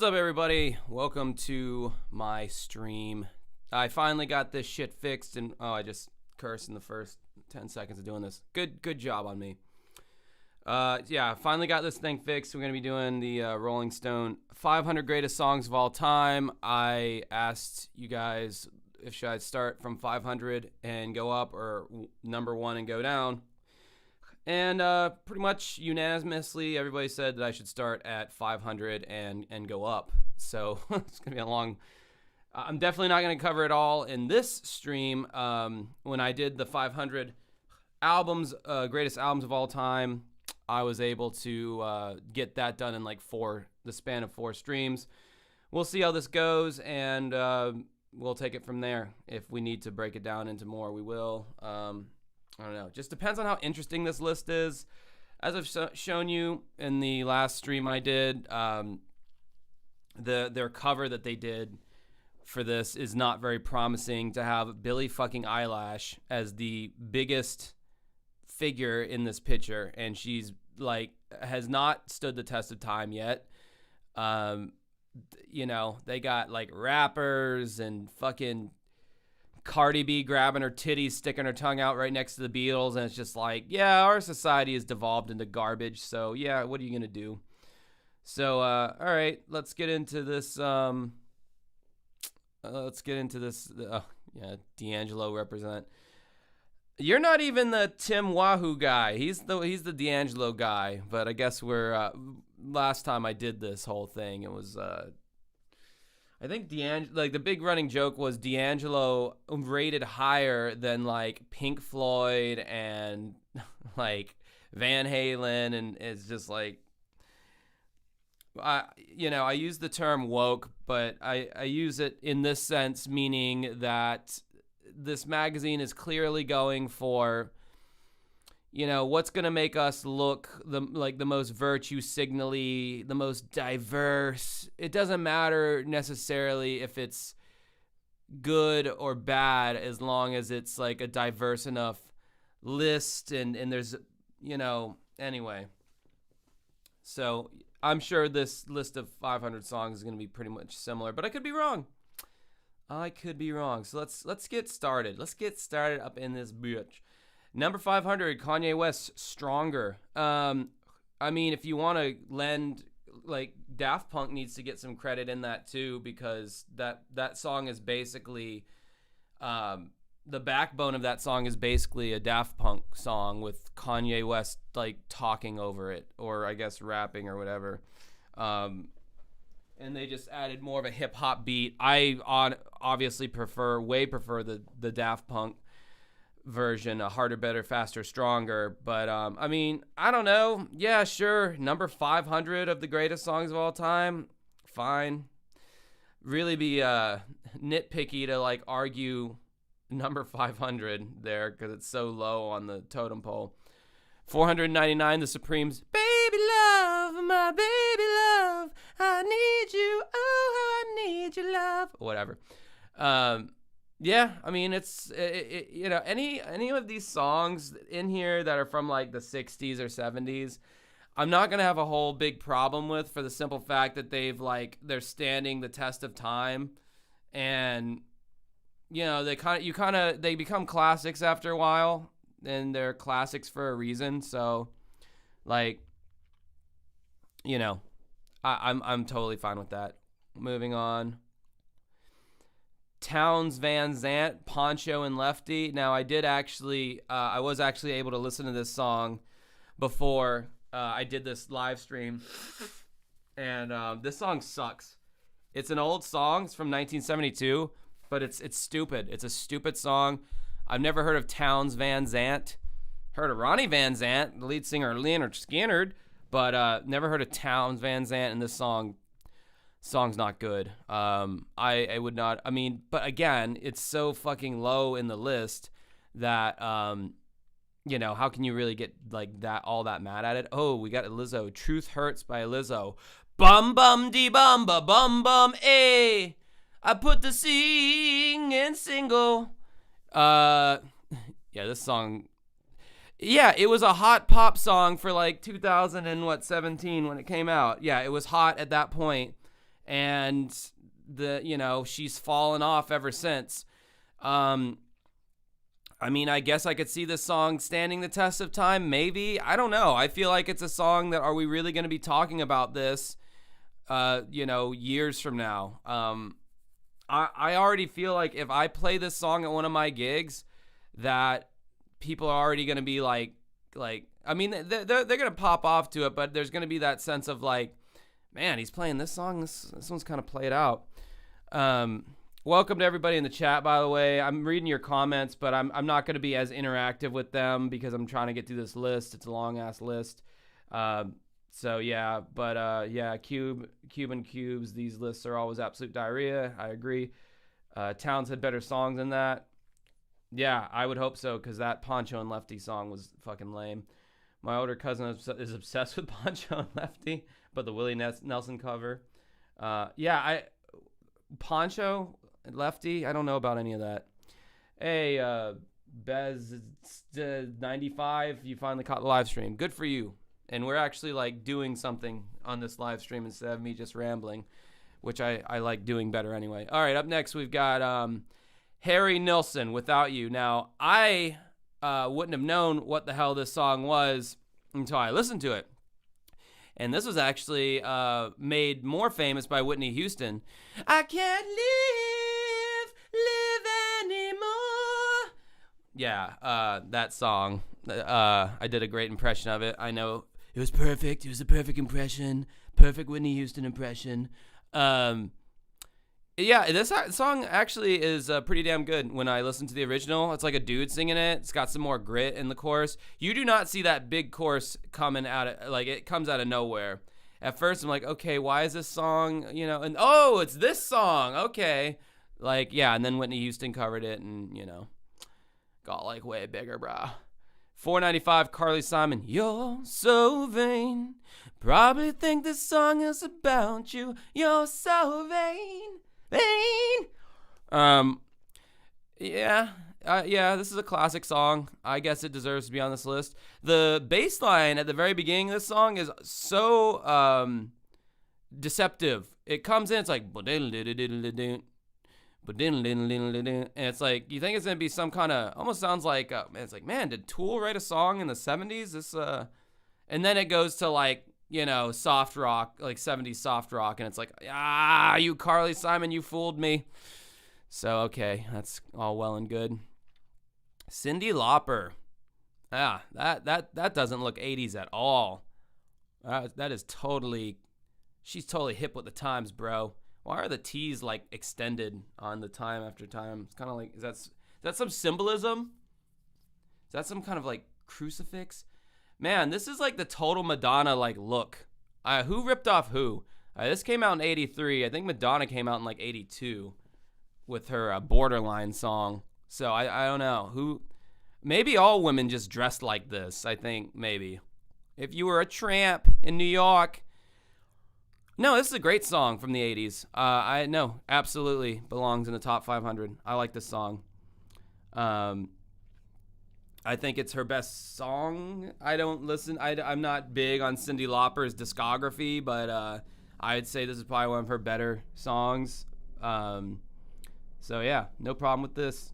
What's up, everybody? Welcome to my stream. I finally got this shit fixed, and I just cursed in the first 10 seconds of doing this. Good job on me. Yeah, finally got this thing fixed. We're gonna be doing the Rolling Stone 500 greatest songs of all time. I asked you guys if should I start from 500 and go up, or number one and go down. And pretty much unanimously, everybody said that I should start at 500 and go up. So it's going to be a long... I'm definitely not going to cover it all in this stream. When I did the 500 albums, greatest albums of all time, I was able to get that done in like the span of 4 streams. We'll see how this goes, and we'll take it from there. If we need to break it down into more, we will. I don't know. Just depends on how interesting this list is. As I've shown you in the last stream I did, their cover that they did for this is not very promising. To have Billie fucking Eilish as the biggest figure in this picture, and she's like has not stood the test of time yet. You know, they got like rappers and fucking Cardi B grabbing her titties, sticking her tongue out right next to the Beatles, and it's just like, yeah, our society has devolved into garbage, so yeah, what are you gonna do? So, all right, let's get into this, yeah, D'Angelo represent. You're not even the Tim Wahoo guy. He's the D'Angelo guy, but I guess we're, last time I did this whole thing, it was, I think the big running joke was D'Angelo rated higher than like Pink Floyd and like Van Halen, and it's just like, I use the term woke, but I use it in this sense, meaning that this magazine is clearly going for, what's going to make us look the most virtue signally, the most diverse. It doesn't matter necessarily if it's good or bad, as long as it's like a diverse enough list and there's, anyway. So I'm sure this list of 500 songs is going to be pretty much similar, but I could be wrong. So let's get started. Let's get started up in this bitch. Number 500, Kanye West, Stronger. I mean, if you want to lend, like, Daft Punk needs to get some credit in that too, because that song is basically, the backbone of that song is basically a Daft Punk song with Kanye West, like, talking over it, or I guess rapping or whatever. And they just added more of a hip-hop beat. I obviously prefer the Daft Punk version, a harder, better, faster, stronger. But I mean, I don't know. Yeah, sure. Number 500 of the greatest songs of all time. Fine. Really be nitpicky to like argue number 500 there, because it's so low on the totem pole. 499, The Supremes, Baby Love, my baby love, I need you, oh how I need your love, whatever. Yeah, I mean, it's, any of these songs in here that are from, like, the 60s or 70s, I'm not going to have a whole big problem with, for the simple fact that they're standing the test of time, and, they become classics after a while, and they're classics for a reason, so, like, I'm totally fine with that. Moving on. Townes Van Zandt, Poncho and Lefty. Now, I was actually able to listen to this song before I did this live stream, and this song sucks. It's an old song. It's from 1972, but it's stupid. It's a stupid song. I've never heard of Townes Van Zandt. Heard of Ronnie Van Zant, the lead singer, Leonard Skinner, but never heard of Townes Van Zandt, and this song's not good. I would not, I mean, but again, it's so fucking low in the list that, how can you really get like that, all that mad at it? Oh, we got Lizzo, Truth Hurts by Lizzo. Bum bum dee bum ba bum bum eh. I put the singing single. Yeah, this song, yeah, it was a hot pop song for like 2017 when it came out. Yeah, it was hot at that point. and she's fallen off ever since. I mean, I guess I could see this song standing the test of time. Maybe. I don't know. I feel like it's a song that, are we really going to be talking about this, years from now? I already feel like if I play this song at one of my gigs, that people are already going to be like, I mean, they're going to pop off to it, but there's going to be that sense of like, man, he's playing this song. This one's kind of played out. Welcome to everybody in the chat, by the way. I'm reading your comments, but I'm not going to be as interactive with them because I'm trying to get through this list. It's a long-ass list. So, yeah. But, Cuban Cubes, these lists are always absolute diarrhea. I agree. Towns had better songs than that. Yeah, I would hope so, because that Poncho and Lefty song was fucking lame. My older cousin is obsessed with Poncho and Lefty, but the Willie Nelson cover. Poncho... Lefty, I don't know about any of that. Hey, Bez95, you finally caught the live stream. Good for you. And we're actually like doing something on this live stream instead of me just rambling, which I like doing better anyway. All right, up next we've got Harry Nilsson, Without You. Now, I wouldn't have known what the hell this song was until I listened to it. And this was actually made more famous by Whitney Houston. I can't live anymore. Yeah, that song. I did a great impression of it. I know it was perfect. It was a perfect impression. Perfect Whitney Houston impression. Yeah, this song actually is pretty damn good when I listen to the original. It's like a dude singing it. It's got some more grit in the chorus. You do not see that big chorus coming out of, like, it comes out of nowhere. At first, I'm like, okay, why is this song, and oh, it's this song. Okay. Like, yeah, and then Whitney Houston covered it and, got like way bigger, brah. $4.95, Carly Simon. You're so vain. Probably think this song is about you. You're so vain. This is a classic song. I guess it deserves to be on this list. The bass line at the very beginning of this song is so deceptive. It comes in, it's like, and it's like, you think it's gonna be some kind of, almost sounds like, it's like, man, did Tool write a song in the 70s? And then it goes to like, soft rock, like 70s soft rock, and it's like, you Carly Simon, you fooled me. So, okay, that's all well and good. Cyndi Lauper. That doesn't look 80s at all. That is totally, she's totally hip with the times, bro. Why are the T's like extended on the time after time? It's kind of like, is that some symbolism? Is that some kind of like crucifix? Man, this is like the total Madonna like look. Who ripped off who? This came out in 83. I think Madonna came out in like 82 with her Borderline song. So I don't know. Who? Maybe all women just dressed like this, I think, maybe. If you were a tramp in New York. No, this is a great song from the 80s. I know, absolutely belongs in the top 500. I like this song. I think it's her best song. I'm not big on Cyndi Lauper's discography, but I'd say this is probably one of her better songs. So yeah, no problem with this.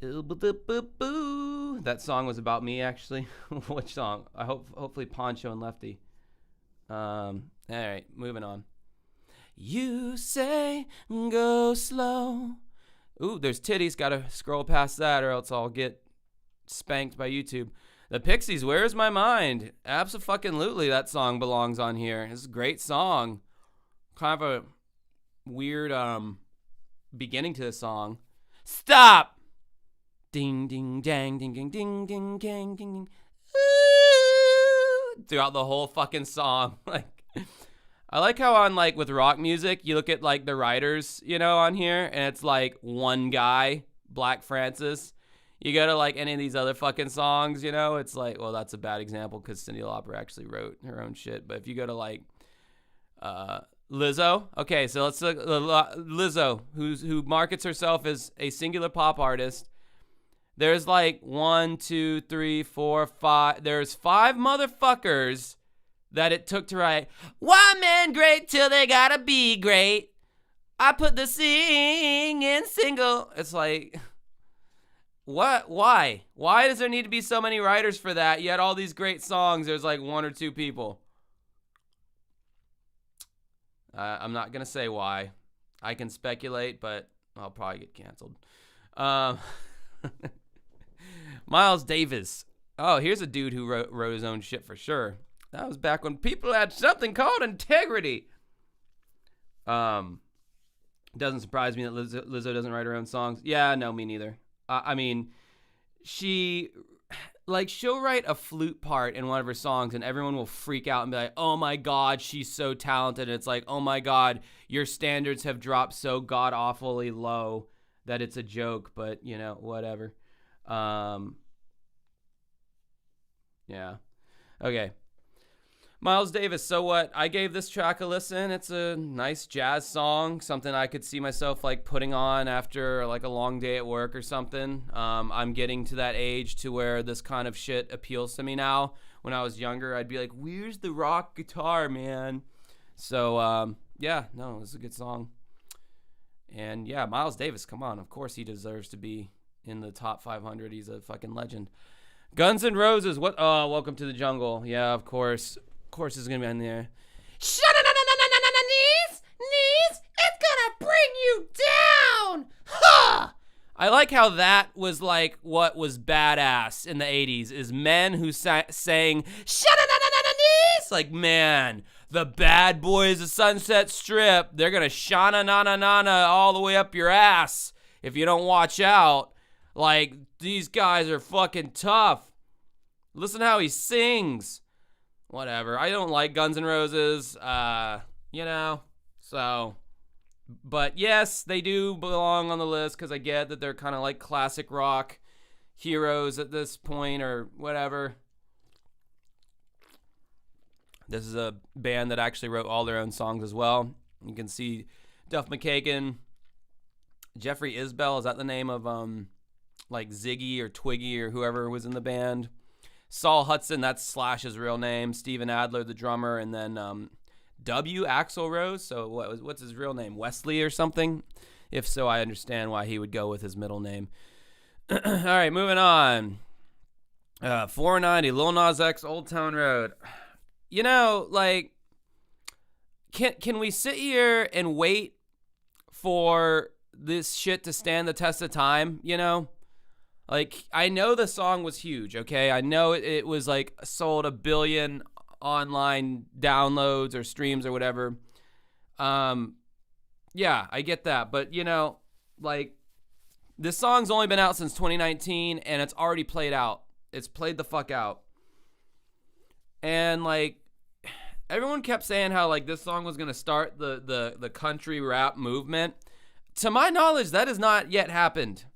That song was about me, actually. Which song? Hopefully Poncho and Lefty. All right, moving on. You say go slow. Ooh, there's titties. Gotta scroll past that or else I'll get spanked by YouTube. The Pixies, Where's My Mind? Abso-fucking-lutely, that song belongs on here. It's a great song. Kind of a weird beginning to the song. Stop! Ding, ding, dang, ding, ding, ding, ding, ding, ding, ding. Throughout the whole fucking song. Like, I like how on, like, with rock music, you look at, like, the writers, on here, and it's, like, one guy, Black Francis. You go to, like, any of these other fucking songs, it's like, well, that's a bad example because Cyndi Lauper actually wrote her own shit. But if you go to, like, Lizzo. Okay, so let's look Lizzo, who markets herself as a singular pop artist. There's, like, 1, 2, 3, 4, 5. There's 5 motherfuckers that it took to write one man great till they gotta be great. I put the sing in single. It's like, what? Why? Why does there need to be so many writers for that? You had all these great songs. There's like one or two people. I'm not going to say why. I can speculate, but I'll probably get canceled. Miles Davis. Oh, here's a dude who wrote his own shit for sure. That was back when people had something called integrity. Doesn't surprise me that Lizzo doesn't write her own songs. Yeah, no, me neither. I mean, she'll write a flute part in one of her songs and everyone will freak out and be like, oh my God, she's so talented. And it's like, oh my God, your standards have dropped so god-awfully low that it's a joke, but, you know, whatever. Yeah. Okay. Miles Davis, So What? I gave this track a listen. It's a nice jazz song, something I could see myself like putting on after like a long day at work or something. I'm getting to that age to where this kind of shit appeals to me now. When I was younger, I'd be like, where's the rock guitar, man? So, yeah, no, it's a good song. And yeah, Miles Davis, come on. Of course he deserves to be in the top 500. He's a fucking legend. Guns N' Roses, what? Oh, Welcome to the Jungle. Yeah, of course. Of course it's going to be on there. Knees, it's going to bring you down. Ha! I like how that was like what was badass in the 80s is men who sang knees. Like, man, the bad boys of Sunset Strip, they're going to shana-na-na-na-na all the way up your ass if you don't watch out. Like, these guys are fucking tough. Listen how he sings. Whatever. I don't like Guns N' Roses, you know, so. But yes, they do belong on the list because I get that they're kind of like classic rock heroes at this point or whatever. This is a band that actually wrote all their own songs as well. You can see Duff McKagan, Jeffrey Isbell, is that the name of like Ziggy or Twiggy or whoever was in the band? Saul Hudson, that's Slash's real name. Steven Adler, the drummer, and then W. Axl Rose. So what's his real name? Wesley or something? If so, I understand why he would go with his middle name. All right, moving on. 490, Lil Nas X, Old Town Road. You know, like, can we sit here and wait for this shit to stand the test of time, you know? Like, I know the song was huge, okay? I know it was, like, sold 1 billion online downloads or streams or whatever. Yeah, I get that. But, you know, like, this song's only been out since 2019, and it's already played out. It's played the fuck out. And, like, everyone kept saying how, like, this song was going to start the country rap movement. To my knowledge, that has not yet happened.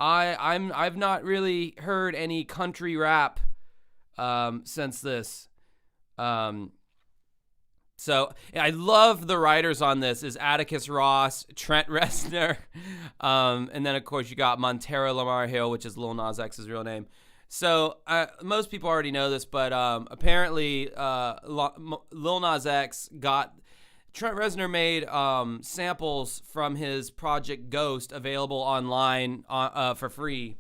I've not really heard any country rap since this. So I love the writers on this is Atticus Ross, Trent Reznor, and then of course you got Montero Lamar Hill, which is Lil Nas X's real name. So most people already know this, but apparently Lil Nas X got Trent Reznor made samples from his Project Ghost available online for free.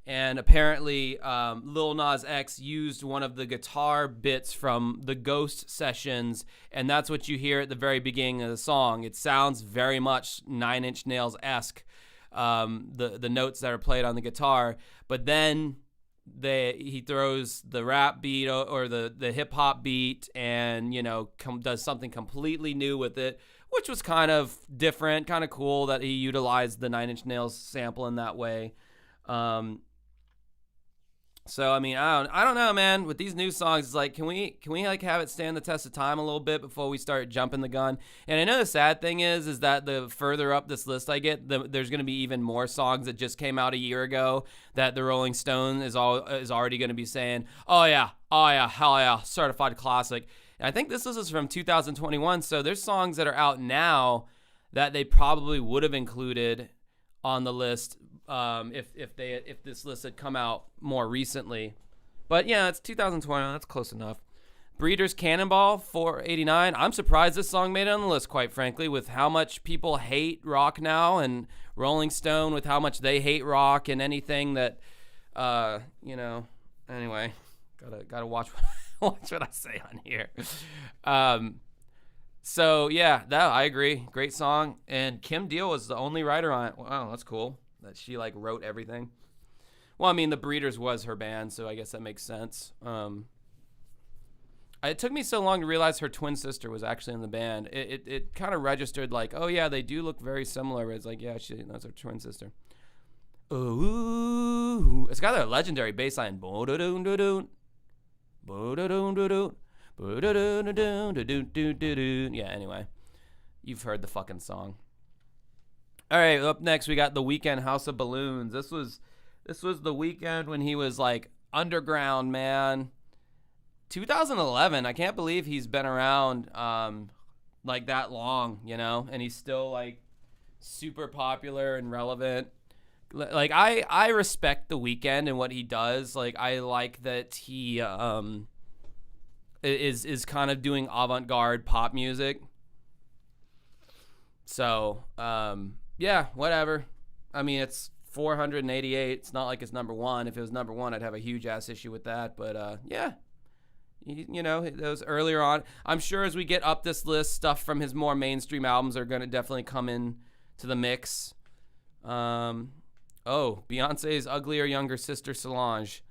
And apparently Lil Nas X used one of the guitar bits from the Ghost sessions, and that's what you hear at the very beginning of the song. It sounds very much Nine Inch Nails-esque, the notes that are played on the guitar. But then he throws the rap beat or the hip hop beat, and does something completely new with it, which was kind of different, kind of cool that he utilized the Nine Inch Nails sample in that way. So I mean, I don't know, man. With these new songs, it's like, can we like have it stand the test of time a little bit before we start jumping the gun? And I know the sad thing is that the further up this list I get, there's going to be even more songs that just came out a year ago that the Rolling Stone is already going to be saying, oh yeah, hell yeah, certified classic. And I think this is from 2021, so there's songs that are out now that they probably would have included on the list. If this list had come out more recently. But yeah, it's 2020, that's close enough. Breeders' Cannonball 489. I'm surprised this song made it on the list, quite frankly, with how much people hate rock now, and Rolling Stone with how much they hate rock and anything that, anyway, gotta watch watch what I say on here. So yeah, I agree. Great song. And Kim Deal was the only writer on it. Wow, that's cool that she like wrote everything. Well, I mean, the Breeders was her band, so I guess that makes sense. It took me so long to realize her twin sister was actually in the band. It kind of registered like, oh yeah, they do look very similar. It's like, yeah, that's her twin sister. Ooh, it's got that legendary bass line. Yeah, anyway, you've heard the fucking song. All right, up next we got The Weeknd, House of Balloons. This was The Weeknd when he was like underground, man. 2011. I can't believe he's been around like that long, and he's still like super popular and relevant. Like I respect The Weeknd and what he does. Like I like that he is kind of doing avant-garde pop music. So, yeah, whatever. I mean, it's 488. It's not like it's number one. If it was number one, I'd have a huge ass issue with that. But yeah. Those earlier on. I'm sure as we get up this list, stuff from his more mainstream albums are going to definitely come in to the mix. Beyonce's uglier younger sister Solange,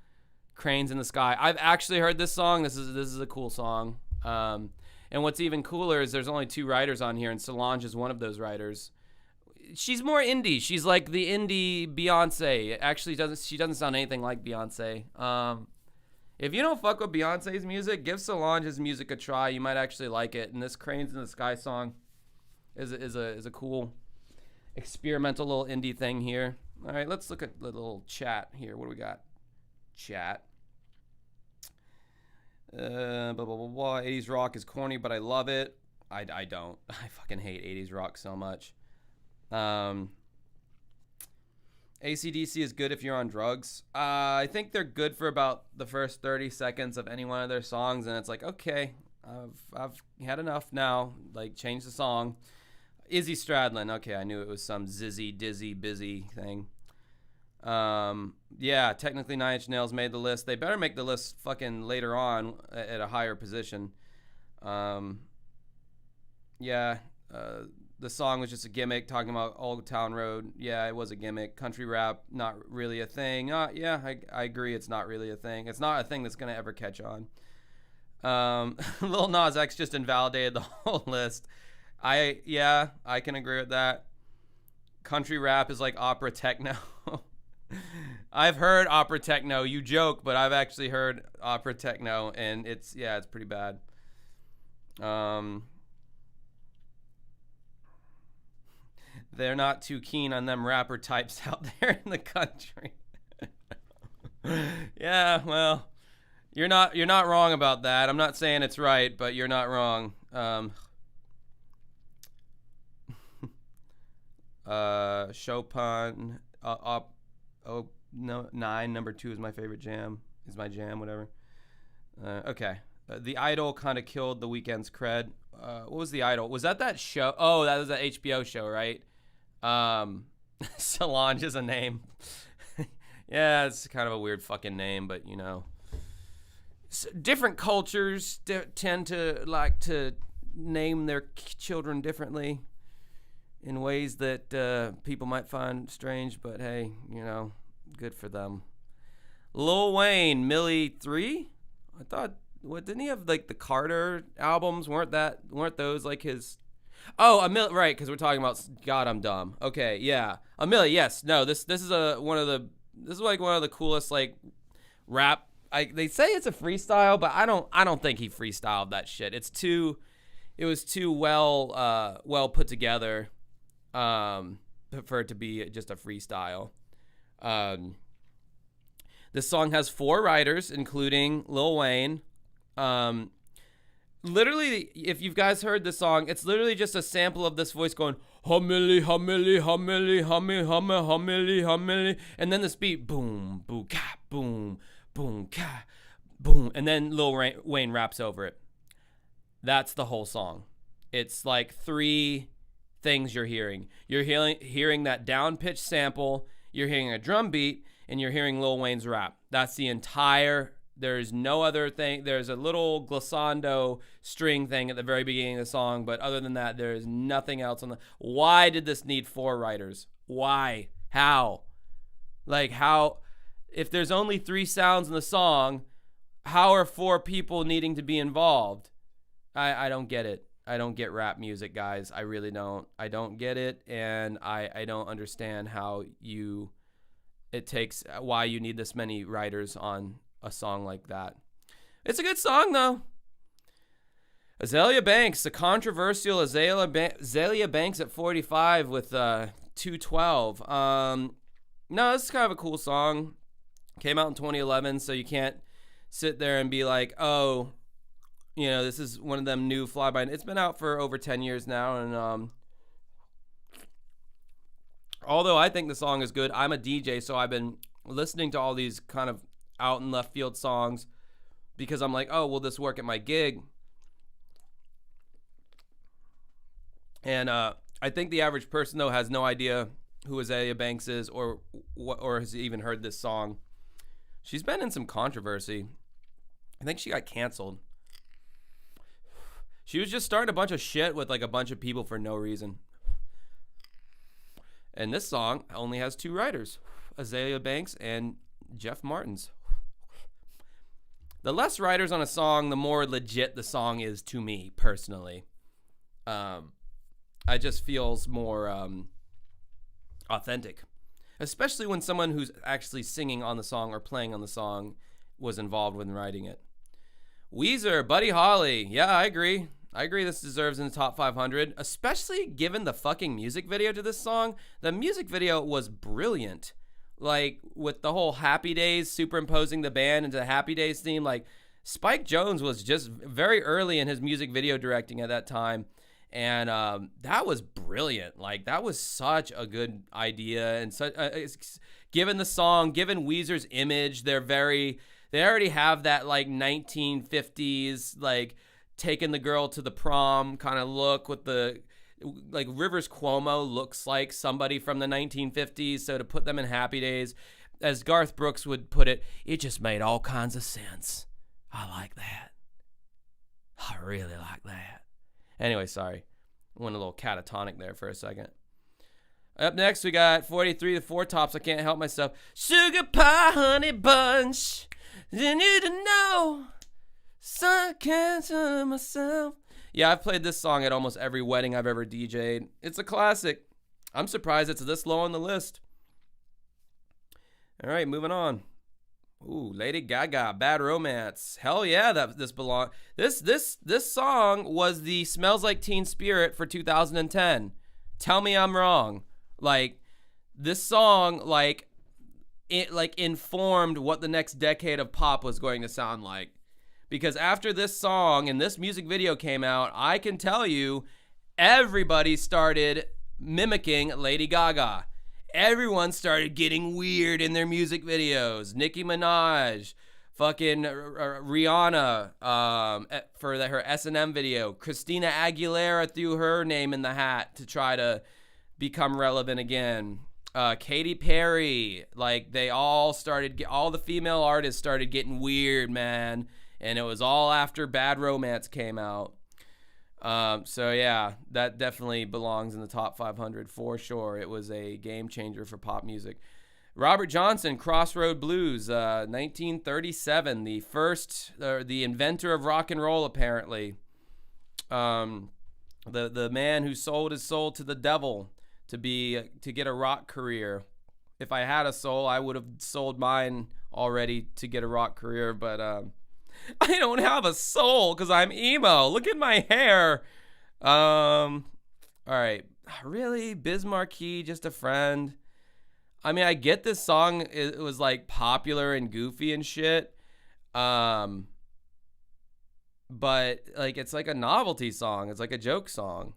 Cranes in the Sky. I've actually heard this song. This is a cool song. And what's even cooler is there's only 2 writers on here, and Solange is one of those writers. She's more indie. She's like the indie Beyonce. Actually, she doesn't sound anything like Beyonce. If you don't fuck with Beyonce's music, give Solange's music a try. You might actually like it. And this Cranes in the Sky song is a cool experimental little indie thing here. All right, let's look at the little chat here. What do we got? Chat. Blah, blah, blah, blah. 80s rock is corny, but I love it. I don't. I fucking hate 80s rock so much. AC/DC is good if you're on drugs. I think they're good for about the first 30 seconds of any one of their songs, and it's like, okay, I've had enough now. Like, change the song. Izzy Stradlin. Okay, I knew it was some Zizzy, Dizzy, Busy thing. Yeah, technically Nine Inch Nails made the list. They better make the list fucking later on at a higher position. The song was just a gimmick talking about Old Town Road. Yeah, it was a gimmick. Country rap, not really a thing. Yeah, I agree it's not really a thing. It's not a thing that's going to ever catch on. Lil Nas X just invalidated the whole list. I can agree with that. Country rap is like opera techno. I've heard opera techno. You joke, but I've actually heard opera techno, and it's pretty bad. They're not too keen on them rapper types out there in the country. Yeah, well, you're not wrong about that. I'm not saying it's right, but you're not wrong. Chopin, number 2 is my favorite jam. Is my jam, whatever. Okay. The Idol kind of killed The Weeknd's cred. What was The Idol? Was that show? Oh, that was that HBO show, right? Solange is a name. Yeah, it's kind of a weird fucking name, but different cultures tend to like to name their children differently in ways that people might find strange, but hey, good for them. Lil Wayne, Millie 3? I thought, didn't he have like the Carter albums? Weren't those like his? Oh, Amelia, right? Because we're talking about God, I'm dumb. Okay, yeah, Amelia. Yes, no. This is one of the coolest like rap. They say it's a freestyle, but I don't think he freestyled that shit. It was too well put together, for it to be just a freestyle. This song has 4 writers, including Lil Wayne. Literally, if you guys heard this song, it's literally just a sample of this voice going humilly, humilly, humilly, humilly, humilly, humilly, humilly, and then this beat boom, boom, ka, boom, boom, ka, boom. And then Lil Wayne raps over it. That's the whole song. It's like 3 things you're hearing. You're hearing that down-pitched sample, you're hearing a drum beat, and you're hearing Lil Wayne's rap. That's the entire, there's no other thing. There's a little glissando string thing at the very beginning of the song, but other than that, there's nothing else on the. Why did this need 4 writers? Why? How? Like, how? If there's only 3 sounds in the song, how are 4 people needing to be involved? I don't get it. I don't get rap music, guys. I really don't. I don't get it, and I don't understand how why you need this many writers on a song like that. It's a good song, though. Azealia Banks, the controversial Azealia Banks at 45 with 212. No, this is kind of a cool song. Came out in 2011, so you can't sit there and be like, oh, you know, this is one of them new fly-by. It's been out for over 10 years now, and although I think the song is good, I'm a DJ, so I've been listening to all these kind of out in left field songs because I'm like, oh, will this work at my gig? And I think the average person, though, has no idea who Azealia Banks is or has even heard this song. She's been in some controversy. I think she got canceled. She was just starting a bunch of shit with like a bunch of people for no reason. And this song only has 2 writers, Azealia Banks and Jeff Martins. The less writers on a song, the more legit the song is to me personally. It just feels more authentic, especially when someone who's actually singing on the song or playing on the song was involved with writing it. Weezer, Buddy Holly. Yeah, I agree. This deserves in the top 500, especially given the fucking music video to this song. The music video was brilliant. Like, with the whole Happy Days superimposing the band into the Happy Days theme. Like, Spike Jonze was just very early in his music video directing at that time. And that was brilliant. Like, that was such a good idea. And such, given the song, given Weezer's image, they already have that, like, 1950s, like, taking the girl to the prom kind of look with the, like, Rivers Cuomo looks like somebody from the 1950s. So to put them in Happy Days, as Garth Brooks would put it, it just made all kinds of sense. I like that. I really like that. Anyway, sorry. Went a little catatonic there for a second. Up next, we got 43, the Four Tops. I can't help myself. Sugar pie, honey bunch. You need to know. So I can't tell myself. Yeah, I've played this song at almost every wedding I've ever DJ'd. It's a classic. I'm surprised it's this low on the list. All right, moving on. Ooh, Lady Gaga, Bad Romance. Hell yeah, this belong. This song was the Smells Like Teen Spirit for 2010. Tell me I'm wrong. Like, this song, like, it like informed what the next decade of pop was going to sound like. Because after this song and this music video came out, I can tell you, everybody started mimicking Lady Gaga. Everyone started getting weird in their music videos. Nicki Minaj, fucking Rihanna for her S&M video. Christina Aguilera threw her name in the hat to try to become relevant again. Katy Perry, like they all the female artists started getting weird, man. And it was all after Bad Romance came out. So yeah, that definitely belongs in the top 500 for sure. It was a game changer for pop music. Robert Johnson, Crossroad Blues, 1937, the inventor of rock and roll, apparently. The man who sold his soul to the devil to get a rock career. If I had a soul, I would have sold mine already to get a rock career, but I don't have a soul because I'm emo. Look at my hair. All right. Really? Biz Markie, Just a Friend. I mean, I get this song. It was like popular and goofy and shit. But like, it's like a novelty song. It's like a joke song.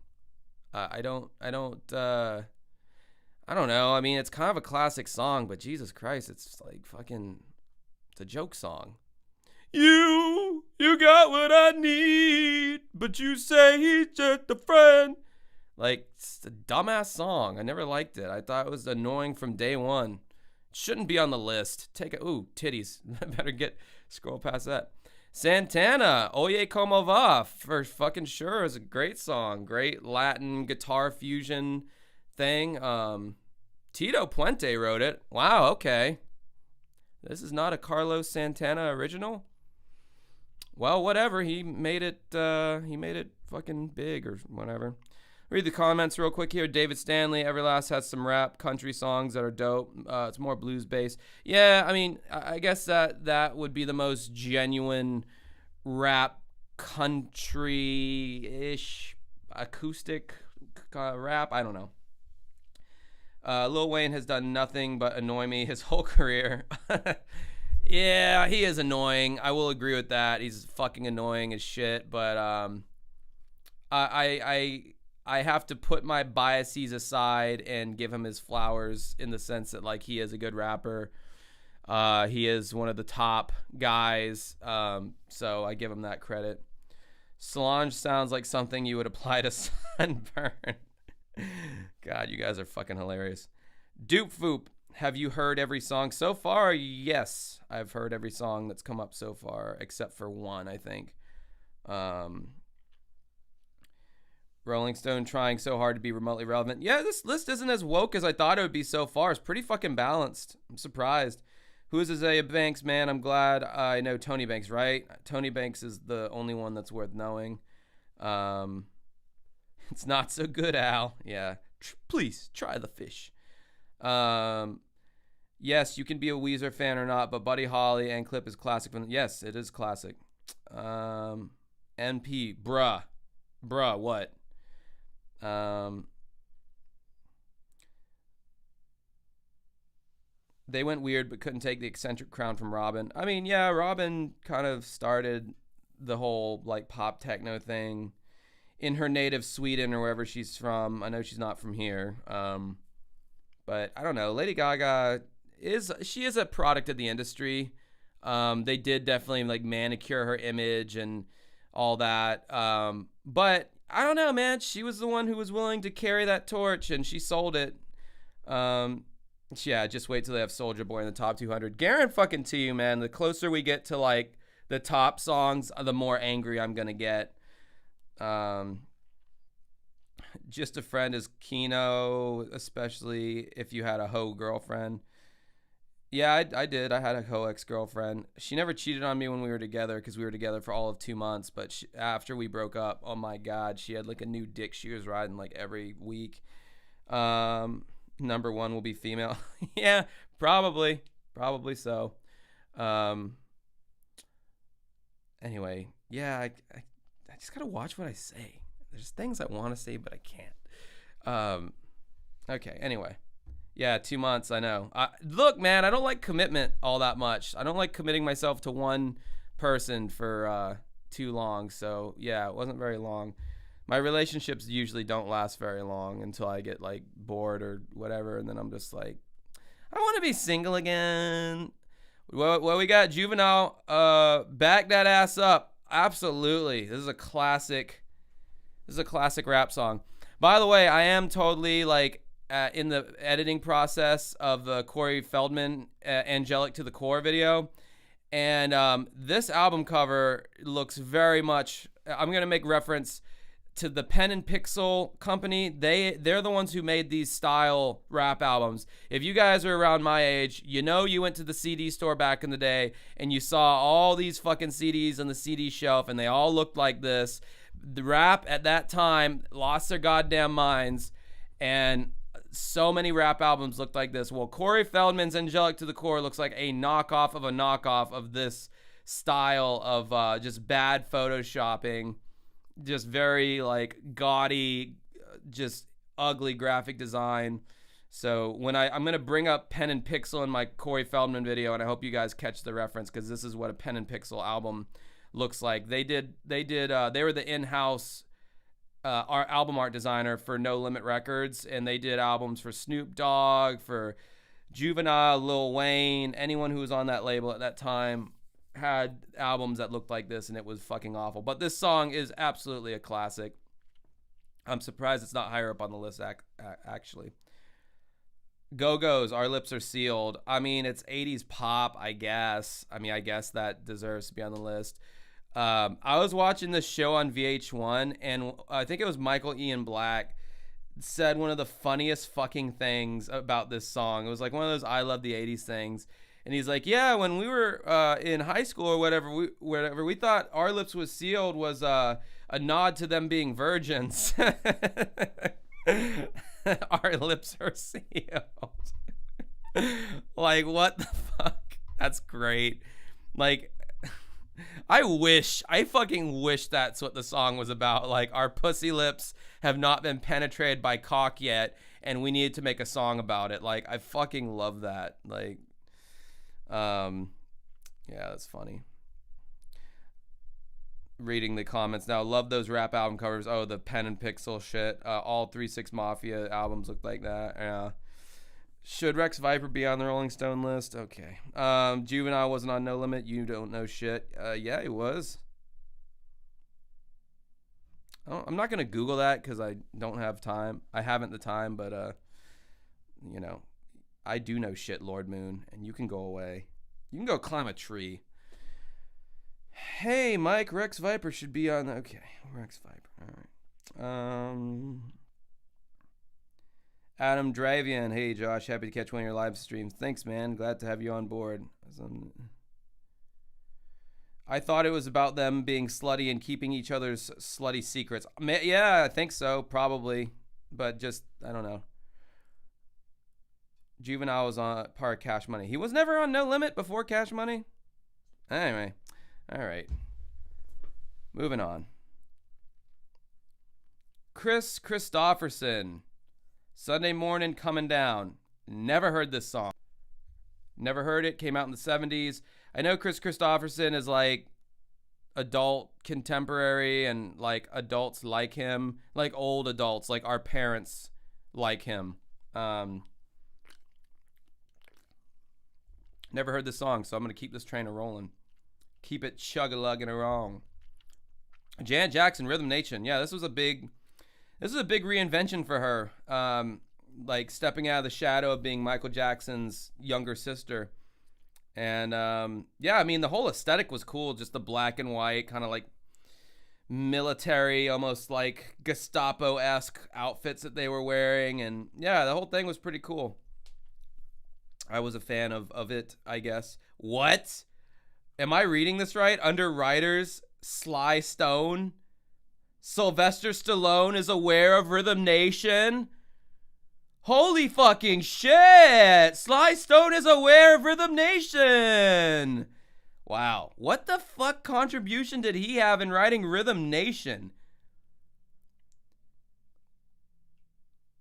I don't know. I mean, it's kind of a classic song, but Jesus Christ, it's like fucking, it's a joke song. You got what I need, but you say he's just a friend. Like, it's a dumbass song. I never liked it. I thought it was annoying from day one. Shouldn't be on the list. Titties. Better scroll past that. Santana, Oye Como Va, for fucking sure, is a great song. Great Latin guitar fusion thing. Tito Puente wrote it. Wow, okay. This is not a Carlos Santana original? Well, whatever. He made it fucking big or whatever. Read the comments real quick here. David Stanley, Everlast has some rap country songs that are dope. It's more blues based. Yeah, I mean, I guess that would be the most genuine rap country-ish acoustic rap. I don't know. Lil Wayne has done nothing but annoy me his whole career. Yeah, he is annoying. I will agree with that. He's fucking annoying as shit. But I have to put my biases aside and give him his flowers in the sense that, like, he is a good rapper. He is one of the top guys, so I give him that credit. Solange sounds like something you would apply to sunburn. God, you guys are fucking hilarious. Dupe Foop, have you heard every song so far? Yes, I've heard every song that's come up so far, except for one, I think. Rolling Stone trying so hard to be remotely relevant. Yeah, this list isn't as woke as I thought it would be so far. It's pretty fucking balanced. I'm surprised. Who is Isaiah Banks, man? I'm glad I know Tony Banks, right? Tony Banks is the only one that's worth knowing. It's not so good, Al. Yeah. Please, try the fish. Yes, you can be a Weezer fan or not, but Buddy Holly and Clip is classic. Yes, it is classic. NP, bruh, what? They went weird but couldn't take the eccentric crown from Robin. I mean, yeah, Robin kind of started the whole like pop techno thing in her native Sweden or wherever she's from. I know she's not from here. But I don't know. Lady Gaga is a product of the industry. They did definitely like manicure her image and all that. But I don't know, man. She was the one who was willing to carry that torch, and she sold it. Yeah, just wait till they have Soulja Boy in the top 200. Guarantee fucking to you, man. The closer we get to like the top songs, the more angry I'm gonna get. Just a friend is Kino, especially if you had a hoe girlfriend. Yeah, I did. I had a hoe ex-girlfriend. She never cheated on me when we were together because we were together for all of 2 months. But after we broke up, oh my God, she had like a new dick she was riding like every week. Number one will be female. Yeah, probably so. Anyway, yeah, I just gotta watch what I say. There's things I want to say, but I can't. Okay, anyway. Yeah, 2 months, I know. Look, man, I don't like commitment all that much. I don't like committing myself to one person for too long. So, yeah, it wasn't very long. My relationships usually don't last very long until I get, like, bored or whatever. And then I'm just like, I want to be single again. Well, we got Juvenile. Back that ass up. Absolutely. This is a classic rap song. By the way, I am totally, like, in the editing process of the Corey Feldman Angelic to the Core video. And this album cover looks very much, I'm going to make reference to the Pen and Pixel company. They're the ones who made these style rap albums. If you guys are around my age, you know you went to the CD store back in the day and you saw all these fucking CDs on the CD shelf and they all looked like this. The rap at that time lost their goddamn minds, and so many rap albums looked like this. Well, Corey Feldman's Angelic to the Core looks like a knockoff of this style of just bad photoshopping, just very like gaudy, just ugly graphic design. So when I'm going to bring up Pen and Pixel in my Corey Feldman video, and I hope you guys catch the reference because this is what a Pen and Pixel album looks like. They were the in-house album art designer for No Limit Records, and they did albums for Snoop Dogg, for Juvenile, Lil Wayne, anyone who was on that label at that time had albums that looked like this, and it was fucking awful. But this song is absolutely a classic. I'm surprised it's not higher up on the list, actually. Go-Go's, Our Lips Are Sealed. I mean, it's 80s pop, I guess. I mean, I guess that deserves to be on the list. I was watching this show on VH1, and I think it was Michael Ian Black said one of the funniest fucking things about this song. It was like one of those I love the 80s things. And he's like, yeah, when we were in high school or whatever, we thought Our Lips Was Sealed was a nod to them being virgins. Our lips are sealed. Like, what the fuck? That's great. Like, I fucking wish that's what the song was about. Like, our pussy lips have not been penetrated by cock yet, and we needed to make a song about it. Like, I fucking love that. Like, yeah, that's funny. Reading the comments now. Love those rap album covers. Oh, the pen and pixel shit. All 3 6 Mafia albums look like that. Yeah. Should Rex Viper be on the Rolling Stone list? Okay. Juvenile wasn't on No Limit. You don't know shit. Yeah, he was. I'm not going to Google that because I don't have time. I haven't the time, but, you know, I do know shit, Lord Moon, and you can go away. You can go climb a tree. Hey, Mike, Rex Viper should be on. Okay, Rex Viper. All right. Adam Dravian. Hey, Josh. Happy to catch one of your live streams. Thanks, man. Glad to have you on board. I thought it was about them being slutty and keeping each other's slutty secrets. Yeah, I think so. Probably. But just, I don't know. Juvenile was on part of Cash Money. He was never on No Limit before Cash Money? Anyway. All right. Moving on. Kris Kristofferson. Sunday Morning Coming Down. Never heard this song. Never heard it. Came out in the 70s. I know Kris Kristofferson is like adult contemporary and like adults like him. Like old adults. Like our parents like him. Never heard this song, so I'm going to keep this train a-rolling. Keep it chug-a-lugging along. Janet Jackson, Rhythm Nation. Yeah, this was a big reinvention for her. Like stepping out of the shadow of being Michael Jackson's younger sister. And yeah, I mean, the whole aesthetic was cool. Just the black and white, kind of like military, almost like Gestapo-esque outfits that they were wearing. And yeah, the whole thing was pretty cool. I was a fan of it, I guess. What? Am I reading this right? Under writers, Sly Stone. Sylvester Stallone is aware of Rhythm Nation. Holy fucking shit! Sly Stone is aware of Rhythm Nation. Wow. What the fuck contribution did he have in writing Rhythm Nation?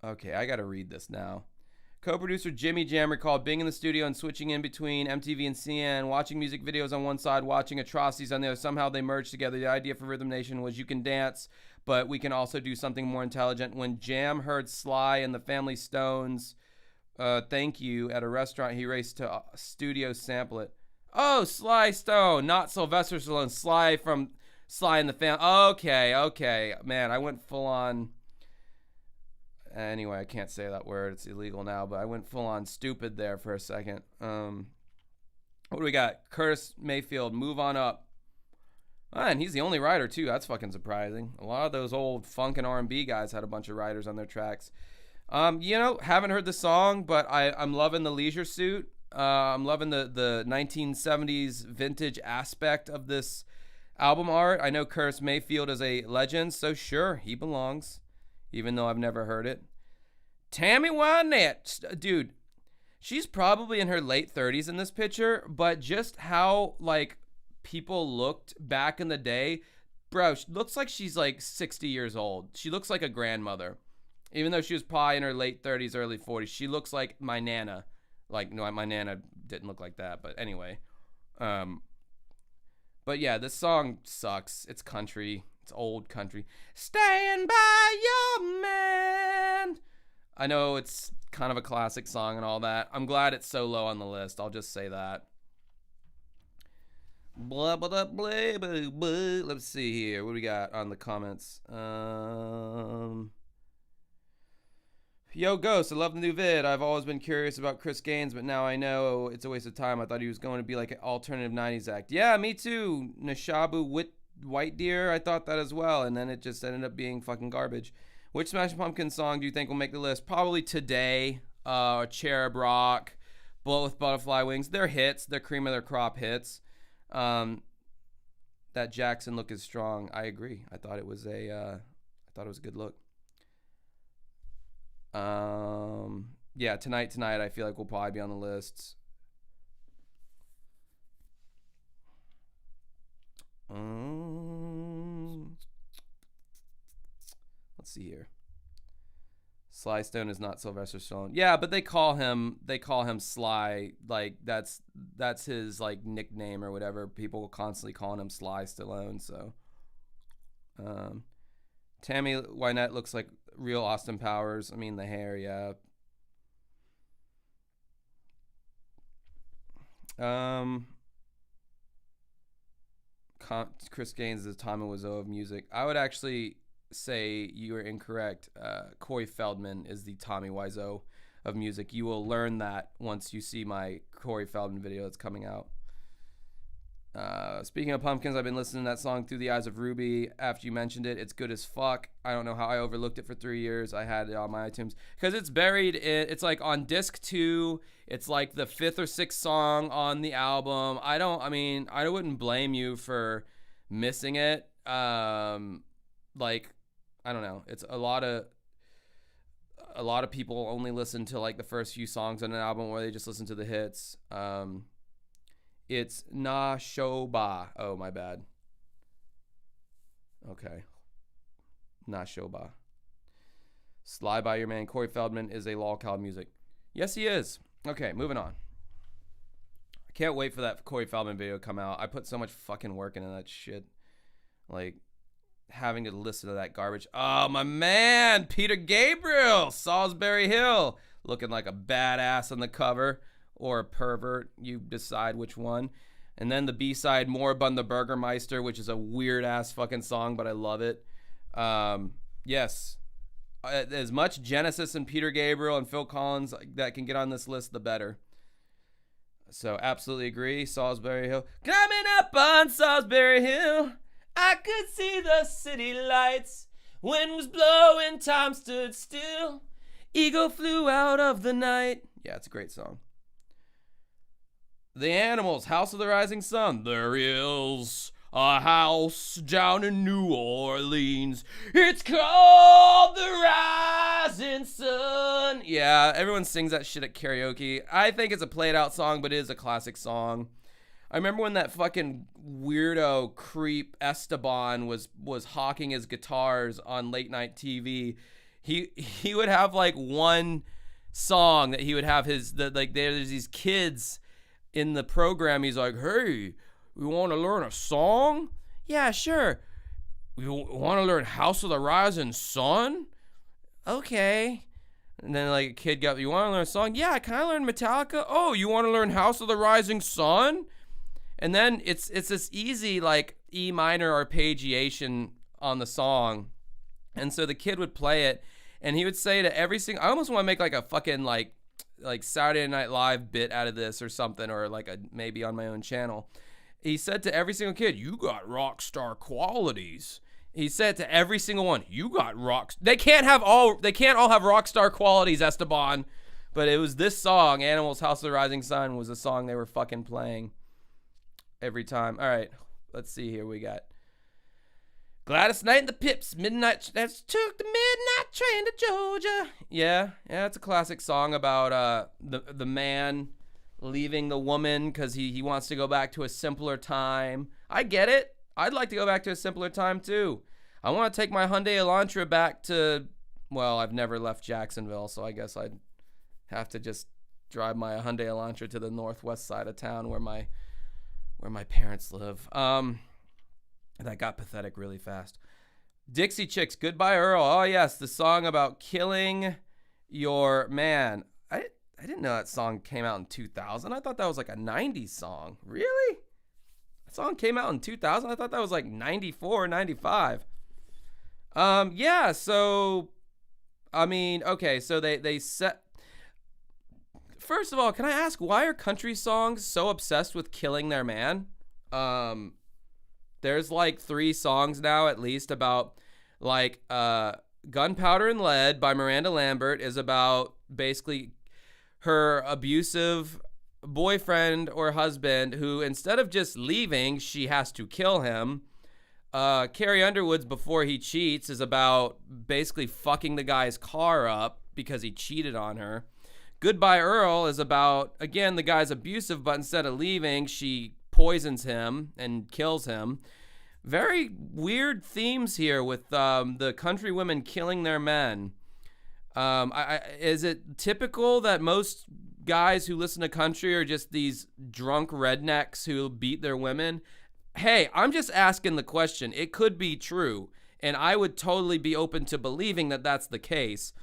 Okay, I gotta read this now. Co-producer Jimmy Jam recalled being in the studio and switching in between MTV and CNN, watching music videos on one side, watching atrocities on the other. Somehow they merged together. The idea for Rhythm Nation was you can dance, but we can also do something more intelligent. When Jam heard Sly and the Family Stones, Thank You, at a restaurant, he raced to studio sample it. Oh, Sly Stone, not Sylvester Stallone. Sly from Sly and the Family. Okay. Man, I went full on... Anyway, I can't say that word. It's illegal now, but I went full on stupid there for a second. What do we got? Curtis Mayfield, Move On Up. And he's the only writer, too. That's fucking surprising. A lot of those old funk and R&B guys had a bunch of writers on their tracks. Haven't heard the song, but I'm loving the leisure suit. I'm loving the 1970s vintage aspect of this album art. I know Curtis Mayfield is a legend, so sure, he belongs. Even though I've never heard it. Tammy Wynette. Dude, she's probably in her late 30s in this picture, but just how, like, people looked back in the day, bro, she looks like she's, like, 60 years old. She looks like a grandmother. Even though she was probably in her late 30s, early 40s. She looks like my Nana. Like, no, my Nana didn't look like that, but anyway. But yeah, this song sucks. It's country. It's old country. Stand by your man. I know it's kind of a classic song and all that. I'm glad it's so low on the list. I'll just say that. Blah, blah, blah, blah, blah, blah. Let's see here. What do we got on the comments? Yo, Ghost, I love the new vid. I've always been curious about Chris Gaines, but now I know it's a waste of time. I thought he was going to be like an alternative 90s act. Yeah, me too. Nashabu White Deer, I thought that as well, and then it just ended up being fucking garbage. Which Smashing Pumpkins song do you think will make the list? Probably Today, Cherub Rock, Bullet with Butterfly Wings. They're hits. They're cream of their crop hits. That Jackson look is strong. I agree. I thought it was a good look. Yeah, tonight. I feel like we'll probably be on the lists. Let's see here. Sly Stone is not Sylvester Stallone. Yeah, but they call him Sly. Like that's his like nickname or whatever. People constantly calling him Sly Stallone. So, Tammy Wynette looks like real Austin Powers. I mean the hair, yeah. Chris Gaines is Tommy Wiseau of music. I would actually say you are incorrect. Corey Feldman is the Tommy Wiseau of music. You will learn that once you see my Corey Feldman video that's coming out. Speaking of Pumpkins, I've been listening to that song Through the Eyes of Ruby after you mentioned it. It's good as fuck. I don't know how I overlooked it for 3 years. I had it on my iTunes because it's buried in, it's like on disc 2. It's like the 5th or 6th song on the album. I wouldn't blame you for missing it. Like, I don't know. It's a lot of people only listen to like the first few songs on an album, or they just listen to the hits. It's Na Shoba. Oh, my bad. Okay. Na Shoba. Slide by your man. Corey Feldman is a lolcow music. Yes, he is. Okay, moving on. I can't wait for that Corey Feldman video to come out. I put so much fucking work into that shit. Like, having to listen to that garbage. Oh, my man. Peter Gabriel. Salisbury Hill. Looking like a badass on the cover. Or a pervert, you decide which one. And then the B-side, Moribund the Burgermeister, which is a weird-ass fucking song, but I love it. Yes. As much Genesis and Peter Gabriel and Phil Collins that can get on this list, the better. So, absolutely agree. Salisbury Hill. Climbing up on Salisbury Hill, I could see the city lights. Wind was blowing, time stood still. Eagle flew out of the night. Yeah, it's a great song. The Animals, House of the Rising Sun. There is a house down in New Orleans. It's called the Rising Sun. Yeah, everyone sings that shit at karaoke. I think it's a played out song, but it is a classic song. I remember when that fucking weirdo creep Esteban was hawking his guitars on late night TV. He would have like one song that he would have there's these kids in the program. He's like, hey, we want to learn a song? Yeah, sure. We want to learn House of the Rising Sun? Okay. And then like a kid got, you want to learn a song? Yeah, can I learn Metallica? Oh, you want to learn House of the Rising Sun? And then it's this easy like E minor arpeggiation on the song. And so the kid would play it and he would say to every single, I almost want to make like a fucking like Saturday Night Live bit out of this or something, or like maybe on my own channel. He said to every single kid, you got rock star qualities. He said to every single one, you got they can't all have rock star qualities, Esteban. But it was this song, Animals, House of the Rising Sun, was the song they were fucking playing every time. All right, let's see here. We got Gladys Knight and the Pips, Midnight. That's took the midnight train to Georgia. Yeah, it's a classic song about the man leaving the woman because he wants to go back to a simpler time. I get it. I'd like to go back to a simpler time too. I want to take my Hyundai Elantra back to, well, I've never left Jacksonville, so I guess I'd have to just drive my Hyundai Elantra to the northwest side of town where my parents live. That got pathetic really fast. Dixie Chicks, Goodbye Earl. Oh yes, the song about killing your man. I didn't know that song came out in 2000. I thought that was like a 90s song. Really? That song came out in 2000. I thought that was like 94, 95. Yeah, so I mean, okay, so they set. First of all, can I ask, why are country songs so obsessed with killing their man? There's like 3 songs now at least about like Gunpowder and Lead by Miranda Lambert is about basically her abusive boyfriend or husband who, instead of just leaving, she has to kill him. Carrie Underwood's Before He Cheats is about basically fucking the guy's car up because he cheated on her. Goodbye Earl is about, again, the guy's abusive, but instead of leaving, she poisons him and kills him. Very weird themes here with the country women killing their men. Is it typical that most guys who listen to country are just these drunk rednecks who beat their women? Hey, I'm just asking the question. It could be true, and I would totally be open to believing that that's the case.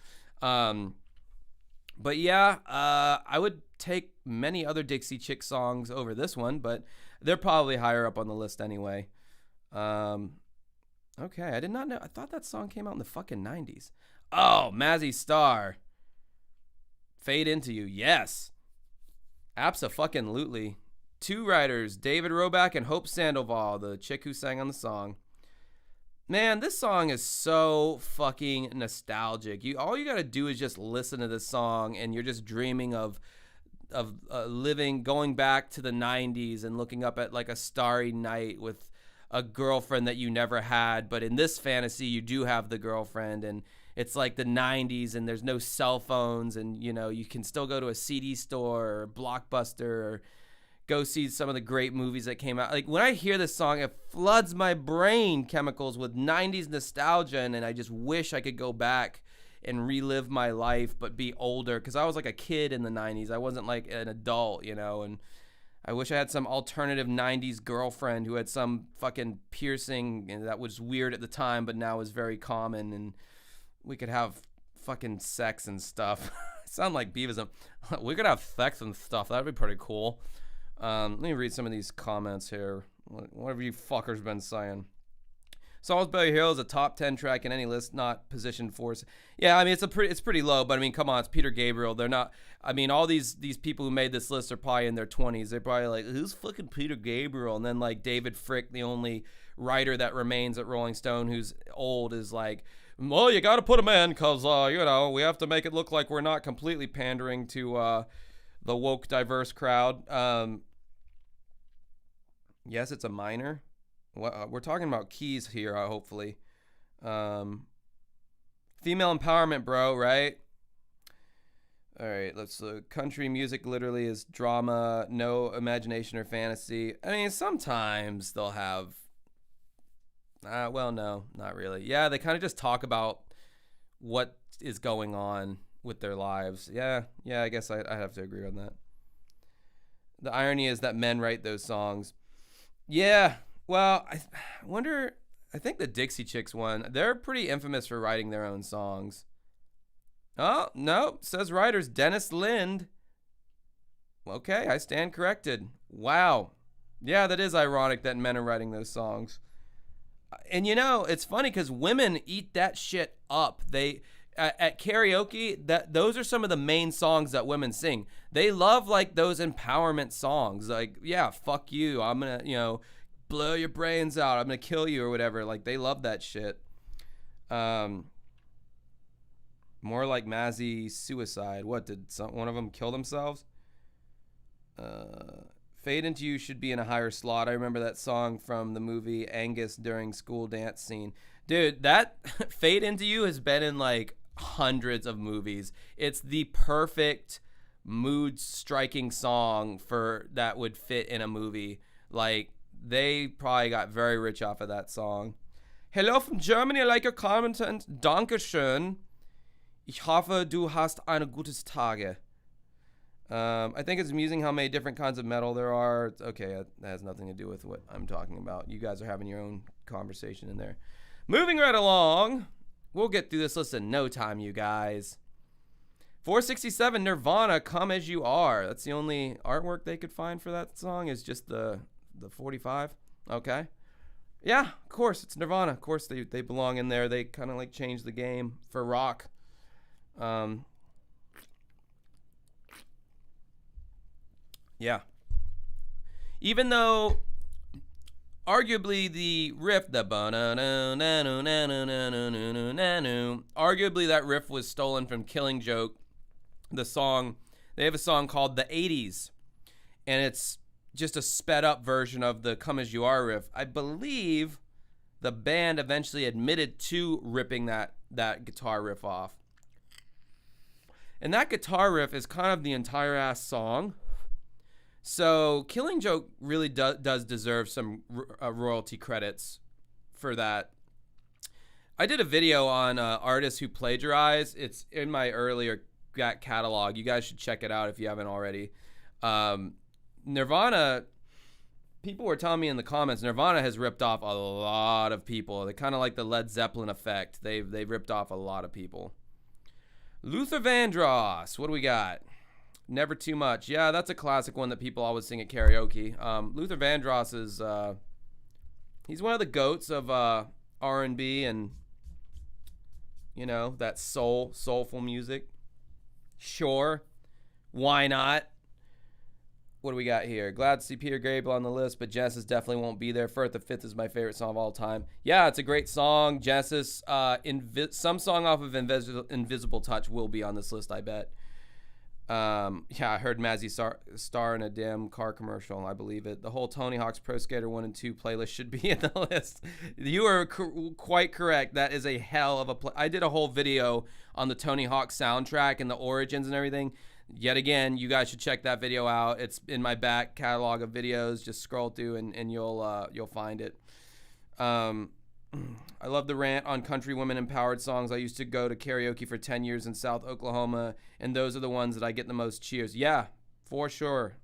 But yeah, I would take many other Dixie Chick songs over this one, but they're probably higher up on the list anyway. Okay, I did not know. I thought that song came out in the fucking 90s. Oh, Mazzy Star. Fade Into You. Yes. Abso-fucking-lutely. 2 writers, David Roback and Hope Sandoval, the chick who sang on the song. Man, this song is so fucking nostalgic. All you gotta do is just listen to this song, and you're just dreaming of living, going back to the 90s and looking up at like a starry night with a girlfriend that you never had. But in this fantasy, you do have the girlfriend, and it's like the 90s, and there's no cell phones, and you can still go to a CD store or Blockbuster or go see some of the great movies that came out. Like, when I hear this song, it floods my brain chemicals with 90s nostalgia, and I just wish I could go back and relive my life but be older, because I was like a kid in the 90s. I wasn't like an adult, and I wish I had some alternative 90s girlfriend who had some fucking piercing that was weird at the time but now is very common, and we could have fucking sex and stuff. I sound like Beavis. We could have sex and stuff. That'd be pretty cool. Let me read some of these comments here. Whatever you fuckers been saying. Salisbury Hill is a top 10 track in any list, not positioned for. Yeah, I mean, it's pretty low, but I mean, come on, it's Peter Gabriel. They're not. I mean, all these people who made this list are probably in their 20s. They're probably like, who's fucking Peter Gabriel? And then like David Frick, the only writer that remains at Rolling Stone who's old, is like, well, you got to put him in because we have to make it look like we're not completely pandering to the woke, diverse crowd. Yes, it's a minor. We're talking about keys here, hopefully. Female empowerment, bro, right? All right, let's look. Country music literally is drama, no imagination or fantasy. I mean, sometimes they'll have... well, no, not really. Yeah, they kind of just talk about what is going on with their lives. Yeah, I guess I have to agree on that. The irony is that men write those songs. Yeah, well, I wonder, I think the Dixie Chicks one, they're pretty infamous for writing their own songs. Oh, no, says writers Dennis Lind. Okay, I stand corrected. Wow. Yeah, that is ironic that men are writing those songs. And it's funny because women eat that shit up. They... at karaoke, those are some of the main songs that women sing. They love like those empowerment songs, like, yeah, fuck you, I'm gonna blow your brains out, I'm gonna kill you or whatever. Like, they love that shit. More like Mazzy Suicide. What, did one of them kill themselves? Fade Into You should be in a higher slot. I remember that song from the movie Angus during school dance scene. Dude, that Fade Into You has been in like hundreds of movies. It's the perfect mood striking song for that would fit in a movie. Like, they probably got very rich off of that song. Hello from Germany, I like your comment and Dankeschön. Ich hoffe, du hast ein gutes Tage. I think it's amusing how many different kinds of metal there are. Okay, that has nothing to do with what I'm talking about. You guys are having your own conversation in there. Moving right along. We'll get through this list in no time, you guys. 467, Nirvana, Come As You Are. That's the only artwork they could find for that song, is just the the 45. Okay. Yeah, of course, it's Nirvana. Of course, they belong in there. They kind of like changed the game for rock. Yeah. Even though, arguably, the riff, arguably that riff was stolen from Killing Joke. The song, they have a song called The 80s, and it's just a sped up version of the Come As You Are riff. I believe the band eventually admitted to ripping that guitar riff off. And that guitar riff is kind of the entire ass song. So Killing Joke really does deserve some royalty credits for that. I did a video on artists who plagiarize. It's in my earlier catalog. You guys should check it out if you haven't already. Nirvana, people were telling me in the comments, Nirvana has ripped off a lot of people. They kind of like the Led Zeppelin effect. They've ripped off a lot of people. Luther Vandross, what do we got? Never Too Much. Yeah, that's a classic one that people always sing at karaoke. Luther Vandross is he's one of the goats of R&B and, you know, that soulful music. Sure, why not? What do we got here? Glad to see Peter Gabriel on the list, but Genesis definitely won't be there. First, the Fifth is my favorite song of all time. Yeah, it's a great song. Genesis, some song off of Invisible Touch will be on this list, I bet. Yeah, I heard Mazzy star in a damn car commercial. I believe it. The whole Tony Hawk's Pro Skater 1 and 2 playlist should be in the list. You are quite correct. That is a hell of a I did a whole video on the Tony Hawk soundtrack and the origins and everything. Yet again, you guys should check that video out. It's in my back catalog of videos. Just scroll through and you'll find it. I love the rant on country women empowered songs. I used to go to karaoke for 10 years in South Oklahoma, and those are the ones that I get the most cheers. Yeah, for sure.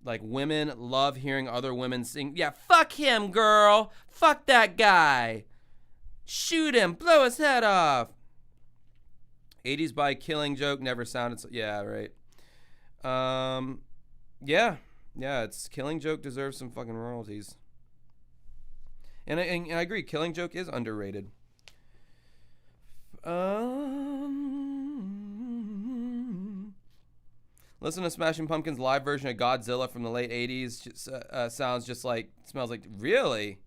Like, women love hearing other women sing. Yeah, fuck him, girl. Fuck that guy. Shoot him. Blow his head off. 80s by Killing Joke never sounded so. Yeah, right. Yeah, it's Killing Joke deserves some fucking royalties. And I agree, Killing Joke is underrated. Listen to Smashing Pumpkins' live version of Godzilla from the late 80s. Sounds just like, smells like, really?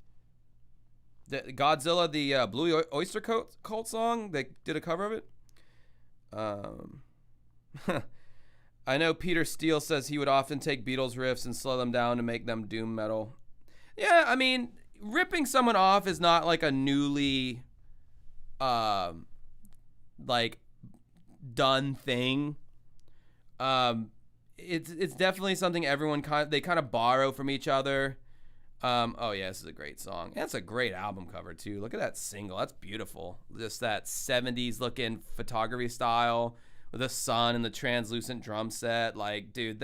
Godzilla, the Blue Oyster Cult song? They did a cover of it? I know Peter Steele says he would often take Beatles riffs and slow them down to make them doom metal. Yeah, I mean, ripping someone off is not like a newly like done thing. It's definitely something everyone kind of borrow from each other. Oh yeah, this is a great song. That's a great album cover too. Look at that single. That's beautiful. Just that 70s looking photography style with the sun and the translucent drum set. Like, dude,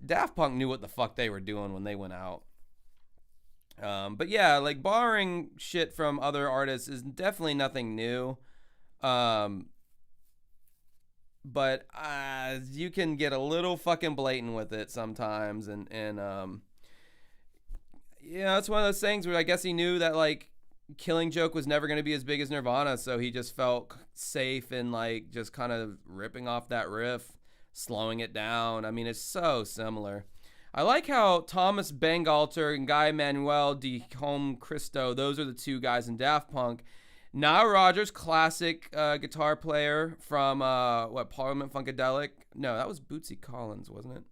Daft Punk knew what the fuck they were doing when they went out. But yeah, like, borrowing shit from other artists is definitely nothing new. But you can get a little fucking blatant with it sometimes, and yeah, it's one of those things where I guess he knew that, like, Killing Joke was never going to be as big as Nirvana, so he just felt safe in, like, just kind of ripping off that riff, slowing it down. I mean, it's so similar. I like how Thomas Bangalter and Guy Manuel de Home Cristo, those are the two guys in Daft Punk. Nile Rodgers, classic guitar player from, Parliament Funkadelic? No, that was Bootsy Collins, wasn't it?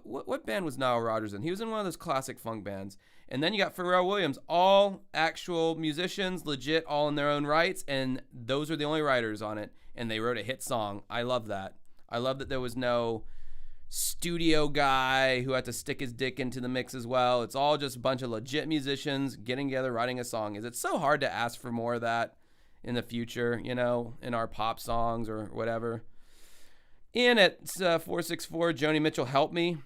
What band was Nile Rodgers in? He was in one of those classic funk bands. And then you got Pharrell Williams, all actual musicians, legit, all in their own rights, and those are the only writers on it. And they wrote a hit song. I love that. I love that there was no studio guy who had to stick his dick into the mix as well. It's all just a bunch of legit musicians getting together, writing a song. It's so hard to ask for more of that in the future, you know, in our pop songs or whatever. Ian at 464, Joni Mitchell, Help Me.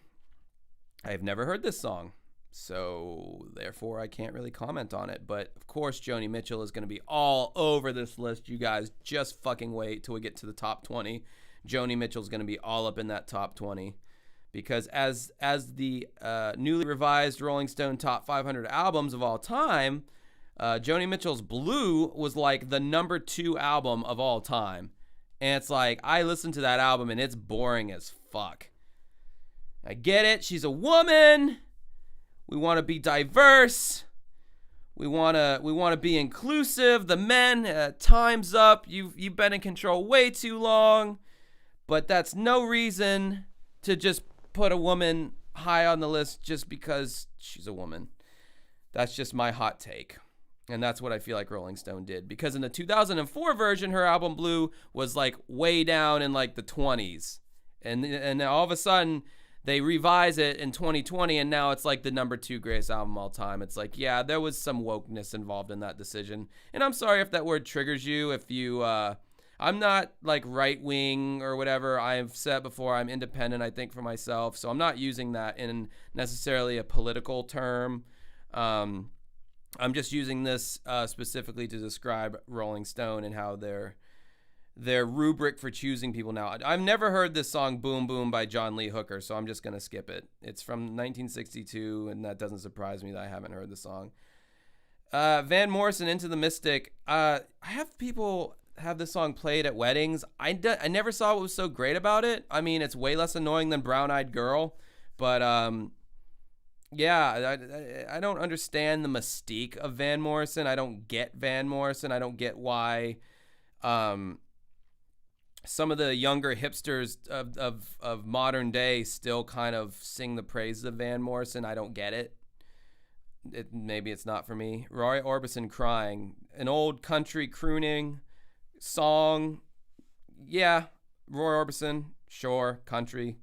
I have never heard this song, so therefore I can't really comment on it. But of course, Joni Mitchell is going to be all over this list. You guys just fucking wait till we get to the top 20. Joni Mitchell's going to be all up in that top 20 because as the newly revised Rolling Stone Top 500 albums of all time, Joni Mitchell's Blue was like the number 2 album of all time. And it's like, I listened to that album and it's boring as fuck. I get it. She's a woman. We want to be diverse. We want to be inclusive. The men, time's up. You've been in control way too long. But that's no reason to just put a woman high on the list just because she's a woman. That's just my hot take. And that's what I feel like Rolling Stone did. Because in the 2004 version, her album Blue was like way down in like the 20s. And all of a sudden, they revise it in 2020, and now it's like the number 2 greatest album of all time. It's like, yeah, there was some wokeness involved in that decision. And I'm sorry if that word triggers you. If you, I'm not like right wing or whatever. I've said before, I'm independent, I think, for myself. So I'm not using that in necessarily a political term. I'm just using this specifically to describe Rolling Stone and how their rubric for choosing people now. I've never heard this song Boom Boom by John Lee Hooker, so I'm just going to skip it. It's from 1962, and that doesn't surprise me that I haven't heard the song. Van Morrison, Into the Mystic. I have people have this song played at weddings. I never saw what was so great about it. I mean, it's way less annoying than Brown Eyed Girl, but yeah, I don't understand the mystique of Van Morrison. I don't get Van Morrison. I don't get why some of the younger hipsters of modern day still kind of sing the praises of Van Morrison. I don't get it. Maybe it's not for me. Roy Orbison, Crying, an old country crooning song. Yeah, Roy Orbison, sure, country.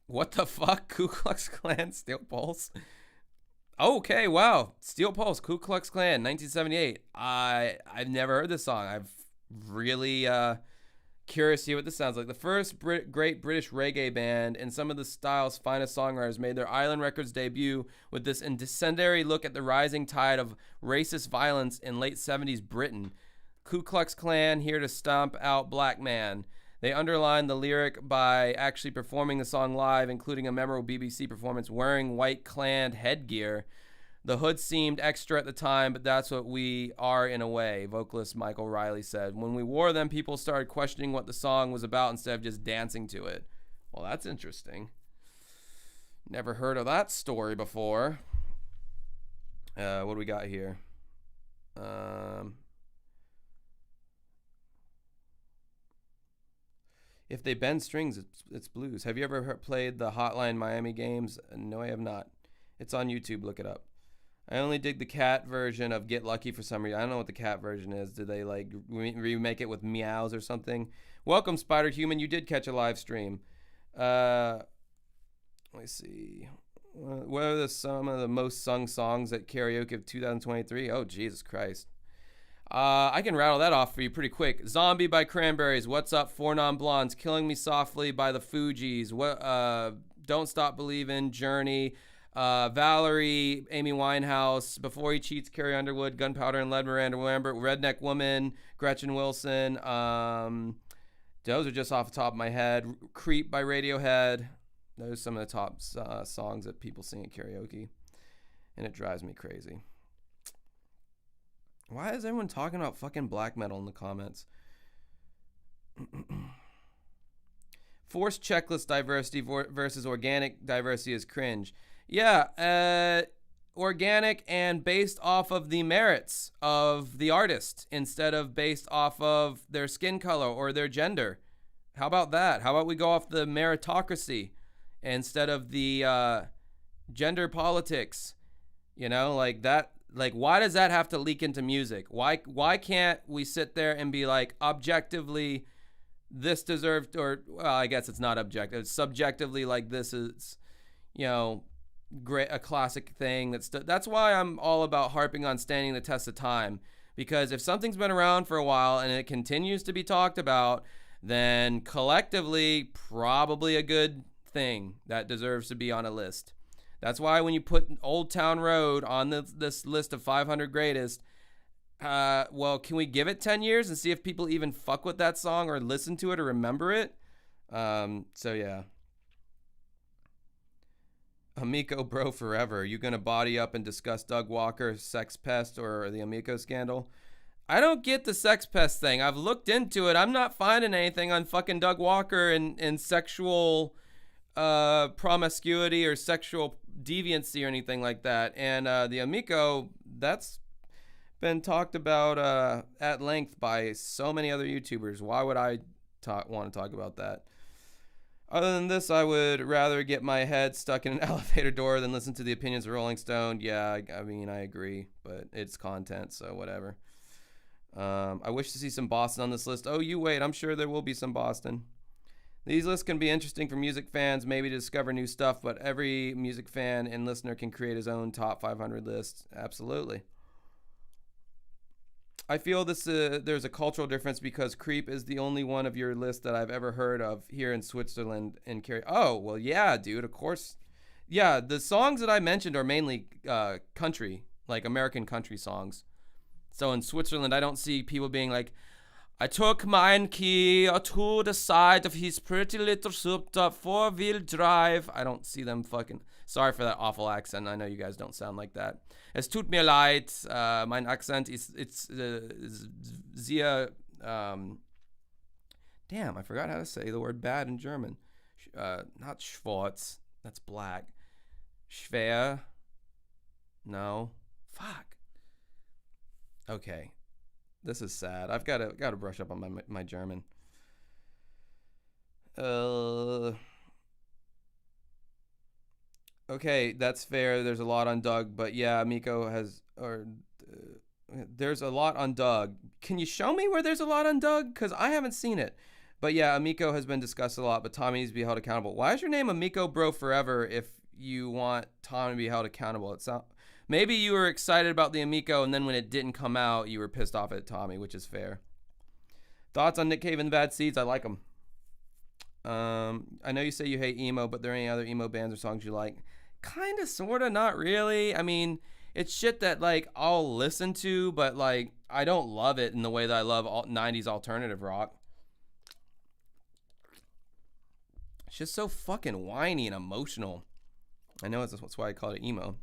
What the fuck? Ku Klux Klan, Steel Pulse? Okay, wow. Steel Pulse, Ku Klux Klan, 1978. I've never heard this song. I've really curious to see what this sounds like. The first great British reggae band and some of the style's finest songwriters made their Island Records debut with this incendiary look at the rising tide of racist violence in late 70s Britain. Ku Klux Klan, here to stomp out black man. They underlined the lyric by actually performing the song live, including a memorable BBC performance wearing white Klan headgear. The hood seemed extra at the time, but that's what we are in a way, vocalist Michael Riley said. When we wore them, people started questioning what the song was about instead of just dancing to it. Well, that's interesting. Never heard of that story before. What do we got here? If they bend strings, it's blues. Have you ever played the Hotline Miami games? No, I have not. It's on YouTube. Look it up. I only dig the cat version of Get Lucky for some reason. I don't know what the cat version is. Did they like remake it with meows or something? Welcome, Spider Human. You did catch a live stream. Let me see. What are some of the most sung songs at karaoke of 2023? Oh, Jesus Christ. I can rattle that off for you pretty quick. Zombie by Cranberries. What's Up, Four Non Blondes. Killing Me Softly by the Fugees. Don't Stop Believin', Journey. Valerie, Amy Winehouse, Before He Cheats, Carrie Underwood, Gunpowder and Lead, Miranda Lambert, Redneck Woman, Gretchen Wilson. Those are just off the top of my head. Creep by Radiohead. Those are some of the top songs that people sing at karaoke. And it drives me crazy. Why is everyone talking about fucking black metal in the comments? Forced checklist diversity versus organic diversity is cringe. Yeah, organic and based off of the merits of the artist instead of based off of their skin color or their gender. How about that? How about we go off the meritocracy instead of the gender politics? You know, like that. Like, why does that have to leak into music? Why can't we sit there and be like, objectively, this deserved, or, well, I guess it's not objective. It's subjectively, like, this is, you know, great, a classic thing. That's why I'm all about harping on standing the test of time. Because if something's been around for a while and it continues to be talked about, then collectively, probably a good thing that deserves to be on a list. That's why when you put Old Town Road on this list of 500 greatest, well, can we give it 10 years and see if people even fuck with that song or listen to it or remember it? So, yeah. Amico bro forever. You gonna body up and discuss Doug Walker, Sex Pest, or the Amico scandal? I don't get the Sex Pest thing. I've looked into it. I'm not finding anything on fucking Doug Walker and sexual promiscuity or sexual deviancy or anything like that. And the Amico, that's been talked about at length by so many other YouTubers. Why would I want to talk about that? Other than this, I would rather get my head stuck in an elevator door than listen to the opinions of Rolling Stone. Yeah, I mean, I agree, but it's content, so whatever. I wish to see some Boston on this list. Oh, you wait. I'm sure there will be some Boston. These lists can be interesting for music fans, maybe to discover new stuff, but every music fan and listener can create his own top 500 list. Absolutely. I feel there's a cultural difference because Creep is the only one of your list that I've ever heard of here in Switzerland and carry. Oh, well, yeah, dude, of course. Yeah, the songs that I mentioned are mainly country, like American country songs. So in Switzerland, I don't see people being like, I took mine key to the side of his pretty little souped-up four-wheel drive. I don't see them fucking... Sorry for that awful accent. I know you guys don't sound like that. Es tut mir leid. Mein Akzent it's sehr... damn, I forgot how to say the word bad in German. Not schwarz. That's black. Schwer. No. Fuck. Okay. This is sad. I've got to brush up on my German. Okay, that's fair. There's a lot on Doug, but yeah, Miko has there's a lot on Doug. Can you show me where there's a lot on Doug? Because I haven't seen it. But yeah, Amico has been discussed a lot, but Tommy needs to be held accountable. Why is your name Amico Bro Forever if you want Tommy to be held accountable? Maybe you were excited about the Amico, and then when it didn't come out, you were pissed off at Tommy, which is fair. Thoughts on Nick Cave and the Bad Seeds? I like them. I know you say you hate emo, but are there any other emo bands or songs you like? Kinda, sorta, not really. I mean, it's shit that, like, I'll listen to, but, like, I don't love it in the way that I love 90s alternative rock. It's just so fucking whiny and emotional. I know that's why I call it emo.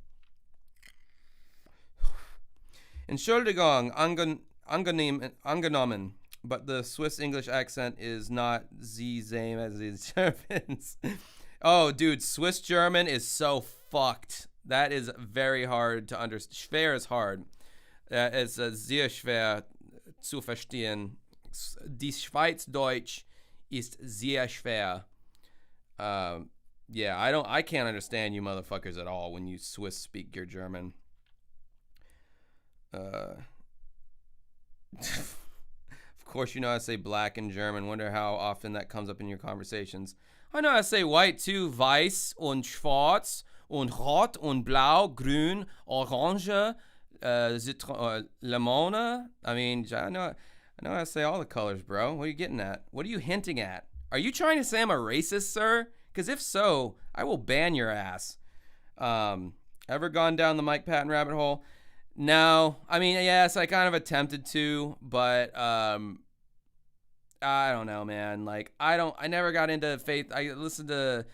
Entschuldigung, angenommen, but the Swiss English accent is not the same as the Germans. Oh, dude, Swiss German is so fucked. That is very hard to understand. Schwer is hard. Es sehr schwer zu verstehen. Die Schweizdeutsch ist sehr schwer. Yeah, I can't understand you motherfuckers at all when you Swiss speak your German. Of course, you know how to say black in German. Wonder how often that comes up in your conversations. I know how to say white too. Weiß und schwarz und rot und blau, grün, orange, lemon. I mean, I know how to say all the colors, bro. What are you getting at? What are you hinting at? Are you trying to say I'm a racist, sir? Because if so, I will ban your ass. Ever gone down the Mike Patton rabbit hole? No. I mean, yes, I kind of attempted to, but I don't know, man. Like, I never got into Faith. I listened to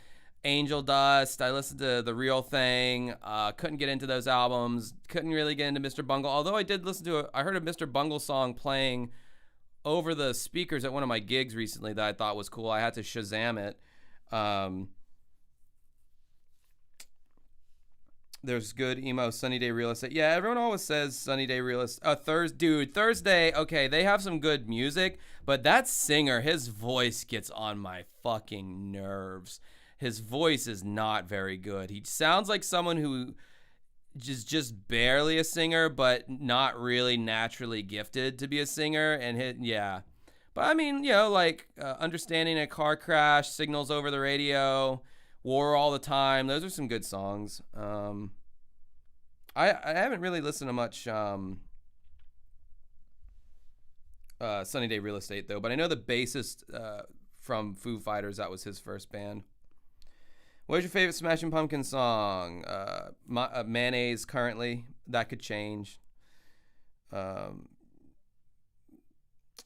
Angel Dust. I listened to The Real Thing. Couldn't get into those albums. Couldn't really get into Mr. Bungle. Although I did listen to I heard a Mr. Bungle song playing over the speakers at one of my gigs recently that I thought was cool. I had to Shazam it. There's good emo Sunny Day Real Estate. Yeah, everyone always says Sunny Day Real Estate. Thursday, okay, they have some good music, but that singer, his voice gets on my fucking nerves. His voice is not very good. He sounds like someone who is just barely a singer, but not really naturally gifted to be a singer. Yeah. But I mean, you know, like Understanding a Car Crash, Signals Over the Radio, War All the Time. Those are some good songs. I haven't really listened to much Sunny Day Real Estate, though. But I know the bassist from Foo Fighters, that was his first band. What is your favorite Smashing Pumpkins song? Mayonnaise, currently. That could change.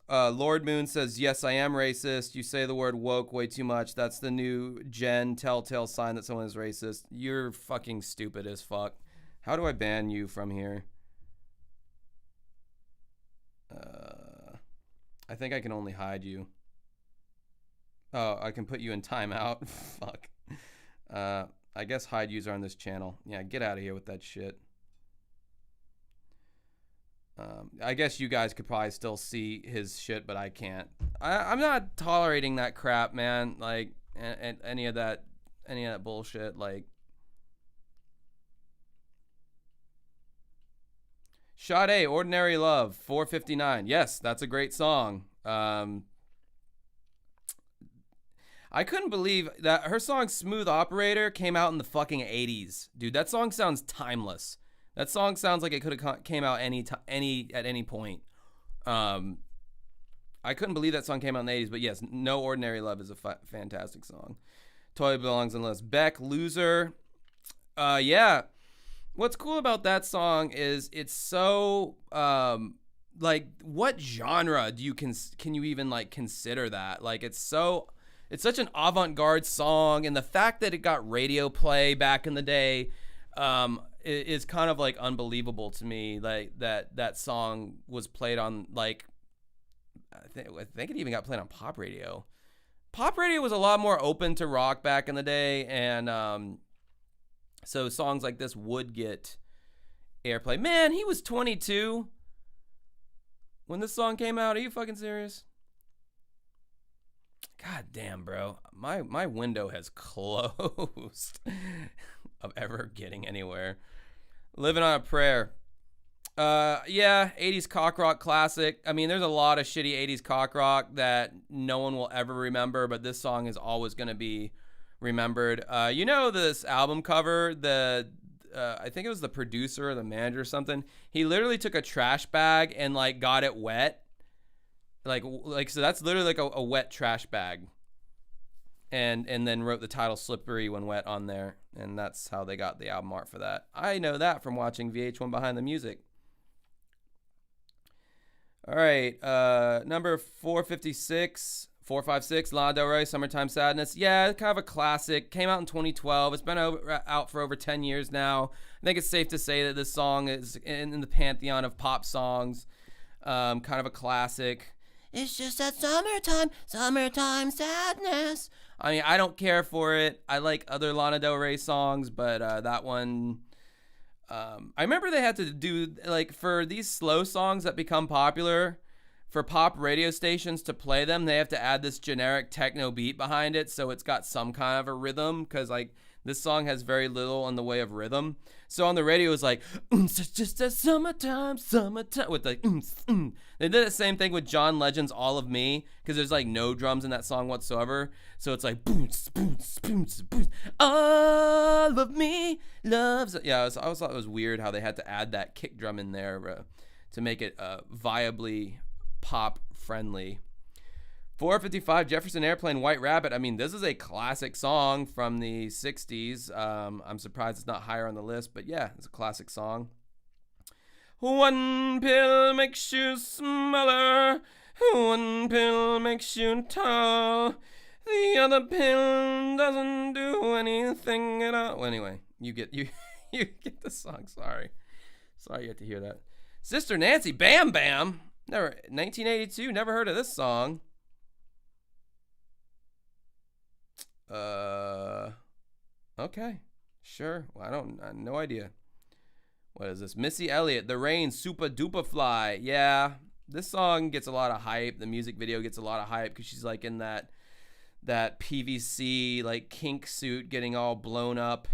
Lord Moon says, yes, I am racist. You say the word woke way too much. That's the new gen telltale sign that someone is racist. You're fucking stupid as fuck. How do I ban you from here? I think I can only hide you. Oh, I can put you in timeout. Fuck. I guess hide user on this channel. Yeah, get out of here with that shit. I guess you guys could probably still see his shit, but I can't. I'm not tolerating that crap, man. Like, and any of that bullshit. Like, Sade, Ordinary Love, 459. Yes, that's a great song. I couldn't believe that her song Smooth Operator came out in the fucking 80s. Dude, that song sounds timeless. That song sounds like it could have came out at any point. I couldn't believe that song came out in the 80s, but yes, No Ordinary Love is a fantastic song. Totally belongs on the list. Beck, Loser. Yeah. What's cool about that song is it's so like, what genre do you can you even like consider that? Like, it's such an avant-garde song, and the fact that it got radio play back in the day is kind of like unbelievable to me. Like that song was played on, like, I think it even got played on pop radio. Pop radio was a lot more open to rock back in the day, and so songs like this would get airplay. Man, he was 22 when this song came out. Are you fucking serious? God damn, bro. My window has closed of ever getting anywhere. Living on a Prayer. Yeah, 80s cock rock classic. I mean, there's a lot of shitty 80s cock rock that no one will ever remember, but this song is always going to be remembered. You know this album cover, I think it was the producer or the manager or something. He literally took a trash bag and like got it wet. Like so that's literally like a wet trash bag. And then wrote the title Slippery When Wet on there, and that's how they got the album art for that. I know that from watching VH1 Behind the Music. All right, number 456, Lana Del Rey, Summertime Sadness. Yeah, kind of a classic. Came out in 2012. It's been out for over 10 years now. I think it's safe to say that this song is in the pantheon of pop songs. Kind of a classic. It's just that summertime sadness. I mean, I don't care for it. I like other Lana Del Rey songs, but that one... I remember they had to do, like, for these slow songs that become popular, for pop radio stations to play them, they have to add this generic techno beat behind it, so it's got some kind of a rhythm, because, like, this song has very little in the way of rhythm. So on the radio, it's like, it's just a summertime, with like, They did the same thing with John Legend's All of Me, because there's like no drums in that song whatsoever. So it's like, all of me loves. Yeah, I always thought it was weird how they had to add that kick drum in there to make it viably pop friendly. 455, Jefferson Airplane, White Rabbit. I mean, this is a classic song from the 60s. I'm surprised it's not higher on the list, but yeah, it's a classic song. One pill makes you smaller, one pill makes you tall, the other pill doesn't do anything at all. Well, anyway, you get the song. Sorry you had to hear that. Sister Nancy, Bam Bam. 1982, never heard of this song. Okay, sure. Well, no idea. What is this? Missy Elliott, The Rain, Super Duper Fly. Yeah, this song gets a lot of hype. The music video gets a lot of hype because she's like in that PVC like kink suit getting all blown up.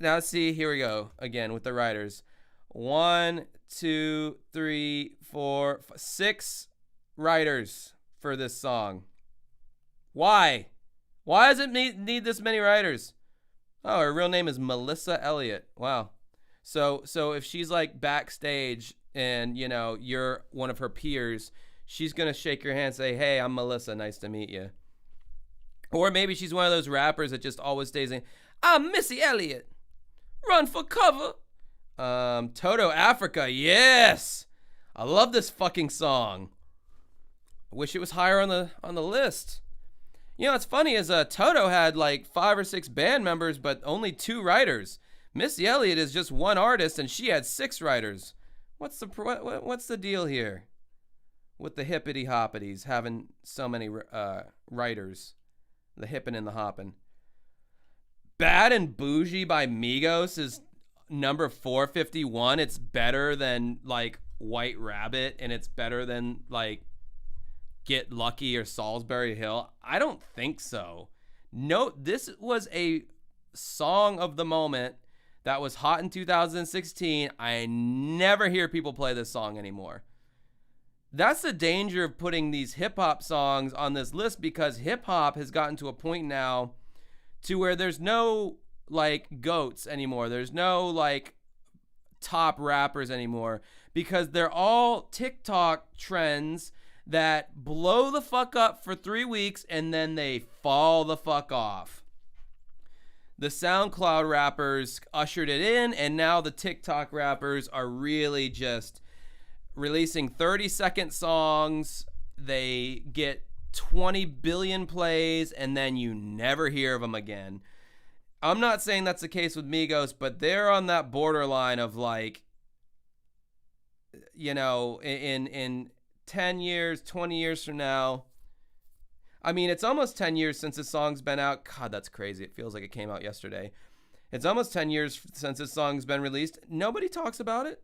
Now see, here we go again with the writers. 1, 2, 3, 4, 5, 6 writers for this song. Why? Why does it need this many writers? Oh, her real name is Melissa Elliott. Wow. So if she's like backstage and, you know, you're one of her peers, she's going to shake your hand and say, hey, I'm Melissa. Nice to meet you. Or maybe she's one of those rappers that just always stays in, I'm Missy Elliott. Run for cover. Toto Africa. Yes. I love this fucking song. I wish it was higher on the list. You know, what's funny is Toto had like 5 or 6 band members, but only 2 writers. Missy Elliott is just one artist, and she had 6 writers. What's the deal here with the hippity hoppities having so many writers? The hippin' and the hoppin'. Bad and Bougie by Migos is number 451. It's better than like White Rabbit, and it's better than like Get Lucky or Salisbury Hill. I don't think so. No, this was a song of the moment that was hot in 2016. I never hear people play this song anymore. That's the danger of putting these hip hop songs on this list, because hip hop has gotten to a point now to where there's no like goats anymore. There's no like top rappers anymore, because they're all TikTok trends that blow the fuck up for 3 weeks and then they fall the fuck off. The SoundCloud rappers ushered it in, and now the TikTok rappers are really just releasing 30-second songs. They get 20 billion plays, and then you never hear of them again. I'm not saying that's the case with Migos, but they're on that borderline of like, you know, in 10 years, 20 years from now. I mean, it's almost 10 years since this song's been out. God, that's crazy. It feels like it came out yesterday. It's almost 10 years since this song's been released. Nobody talks about it.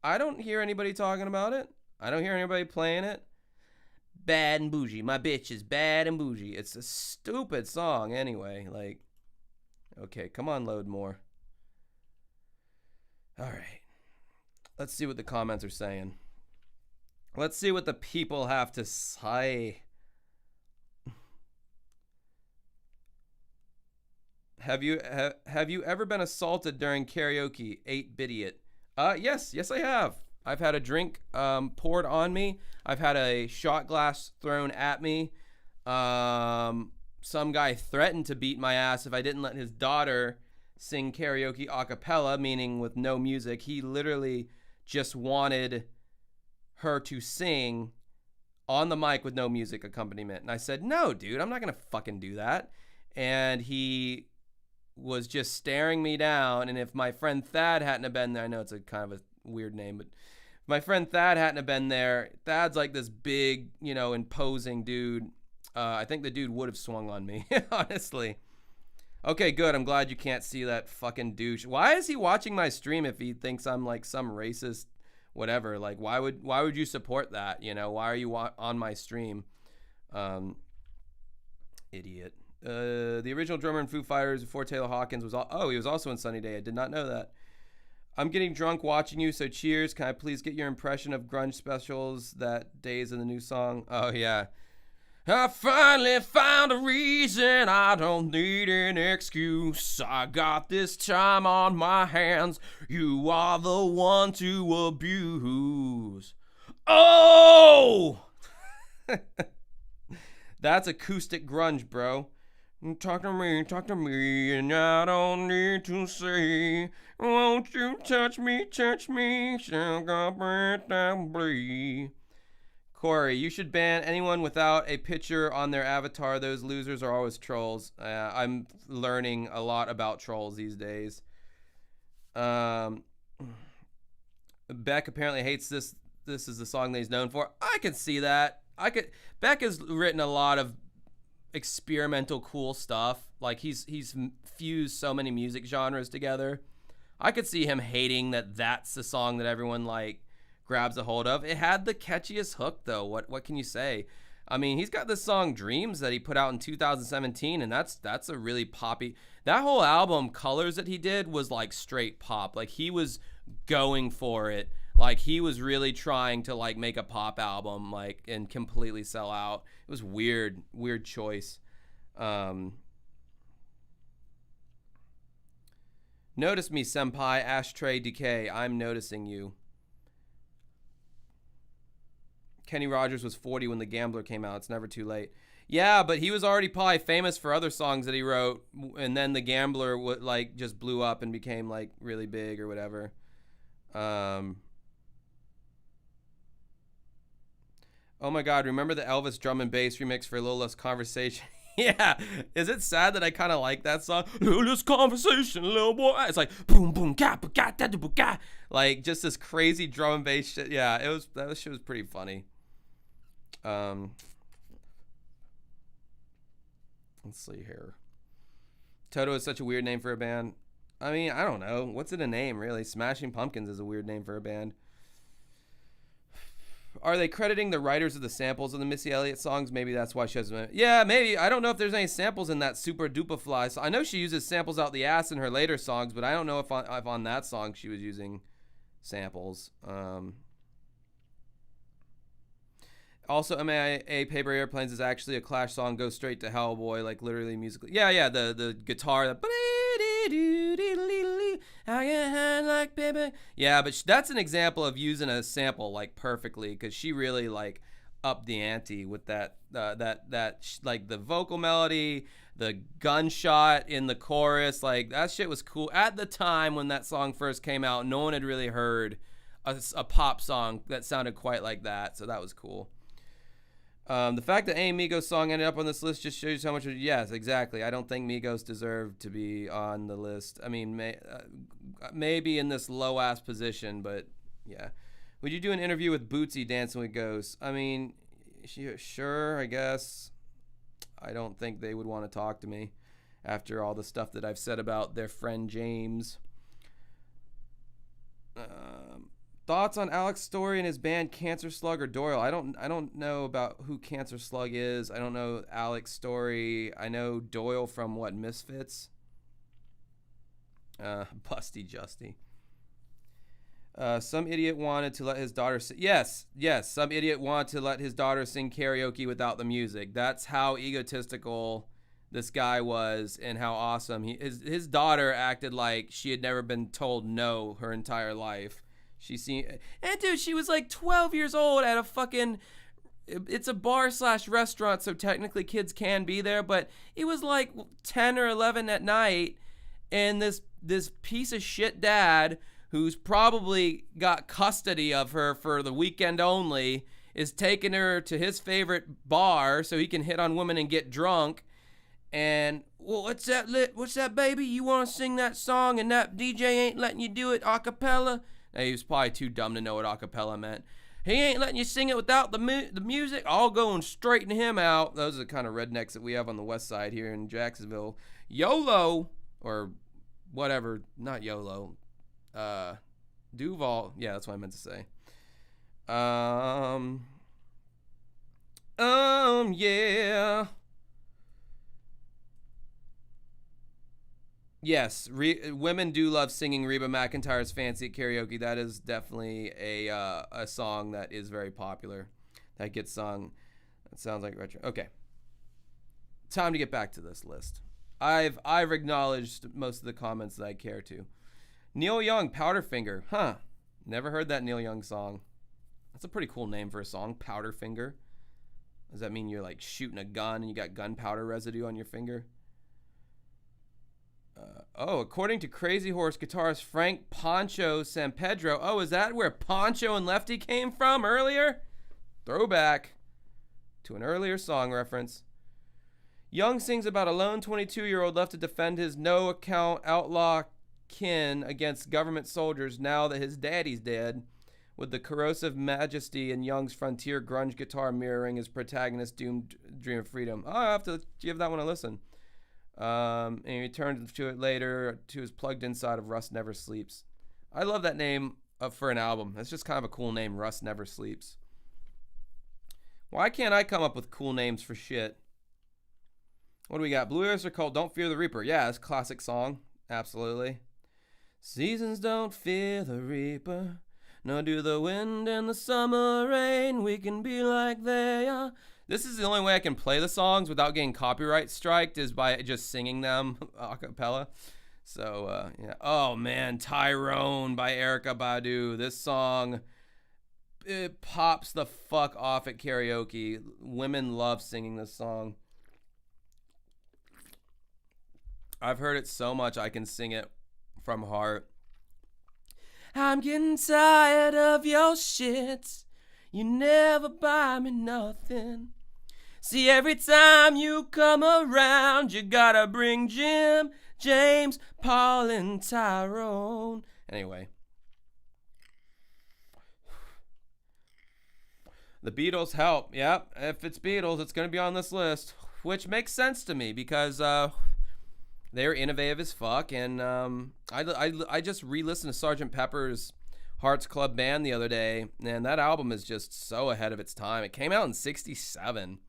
I don't hear anybody talking about it. I don't hear anybody playing it. Bad and Bougie. My bitch is bad and bougie. It's a stupid song anyway. Like, okay, come on, load more. All right. Let's see what the comments are saying. Let's see what the people have to say. Have you ever been assaulted during karaoke? 8-Bidiot. Yes, I have. I've had a drink poured on me. I've had a shot glass thrown at me. Some guy threatened to beat my ass if I didn't let his daughter sing karaoke a cappella, meaning with no music. He literally just wanted her to sing on the mic with no music accompaniment. And I said, no, dude, I'm not going to fucking do that. And he was just staring me down. And if my friend Thad hadn't have been there, I know it's a kind of a weird name, but if my friend Thad hadn't have been there, Thad's like this big, you know, imposing dude. I think the dude would have swung on me, honestly. Okay, good. I'm glad you can't see that fucking douche. Why is he watching my stream if he thinks I'm like some racist whatever? Like, why would you support that? You know, why are you on my stream? Idiot. The original drummer in Foo Fighters before Taylor Hawkins was he was also in Sunny Day. I did not know that. I'm getting drunk watching you, so cheers. Can I please get your impression of grunge specials that Days of the New Song? Oh, yeah. I finally found a reason. I don't need an excuse. I got this time on my hands. You are the one to abuse. Oh! That's acoustic grunge, bro. Talk to me, and I don't need to say, won't you touch me, shall God break down bleed. Corey, you should ban anyone without a picture on their avatar. Those losers are always trolls. I'm learning a lot about trolls these days. Beck apparently hates this. This is the song that he's known for. I could see that. Beck has written a lot of experimental cool stuff. Like he's fused so many music genres together. I could see him hating that that's the song that everyone like grabs a hold of. It had the catchiest hook though. What can you say? I mean, he's got this song Dreams that he put out in 2017, and that's a really poppy. That whole album Colors that he did was like straight pop. Like he was going for it. Like he was really trying to like make a pop album like and completely sell out. It was weird choice. Notice me, senpai. Ashtray Decay. I'm noticing you. Kenny Rogers was 40 when The Gambler came out. It's never too late. Yeah, but he was already probably famous for other songs that he wrote, and then The Gambler like just blew up and became like really big or whatever. Oh my God, remember the Elvis drum and bass remix for A Little Less Conversation? Yeah. Is it sad that I kind of like that song? Little less conversation, little boy. It's like boom, boom, ga, ba, ga, da, da, ba, ga. Like just this crazy drum and bass shit. Yeah, that shit was pretty funny. Let's see here. Toto is such a weird name for a band. I mean, I don't know. What's it a name, really? Smashing Pumpkins is a weird name for a band. Are they crediting the writers of the samples of the Missy Elliott songs? Maybe that's why she has. Yeah, maybe. I don't know if there's any samples in that Super Duper Fly. So I know she uses samples out the ass in her later songs, but I don't know if on that song she was using samples. Also, MIA Paper Airplanes is actually a Clash song. Go Straight to Hell, Boy, like literally musically. Yeah, the guitar. Like baby. Yeah, but that's an example of using a sample like perfectly because she really like upped the ante with that like the vocal melody, the gunshot in the chorus. Like that shit was cool at the time when that song first came out. No one had really heard a pop song that sounded quite like that, so that was cool. The fact that any Migos song ended up on this list just shows you how much. Yes, exactly. I don't think Migos deserve to be on the list. I mean, maybe in this low ass position, but yeah. Would you do an interview with Bootsy Dancing with Ghosts? I mean, sure, I guess. I don't think they would want to talk to me after all the stuff that I've said about their friend James. Thoughts on Alex Story and his band Cancer Slug or Doyle? I don't know about who Cancer Slug is. I don't know Alex Story. I know Doyle from what, Misfits? Busty Justy. Some idiot wanted to let his daughter sing. Yes. Some idiot wanted to let his daughter sing karaoke without the music. That's how egotistical this guy was and how awesome his daughter acted like she had never been told no her entire life. And dude, she was like 12 years old at a fucking, it's a bar / restaurant, so technically kids can be there, but it was like 10 or 11 at night, and this piece of shit dad, who's probably got custody of her for the weekend only, is taking her to his favorite bar so he can hit on women and get drunk. And, well, what's that, baby? You want to sing that song and that DJ ain't letting you do it a cappella? He was probably too dumb to know what acapella meant. He ain't letting you sing it without the music. I'll go and straighten him out. Those are the kind of rednecks that we have on the west side here in Jacksonville. YOLO, or whatever, not YOLO. Duval. Yeah, that's what I meant to say. Yeah. Yes, women do love singing Reba McEntire's Fancy at karaoke. That is definitely a song that is very popular. That gets sung. That sounds like retro. Okay. Time to get back to this list. I've acknowledged most of the comments that I care to. Neil Young, Powderfinger. Huh. Never heard that Neil Young song. That's a pretty cool name for a song, Powderfinger. Does that mean you're like shooting a gun and you got gunpowder residue on your finger? According to Crazy Horse guitarist Frank Poncho San Pedro. Oh, is that where Poncho and Lefty came from earlier? Throwback to an earlier song reference. Young sings about a lone 22-year-old left to defend his no-account outlaw kin against government soldiers now that his daddy's dead, with the corrosive majesty in Young's frontier grunge guitar mirroring his protagonist's doomed dream of freedom. I'll have to give that one a listen. And he returned to it later to his plugged inside of Rust Never Sleeps. I love that name for an album. That's just kind of a cool name, Rust Never Sleeps. Why can't I come up with cool names for shit? What do we got? Blue Oyster Cult, Don't Fear the Reaper. Yeah, it's a classic song. Absolutely. Seasons don't fear the reaper, nor do the wind and the summer rain. We can be like they are. This is the only way I can play the songs without getting copyright striked is by just singing them a cappella. So, yeah. Oh, man. Tyrone by Erykah Badu. This song, it pops the fuck off at karaoke. Women love singing this song. I've heard it so much I can sing it from heart. I'm getting tired of your shit. You never buy me nothing. See, every time you come around, you gotta bring Jim, James, Paul, and Tyrone. Anyway. The Beatles help. Yep, if it's Beatles, it's going to be on this list, which makes sense to me because they're innovative as fuck. And I just re-listened to Sgt. Pepper's Hearts Club Band the other day, and that album is just so ahead of its time. It came out in '67,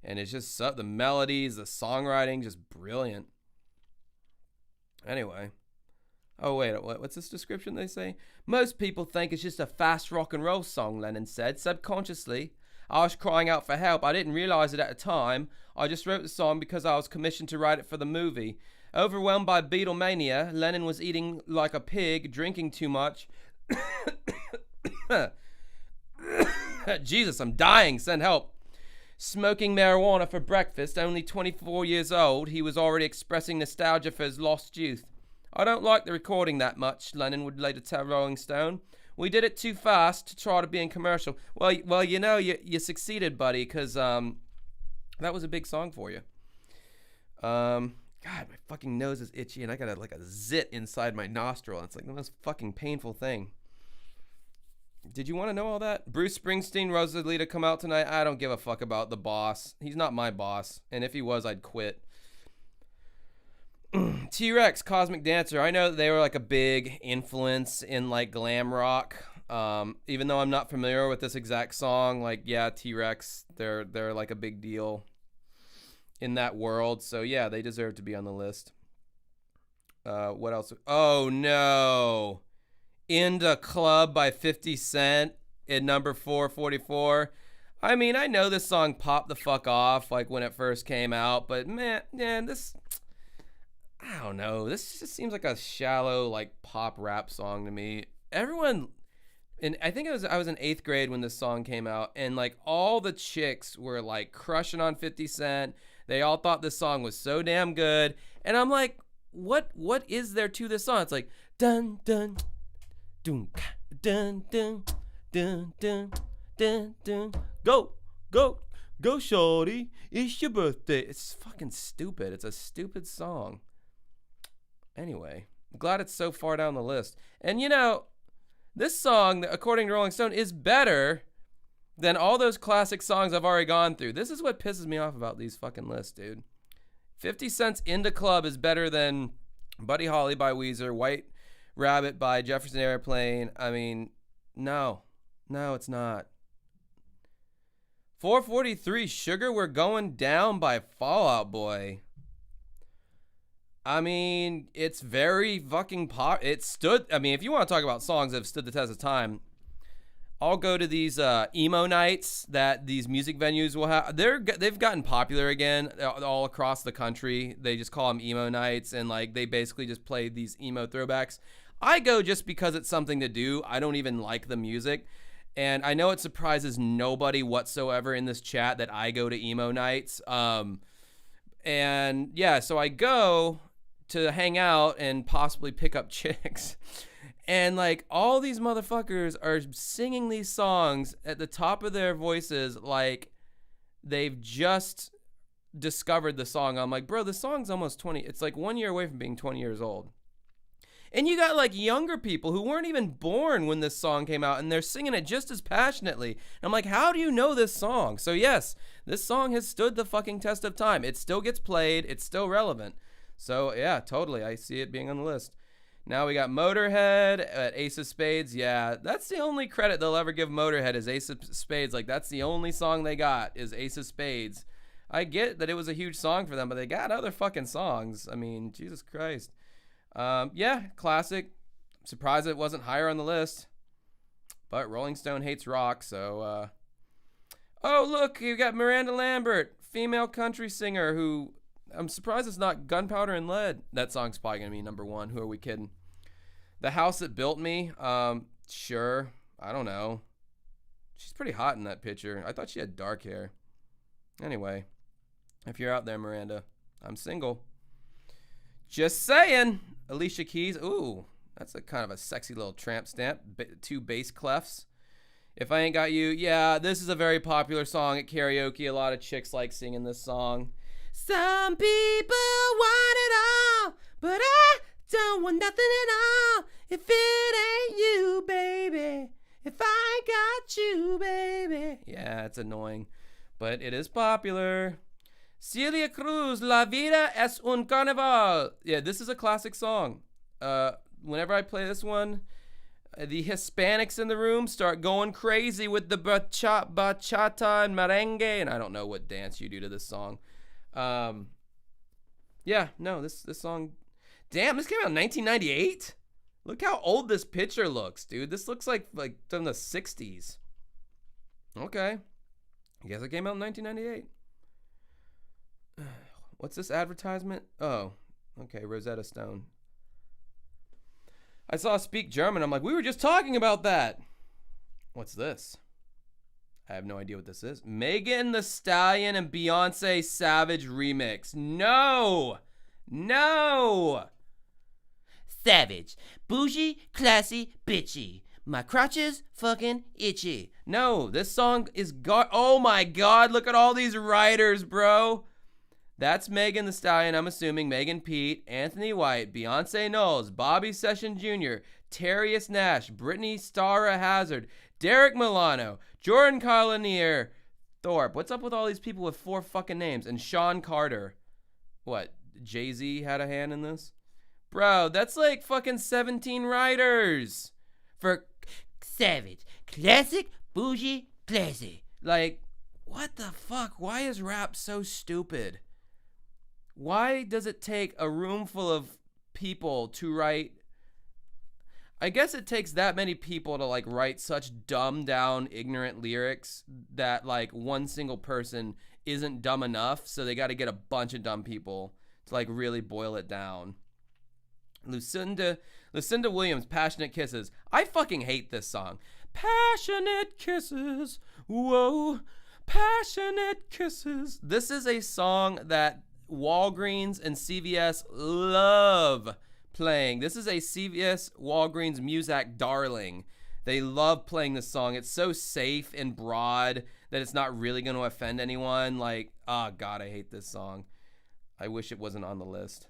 and it's just so, the melodies, the songwriting, just brilliant. Anyway. Oh, wait, what's this description they say? Most people think it's just a fast rock and roll song, Lennon said. Subconsciously, I was crying out for help. I didn't realize it at the time. I just wrote the song because I was commissioned to write it for the movie. Overwhelmed by Beatlemania, Lennon was eating like a pig, drinking too much. Jesus, I'm dying. Send help. Smoking marijuana for breakfast. Only 24 years old, he was already expressing nostalgia for his lost youth. I don't like the recording that much, Lennon would later tell Rolling Stone. We did it too fast to try to be in commercial. Well, you know, you succeeded, buddy, because that was a big song for you. God, my fucking nose is itchy, and I got a zit inside my nostril. It's like the most fucking painful thing. Did you want to know all that? Bruce Springsteen, Rosalita come out tonight. I don't give a fuck about the boss. He's not my boss, and if he was, I'd quit. T-Rex, Cosmic Dancer. I know they were like a big influence in like glam rock. Even though I'm not familiar with this exact song, like yeah, T-Rex, they're like a big deal in that world. So yeah, they deserve to be on the list. What else? Oh no, In Da Club by 50 Cent at number 444. I mean, I know this song popped the fuck off like when it first came out, but man, this. I don't know. This just seems like a shallow, like pop rap song to me. Everyone, and I think I was in 8th grade when this song came out, and like all the chicks were like crushing on 50 Cent. They all thought this song was so damn good, and I'm like, what is there to this song? It's like dun dun dun dun dun dun dun dun dun go shorty, it's your birthday. It's fucking stupid. It's a stupid song. Anyway, I'm glad it's so far down the list. And you know, this song, according to Rolling Stone, is better than all those classic songs I've already gone through. This is what pisses me off about these fucking lists, dude. 50 Cent's In Da Club is better than Buddy Holly by Weezer, White Rabbit by Jefferson Airplane. I mean, no, it's not. 443, Sugar We're Going Down by Fall Out Boy. I mean, it's very fucking pop. It stood. I mean, if you want to talk about songs that have stood the test of time, I'll go to these emo nights that these music venues will have. They've gotten popular again all across the country. They just call them emo nights, and like they basically just play these emo throwbacks. I go just because it's something to do. I don't even like the music, and I know it surprises nobody whatsoever in this chat that I go to emo nights. And yeah, so I go to hang out and possibly pick up chicks. And like all these motherfuckers are singing these songs at the top of their voices like they've just discovered the song. I'm like, bro, the song's almost 20. It's like 1 year away from being 20 years old. And you got like younger people who weren't even born when this song came out, and they're singing it just as passionately. And I'm like, how do you know this song? So yes, this song has stood the fucking test of time. It still gets played. It's still relevant. So yeah, totally. I see it being on the list. Now we got Motorhead at Ace of Spades. Yeah, that's the only credit they'll ever give Motorhead is Ace of Spades. Like that's the only song they got is Ace of Spades. I get that it was a huge song for them, but they got other fucking songs. I mean, Jesus Christ. Yeah, classic. I'm surprised it wasn't higher on the list. But Rolling Stone hates rock, so oh, look, you got Miranda Lambert, female country singer who I'm surprised it's not Gunpowder and Lead. That song's probably going to be number one. Who are we kidding? The House That Built Me. Sure. I don't know. She's pretty hot in that picture. I thought she had dark hair. Anyway, if you're out there, Miranda, I'm single. Just saying. Alicia Keys. Ooh, that's a kind of a sexy little tramp stamp. 2 bass clefs If I Ain't Got You, yeah, this is a very popular song at karaoke. A lot of chicks like singing this song. Some people want it all, but I don't want nothing at all. If it ain't you, baby. If I ain't got you, baby. Yeah, it's annoying, but it is popular. Celia Cruz, La Vida es un Carnaval. Yeah, this is a classic song. Whenever I play this one, the Hispanics in the room start going crazy with the bachata and merengue, and I don't know what dance you do to this song. Yeah, no, this song, damn, this came out in 1998? Look how old this picture looks, dude. This looks like from the 60s. Okay. I guess it came out in 1998. What's this advertisement? Oh, okay, Rosetta Stone. I saw Speak German. I'm like, we were just talking about that. What's this? I have no idea what this is. Megan Thee Stallion and Beyonce Savage remix. No! Savage. Bougie, classy, bitchy. My crotch is fucking itchy. No, this song is oh my god, look at all these writers, bro. That's Megan Thee Stallion, I'm assuming. Megan Pete, Anthony White, Beyonce Knowles, Bobby Session Jr., Terrius Nash, Brittany Stara Hazard, Derek Milano, Jordan Collier, Thorpe. What's up with all these people with 4 fucking names? And Sean Carter. What, Jay-Z had a hand in this? Bro, that's like fucking 17 writers for Savage. Classic, bougie, classy. Like, what the fuck? Why is rap so stupid? Why does it take a room full of people to write? I guess it takes that many people to like write such dumbed down, ignorant lyrics that like one single person isn't dumb enough, so they got to get a bunch of dumb people to like really boil it down. Lucinda Williams, Passionate Kisses. I fucking hate this song. Passionate kisses, whoa, passionate kisses. This is a song that Walgreens and CVS love playing. This is a CVS Walgreens Muzak darling. They love playing this song. It's so safe and broad that it's not really going to offend anyone. Like, oh god, I hate this song. I wish it wasn't on the list.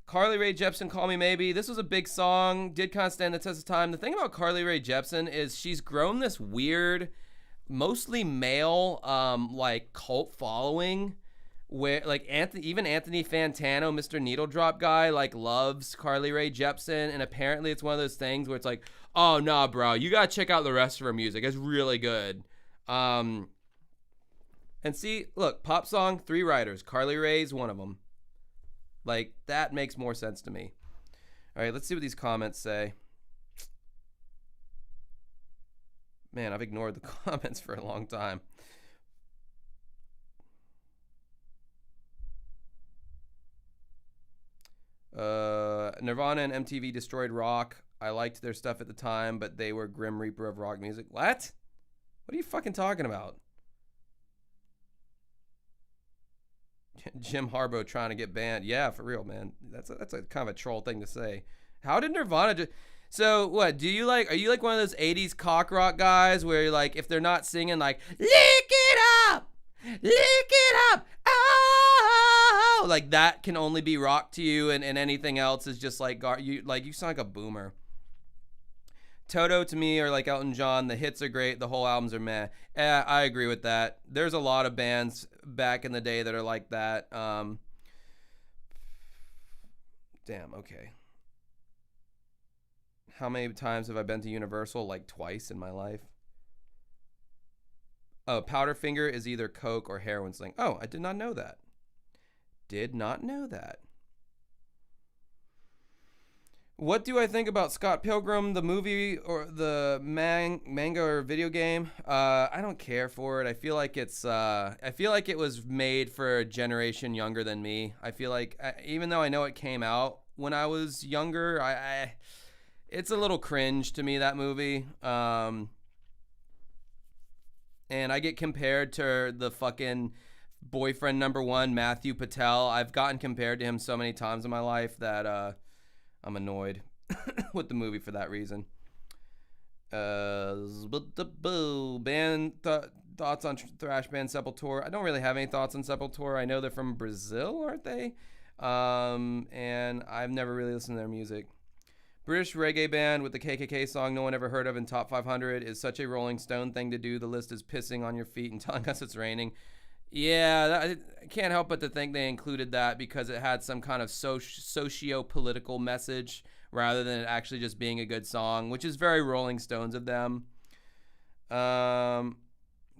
Carly Rae Jepsen, Call Me Maybe. This was a big song. Did kind of stand the test of time. The thing about Carly Rae Jepsen is she's grown this weird, mostly male, like cult following, where like even Anthony Fantano, Mr. Needle Drop guy, like loves Carly Rae Jepsen, and apparently it's one of those things where it's like, oh nah, bro, you gotta check out the rest of her music. It's really good. And see, look, pop song, 3 writers. Carly Rae's one of them. Like, that makes more sense to me. All right, let's see what these comments say. Man, I've ignored the comments for a long time. Nirvana and MTV destroyed rock. I liked their stuff at the time, but they were Grim Reaper of rock music. What? What are you fucking talking about? Jim Harbaugh trying to get banned. Yeah, for real, man. That's a kind of a troll thing to say. How did Nirvana so what, are you like one of those 80s cock rock guys where you're like, if they're not singing like lick it up, oh, like that can only be rock to you, and anything else is just like you sound like a boomer. Toto to me are like Elton John. The hits are great. The whole albums are meh. I agree with that. There's a lot of bands back in the day that are like that. Damn, okay. How many times have I been to Universal? Like twice in my life. Oh, Powderfinger is either coke or heroin sling. Oh, I did not know that. Did not know that. What do I think about Scott Pilgrim, the movie or the manga or video game? I don't care for it. I feel like it was made for a generation younger than me. I feel like even though I know it came out when I was younger, it's a little cringe to me, that movie. And I get compared to the fucking boyfriend number 1, Matthew Patel. I've gotten compared to him so many times in my life that I'm annoyed with the movie for that reason. Thoughts on thrash band Sepultura. I don't really have any thoughts on Sepultura. I know they're from Brazil, aren't they? And I've never really listened to their music. British reggae band with the KKK song no one ever heard of in top 500 is such a Rolling Stone thing to do. The list is pissing on your feet and telling us it's raining. Yeah, I can't help but to think they included that because it had some kind of socio-political message rather than it actually just being a good song, which is very Rolling Stones of them.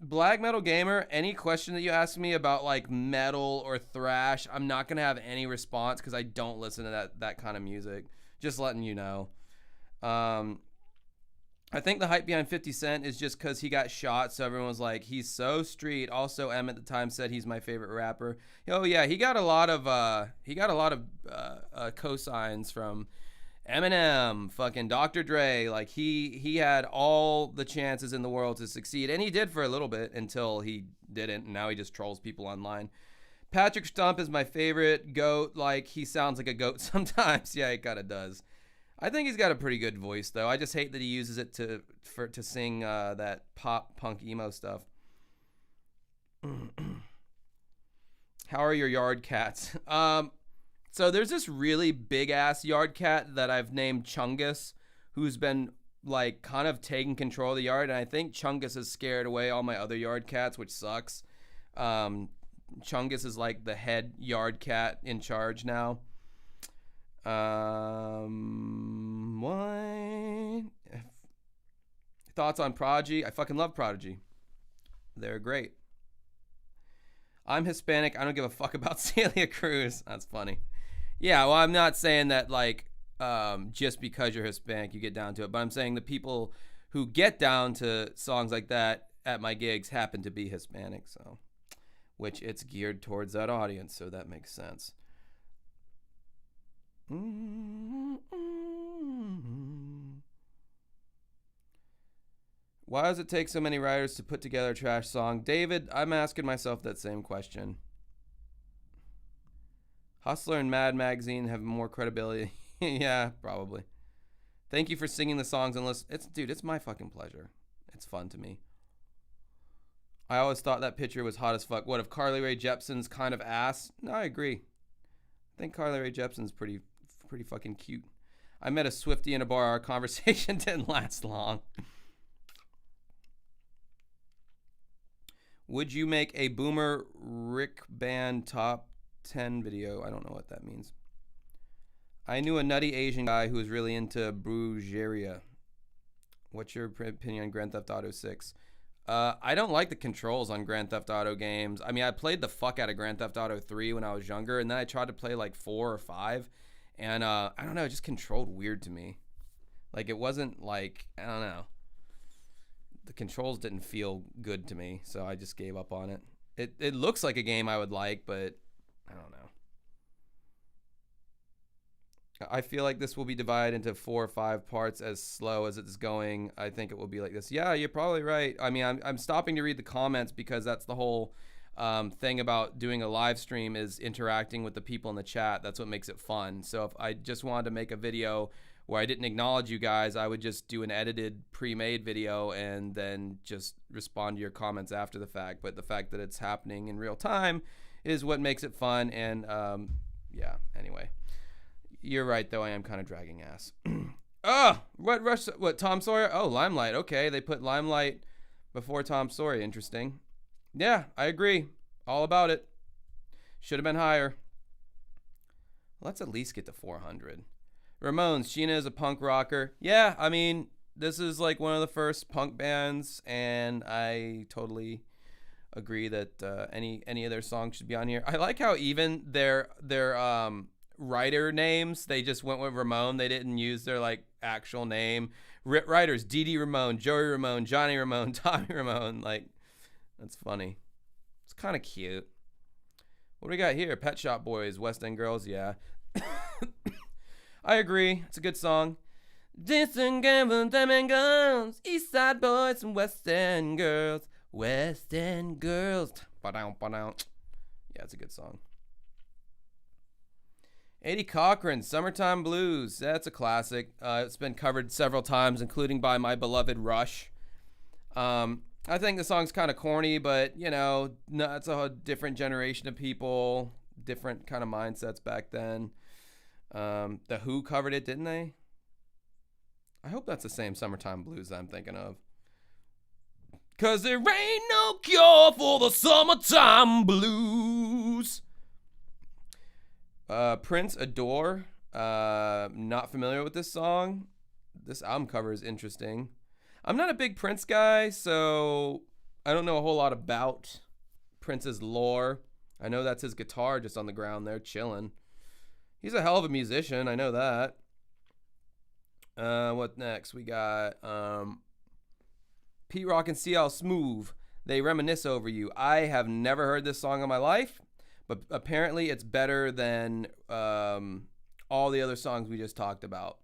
Black Metal Gamer, any question that you ask me about like metal or thrash, I'm not going to have any response because I don't listen to that kind of music. Just letting you know. I think the hype behind 50 Cent is just because he got shot, so everyone was like, he's so street. Also, M at the time said he's my favorite rapper. Oh yeah, he got a lot of cosigns from Eminem, fucking Dr. Dre. Like he had all the chances in the world to succeed, and he did for a little bit until he didn't, and now he just trolls people online. Patrick Stump is my favorite goat. Like he sounds like a goat sometimes. Yeah, he kind of does. I think he's got a pretty good voice, though. I just hate that he uses it to sing that pop punk emo stuff. How are your yard cats? So there's this really big ass yard cat that I've named Chungus, who's been like kind of taking control of the yard, and I think Chungus has scared away all my other yard cats, which sucks. Chungus is like the head yard cat in charge now. What? Thoughts on Prodigy? I fucking love Prodigy. They're great. I'm Hispanic. I don't give a fuck about Celia Cruz. That's funny. Yeah, well, I'm not saying that like just because you're Hispanic you get down to it, but I'm saying the people who get down to songs like that at my gigs happen to be Hispanic, so which it's geared towards that audience, so that makes sense. Why does it take so many writers to put together a trash song? David, I'm asking myself that same question. Hustler and Mad Magazine have more credibility. Yeah, probably. Thank you for singing the songs and listen. It's my fucking pleasure. It's fun to me. I always thought that picture was hot as fuck. What if Carly Rae Jepsen's kind of ass? No, I agree. I think Carly Rae Jepsen's pretty fucking cute. I met a Swiftie in a bar. Our conversation didn't last long. Would you make a Boomer Rick Band top 10 video? I don't know what that means. I knew a nutty Asian guy who was really into brujeria. What's your opinion on Grand Theft Auto 6? I don't like the controls on Grand Theft Auto games. I mean, I played the fuck out of Grand Theft Auto 3 when I was younger, and then I tried to play like 4 or 5, and I don't know, it just controlled weird to me. Like, it wasn't like, I don't know. The controls didn't feel good to me, so I just gave up on it. It looks like a game I would like, but I don't know. I feel like this will be divided into 4 or 5 parts as slow as it's going. I think it will be like this. Yeah, you're probably right. I mean, I'm stopping to read the comments because that's the whole thing about doing a live stream is interacting with the people in the chat. That's what makes it fun. So if I just wanted to make a video where I didn't acknowledge you guys, I would just do an edited, pre-made video and then just respond to your comments after the fact. But the fact that it's happening in real time is what makes it fun. And yeah, anyway. You're right, though. I am kind of dragging ass. What, Tom Sawyer? Oh, Limelight. Okay, they put Limelight before Tom Sawyer. Interesting. Yeah, I agree. All about it. Should have been higher. Let's at least get to 400. Ramones. Sheena is a punk rocker. Yeah, I mean, this is like one of the first punk bands, and I totally agree that any of their songs should be on here. I like how even their writer names, they just went with Ramone. They didn't use their like actual name. Writers: Dee Dee Ramone, Joey Ramone, Johnny Ramone, Tommy Ramone. Like, that's funny. It's kind of cute. What do we got here? Pet Shop Boys, West End Girls. Yeah. I agree. It's a good song. Distant gamble, them and guns, East Side Boys and West End Girls. West End Girls. Ba-down, ba-down. Yeah, it's a good song. Eddie Cochran, Summertime Blues. That's a classic. It's been covered several times, including by my beloved Rush. I think the song's kind of corny, but, no, it's a different generation of people, different kind of mindsets back then. The Who covered it, didn't they? I hope that's the same Summertime Blues I'm thinking of. 'Cause there ain't no cure for the summertime blues. Prince, Adore. Not familiar with this song. This album cover is interesting. I'm not a big Prince guy, so I don't know a whole lot about Prince's lore. I know that's his guitar just on the ground there, chilling. He's a hell of a musician, I know that. What next? We got Pete Rock and CL Smooth. They Reminisce Over You. I have never heard this song in my life, but apparently it's better than all the other songs we just talked about.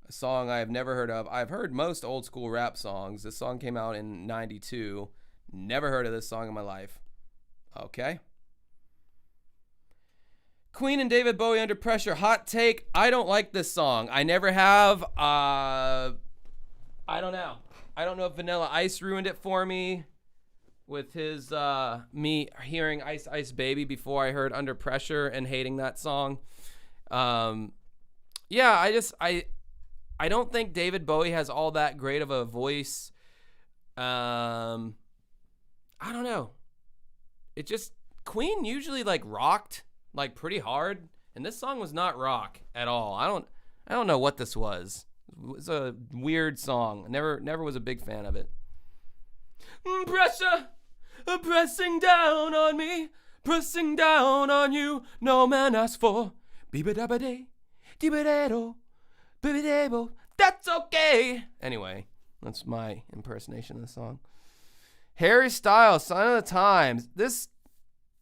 A song I have never heard of. I've heard most old school rap songs. This song came out in 92. Never heard of this song in my life. Okay. Queen and David Bowie, Under Pressure. Hot take. I don't like this song. I never have. I don't know. I don't know if Vanilla Ice ruined it for me with his me hearing Ice Ice Baby before I heard Under Pressure and hating that song. Yeah, I don't think David Bowie has all that great of a voice. I don't know. It just, Queen usually like rocked like pretty hard, and this song was not rock at all. I don't know what this was. It was a weird song. Never was a big fan of it. Pressure, pressing down on me, pressing down on you. No man asked for. Bibba-dabba-day, dibba-da-do, bibba-da-bo. That's okay. Anyway, that's my impersonation of the song. Harry Styles, Sign of the Times. This,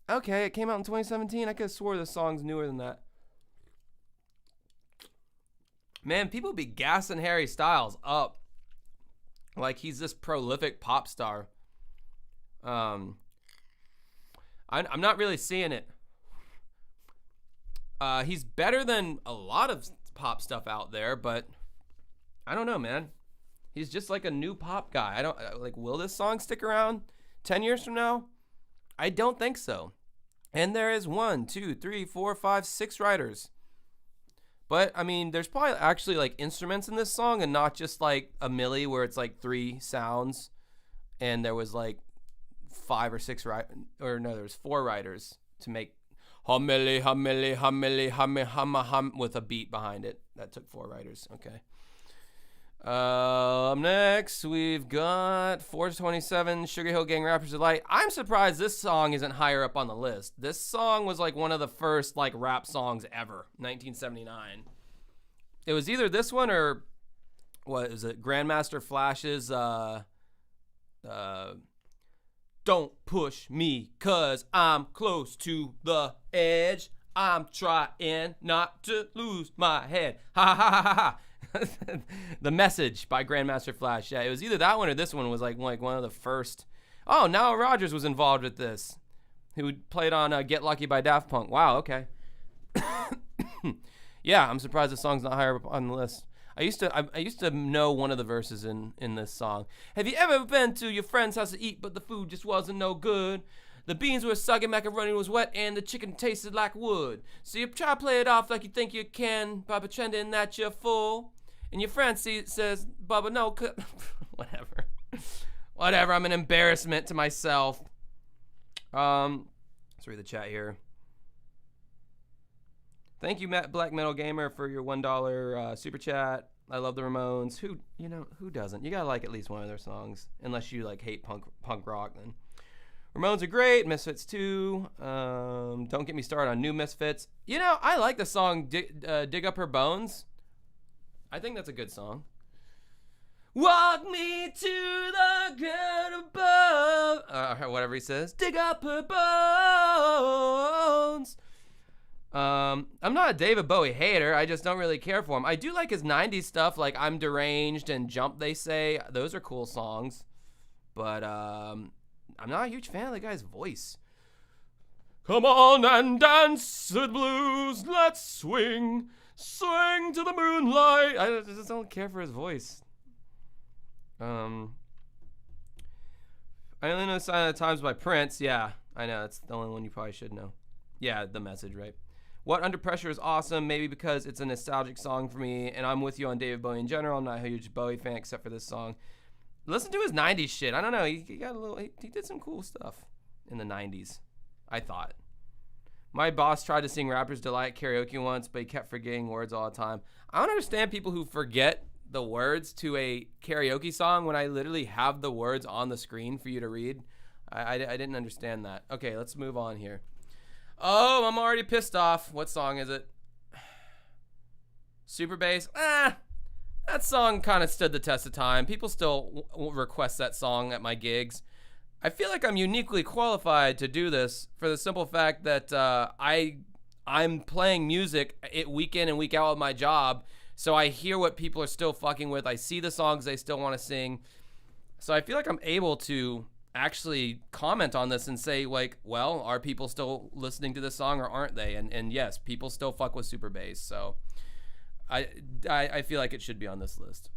okay, it came out in 2017. I could have swore this song's newer than that. Man, people be gassing Harry Styles up like he's this prolific pop star. I'm not really seeing it. He's better than a lot of pop stuff out there, but I don't know, man. He's just like a new pop guy. I don't like, will this song stick around 10 years from now? I don't think so. And there is 1, 2, 3, 4, 5, 6 writers. But I mean, there's probably actually like instruments in this song and not just like a milli where it's like 3 sounds and there was like 5 or 6 there's 4 writers to make humilly, humilly, humilly, hummy, humma, hum with a beat behind it. That took 4 writers. Okay. Next we've got 427 Sugar Hill Gang Rappers Delight. I'm surprised this song isn't higher up on the list. This song was like one of the first like rap songs ever, 1979. It was either this one or what is it? Grandmaster Flash's Don't Push Me 'Cause I'm Close to the Edge. I'm trying not to lose my head. Ha ha ha ha ha. The Message by Grandmaster Flash. Yeah, it was either that one or this one was like one of the first. Oh, Nile Rodgers was involved with this, who played on Get Lucky by Daft Punk. Wow, okay. Yeah, I'm surprised the song's not higher up on the list. I used to know one of the verses in this song. Have you ever been to your friend's house to eat, but the food just wasn't no good? The beans were soggy, macaroni was wet, and the chicken tasted like wood. So you try to play it off like you think you can by pretending that you're full. And your friend says, Bubba, no, whatever. I'm an embarrassment to myself. Let's read the chat here. Thank you, Black Metal Gamer, for your $1 super chat. I love the Ramones. Who doesn't? You gotta like at least one of their songs, unless you like hate punk rock. Then Ramones are great. Misfits too. Don't get me started on New Misfits. I like the song Dig Up Her Bones. I think that's a good song. Walk me to the ground above. Whatever he says. Dig up her bones. I'm not a David Bowie hater. I just don't really care for him. I do like his 90s stuff, like I'm Deranged and Jump, They Say. Those are cool songs. But I'm not a huge fan of the guy's voice. Come on and dance the blues. Let's swing. Swing to the moonlight. I just don't care for his voice. I only know Sign of the Times by Prince. Yeah, I know. That's the only one you probably should know. Yeah, The Message, right? What Under Pressure is awesome, maybe because it's a nostalgic song for me, and I'm with you on David Bowie in general. I'm not a huge Bowie fan except for this song. Listen to his 90s shit. I don't know. He got a little. He did some cool stuff in the 90s, I thought. My boss tried to sing Rapper's Delight karaoke once, but he kept forgetting words all the time. I don't understand people who forget the words to a karaoke song when I literally have the words on the screen for you to read. I didn't understand that. Okay, let's move on here. Oh, I'm already pissed off. What song is it? Super Bass. That song kind of stood the test of time. People still request that song at my gigs. I feel like I'm uniquely qualified to do this for the simple fact that I'm playing music week in and week out of my job, so I hear what people are still fucking with. I see the songs they still want to sing. So I feel like I'm able to actually comment on this and say, like, well, are people still listening to this song or aren't they? And yes, people still fuck with Super Bass. So I feel like it should be on this list.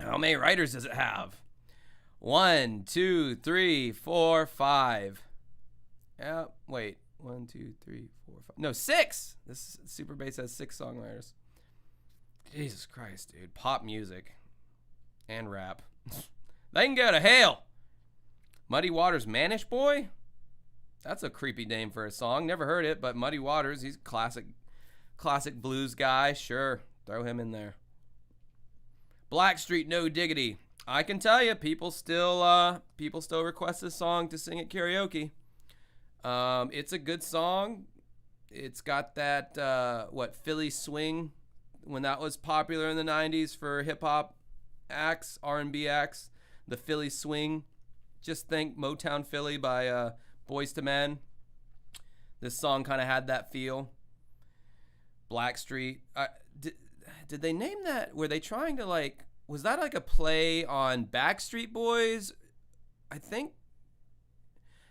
How many writers does it have? 1, 2, 3, 4, 5. Yeah, wait. 1, 2, 3, 4, 5. No, 6. This Super Bass has 6 songwriters. Jesus Christ, dude. Pop music and rap. They can go to hell. Muddy Waters, Manish Boy? That's a creepy name for a song. Never heard it, but Muddy Waters, he's a classic blues guy. Sure, throw him in there. Blackstreet, No Diggity. I can tell you, people still request this song to sing at karaoke. It's a good song. It's got that Philly swing when that was popular in the 90s for hip hop acts, R&B acts. The Philly swing. Just think Motown Philly by Boyz II Men. This song kind of had that feel. Blackstreet. Did they name that? Were they trying to was that like a play on Backstreet Boys? I think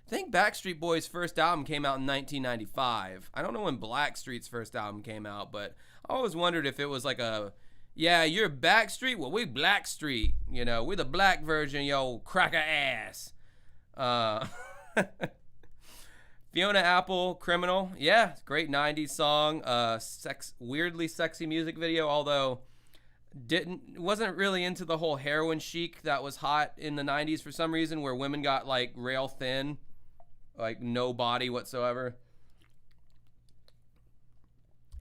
Backstreet Boys' first album came out in 1995. I don't know when Blackstreet's first album came out, but I always wondered if it was like you're Backstreet? Well, we Blackstreet. You know, we're the black version, yo, cracker ass. Fiona Apple, Criminal. Yeah, great 90s song. Weirdly sexy music video, although wasn't really into the whole heroin chic that was hot in the 90s for some reason, where women got like rail thin, like no body whatsoever.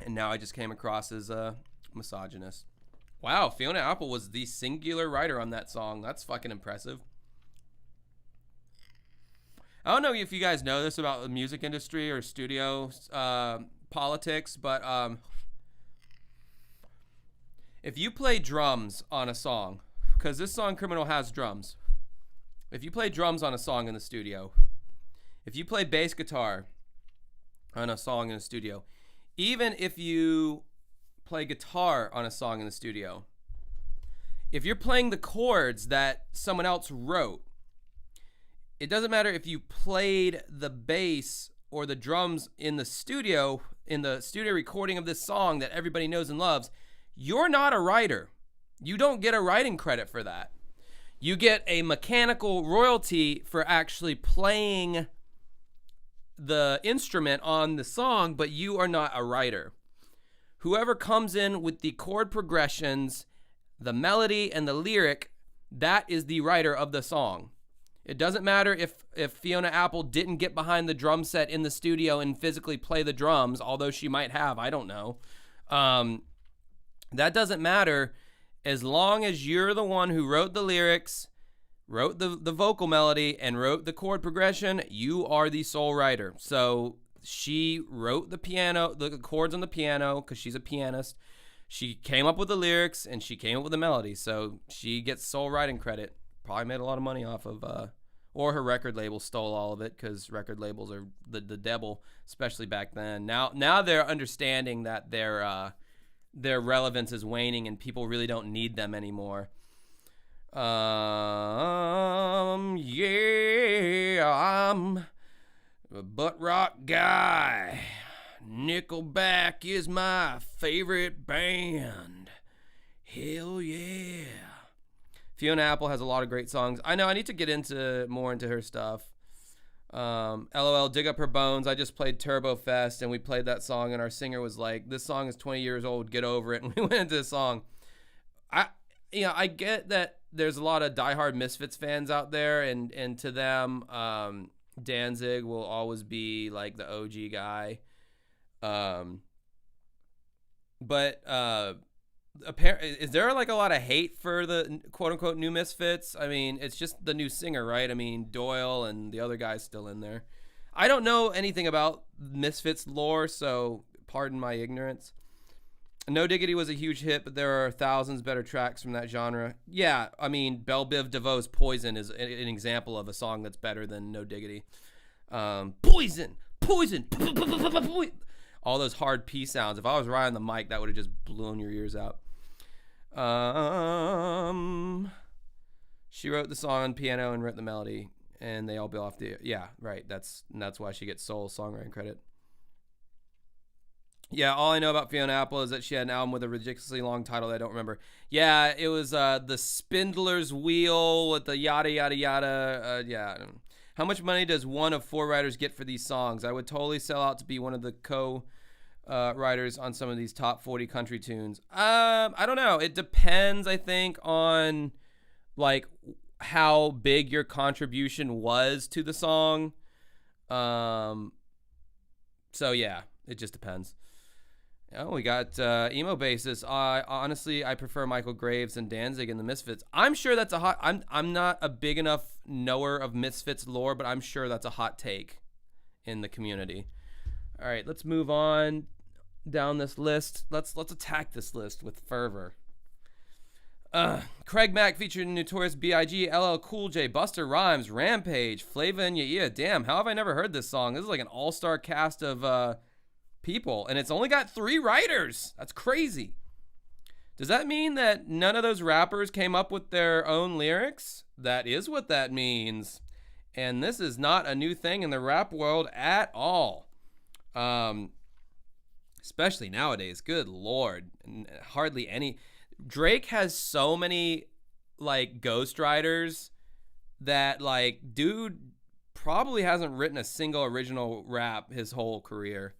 And now I just came across as a misogynist. Wow, Fiona Apple was the singular writer on that song. That's fucking impressive. I don't know if you guys know this about the music industry or studio politics, but if you play drums on a song, because this song Criminal has drums. If you play drums on a song in the studio, if you play bass guitar on a song in the studio, even if you play guitar on a song in the studio, if you're playing the chords that someone else wrote, it doesn't matter if you played the bass or the drums in the studio recording of this song that everybody knows and loves. You're not a writer. You don't get a writing credit for that. You get a mechanical royalty for actually playing the instrument on the song, but you are not a writer. Whoever comes in with the chord progressions, the melody, and the lyric, that is the writer of the song. It doesn't matter if Fiona Apple didn't get behind the drum set in the studio and physically play the drums, although she might have, I don't know. That doesn't matter as long as you're the one who wrote the lyrics, wrote the vocal melody, and wrote the chord progression. You are the sole writer. So she wrote the chords on the piano because she's a pianist. She came up with the lyrics and she came up with the melody. So she gets sole writing credit. Probably made a lot of money off of, or her record label stole all of it because record labels are the devil, especially back then. Now they're understanding that their relevance is waning and people really don't need them anymore. Butt rock guy. Nickelback is my favorite band. Hell yeah. Fiona Apple has a lot of great songs. I know I need to get more into her stuff. LOL, Dig Up Her Bones. I just played Turbo Fest and we played that song and our singer was like, this song is 20 years old, get over it. And we went into this song. I get that there's a lot of diehard Misfits fans out there and to them, Danzig will always be like the OG guy. But apparently, is there like a lot of hate for the quote unquote new Misfits? I mean, it's just the new singer, right? I mean, Doyle and the other guy's still in there. I don't know anything about Misfits lore, so pardon my ignorance. No Diggity was a huge hit, but there are thousands better tracks from that genre. Yeah, I mean, Belle Biv DeVoe's Poison is an example of a song that's better than No Diggity. Poison, poison, all those hard P sounds. If I was right on the mic, that would have just blown your ears out. She wrote the song on piano and wrote the melody, and they all bill off the. Yeah, right. That's why she gets sole songwriting credit. Yeah, all I know about Fiona Apple is that she had an album with a ridiculously long title that I don't remember. Yeah, it was The Spindler's Wheel with the yada, yada, yada. Yeah. How much money does one of 4 writers get for these songs? I would totally sell out to be one of the writers on some of these top 40 country tunes. I don't know. It depends, I think, on like how big your contribution was to the song. So yeah, it just depends. Oh, we got emo bassist. Honestly, I prefer Michael Graves and Danzig and the Misfits. I'm sure that's a hot. I'm not a big enough knower of Misfits lore, but I'm sure that's a hot take in the community. All right, let's move on down this list. Let's attack this list with fervor. Craig Mack featuring Notorious B.I.G., LL Cool J, Busta Rhymes, Rampage, Flava in Ya Ear. Damn, how have I never heard this song? This is like an all-star cast of people, and it's only got 3 writers. That's crazy. Does that mean that none of those rappers came up with their own lyrics? That is what that means. And this is not a new thing in the rap world at all. Especially nowadays. Good Lord. Hardly any. Drake has so many like ghostwriters that like dude probably hasn't written a single original rap his whole career.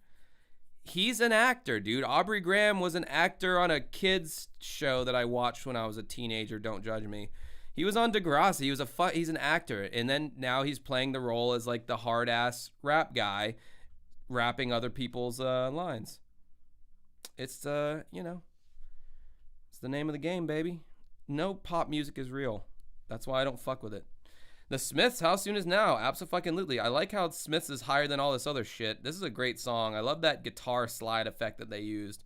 He's an actor, dude. Aubrey Graham was an actor on a kids show that I watched when I was a teenager. Don't judge me. He was on Degrassi. He's an actor, and then now he's playing the role as like the hard ass rap guy, rapping other people's lines. It's it's the name of the game, baby. No pop music is real. That's why I don't fuck with it. The Smiths, How Soon Is Now? Abso-fucking-lutely. I like how Smiths is higher than all this other shit. This is a great song. I love that guitar slide effect that they used.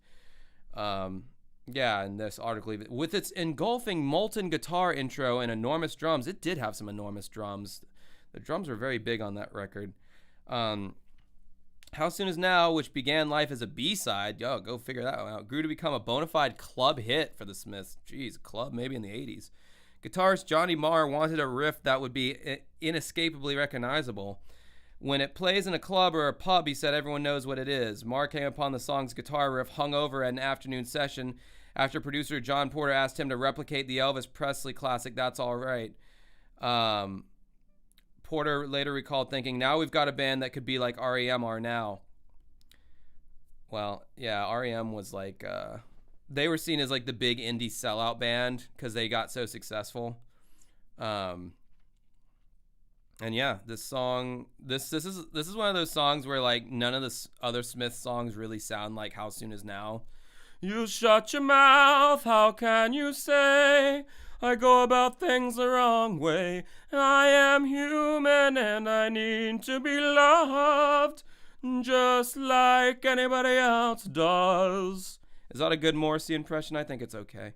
Yeah, in this article, with its engulfing molten guitar intro and enormous drums, it did have some enormous drums. The drums were very big on that record. How Soon Is Now, which began life as a B-side, go figure that one out, grew to become a bona fide club hit for the Smiths. Jeez, club maybe in the 80s. Guitarist Johnny Marr wanted a riff that would be inescapably recognizable. When it plays in a club or a pub, he said everyone knows what it is. Marr came upon the song's guitar riff hungover at an afternoon session after producer John Porter asked him to replicate the Elvis Presley classic That's All Right. Porter later recalled thinking, now we've got a band that could be like R.E.M. are now. Well, yeah, R.E.M. was like... they were seen as like the big indie sellout band because they got so successful. And yeah, this song, this is one of those songs where like none of the other Smith songs really sound like How Soon Is Now. You shut your mouth, how can you say I go about things the wrong way? I am human and I need to be loved just like anybody else does. Is that a good Morrissey impression? I think it's okay.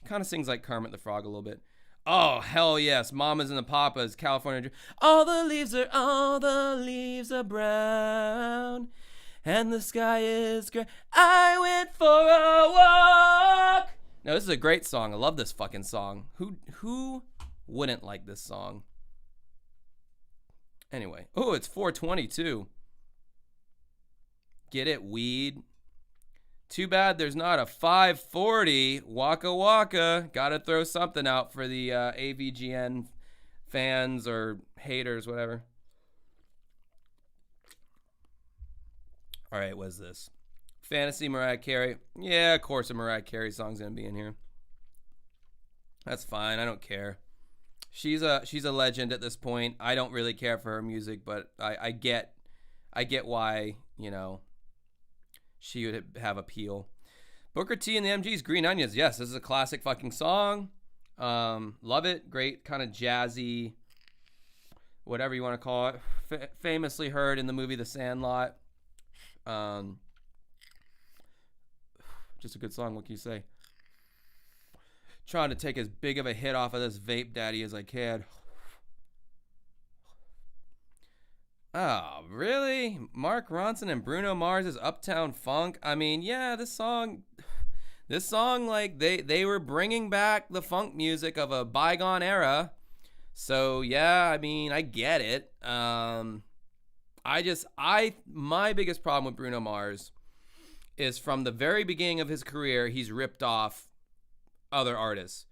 Kind of sings like Kermit the Frog a little bit. Oh, hell yes. Mamas and the Papas, California. All the leaves are brown, and the sky is gray. I went for a walk. Now, this is a great song. I love this fucking song. Who wouldn't like this song? Anyway. Oh, it's 420 too. Get it, weed. Too bad there's not a 540. Waka Waka. Gotta throw something out for the AVGN fans or haters, whatever. All right, what's this? Fantasy Mariah Carey. Yeah, of course a Mariah Carey song's gonna be in here. That's fine. I don't care. She's a legend at this point. I don't really care for her music, but I get why, you know, she would have appeal. Booker T and the MG's Green Onions. Yes, this is a classic fucking song. Love it. Great kind of jazzy, whatever you want to call it. Famously heard in the movie The Sandlot. Just a good song. What can you say? Trying to take as big of a hit off of this vape daddy as I can. Oh, really? Mark Ronson and Bruno Mars' Uptown Funk? I mean, yeah, this song, like, they were bringing back the funk music of a bygone era. So, yeah, I mean, I get it. My biggest problem with Bruno Mars is from the very beginning of his career, he's ripped off other artists.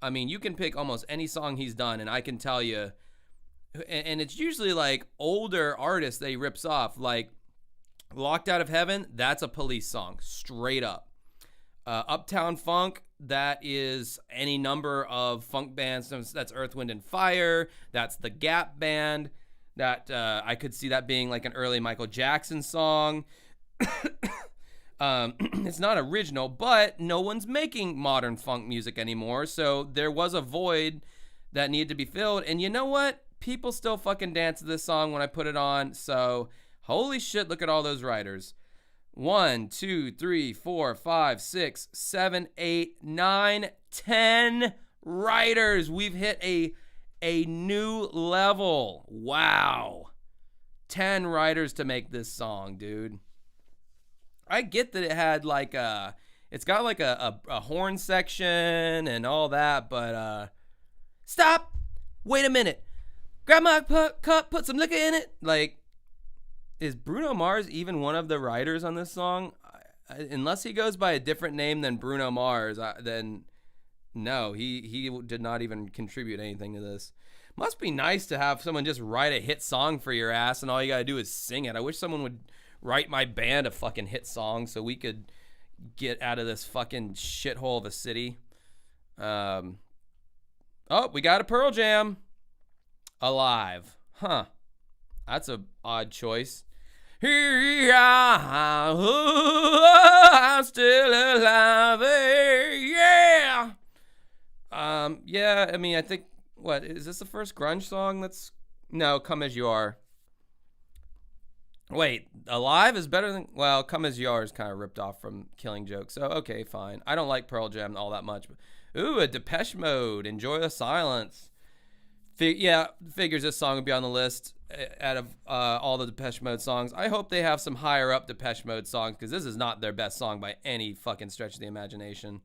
I mean, you can pick almost any song he's done, and I can tell you, and it's usually like older artists that he rips off. Like Locked Out of Heaven, that's a Police song, straight up. Uptown Funk, that is any number of funk bands. That's Earth, Wind, and Fire. That's the Gap Band. That I could see that being like an early Michael Jackson song. It's not original, but no one's making modern funk music anymore. So there was a void that needed to be filled. And you know what? People still fucking dance to this song when I put it on. So holy shit, look at all those writers. 1, 2, 3, 4, 5, 6, 7, 8, 9, 10 writers. We've hit a new level. Wow. 10 writers to make this song, dude. I get that it had like it's got like a horn section and all that, but stop. Wait a minute. Grab my cup, put some liquor in it. Like, is Bruno Mars even one of the writers on this song? Unless he goes by a different name than Bruno Mars, then no, he did not even contribute anything to this. Must be nice to have someone just write a hit song for your ass and all you gotta do is sing it. I wish someone would write my band a fucking hit song so we could get out of this fucking shithole of a city. Oh, we got a Pearl Jam. Alive. Huh. That's a odd choice. Here I'm still alive. Yeah. Yeah, I mean, I think, what, is this the first grunge song that's... No, Come As You Are. Wait, Alive is better than... Well, Come As You Are is kind of ripped off from Killing Joke, so okay, fine. I don't like Pearl Jam all that much. But, ooh, a Depeche Mode, Enjoy the Silence. Figures this song would be on the list out of all the Depeche Mode songs. I hope they have some higher up Depeche Mode songs, because this is not their best song by any fucking stretch of the imagination.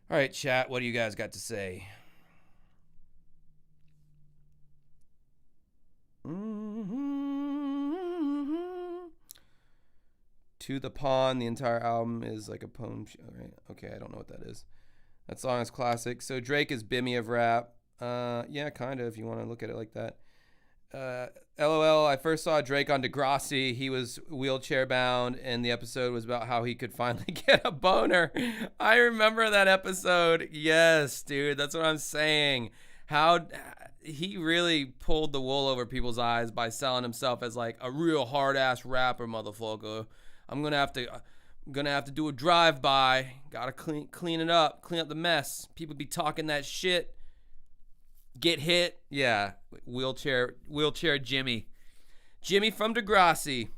All right, chat, what do you guys got to say? To the Pawn, the entire album is like a poem. All right, okay, I don't know what that is. That song is classic. So Drake is Bimmy of rap. Yeah, kind of, if you want to look at it like that. LOL, I first saw Drake on Degrassi. He was wheelchair bound, and the episode was about how he could finally get a boner. I remember that episode. Yes, dude, that's what I'm saying. How he really pulled the wool over people's eyes by selling himself as like a real hard-ass rapper, motherfucker. I'm gonna have to do a drive-by. Gotta clean it up, clean up the mess. People be talking that shit. Get hit. Yeah, wheelchair Jimmy from Degrassi.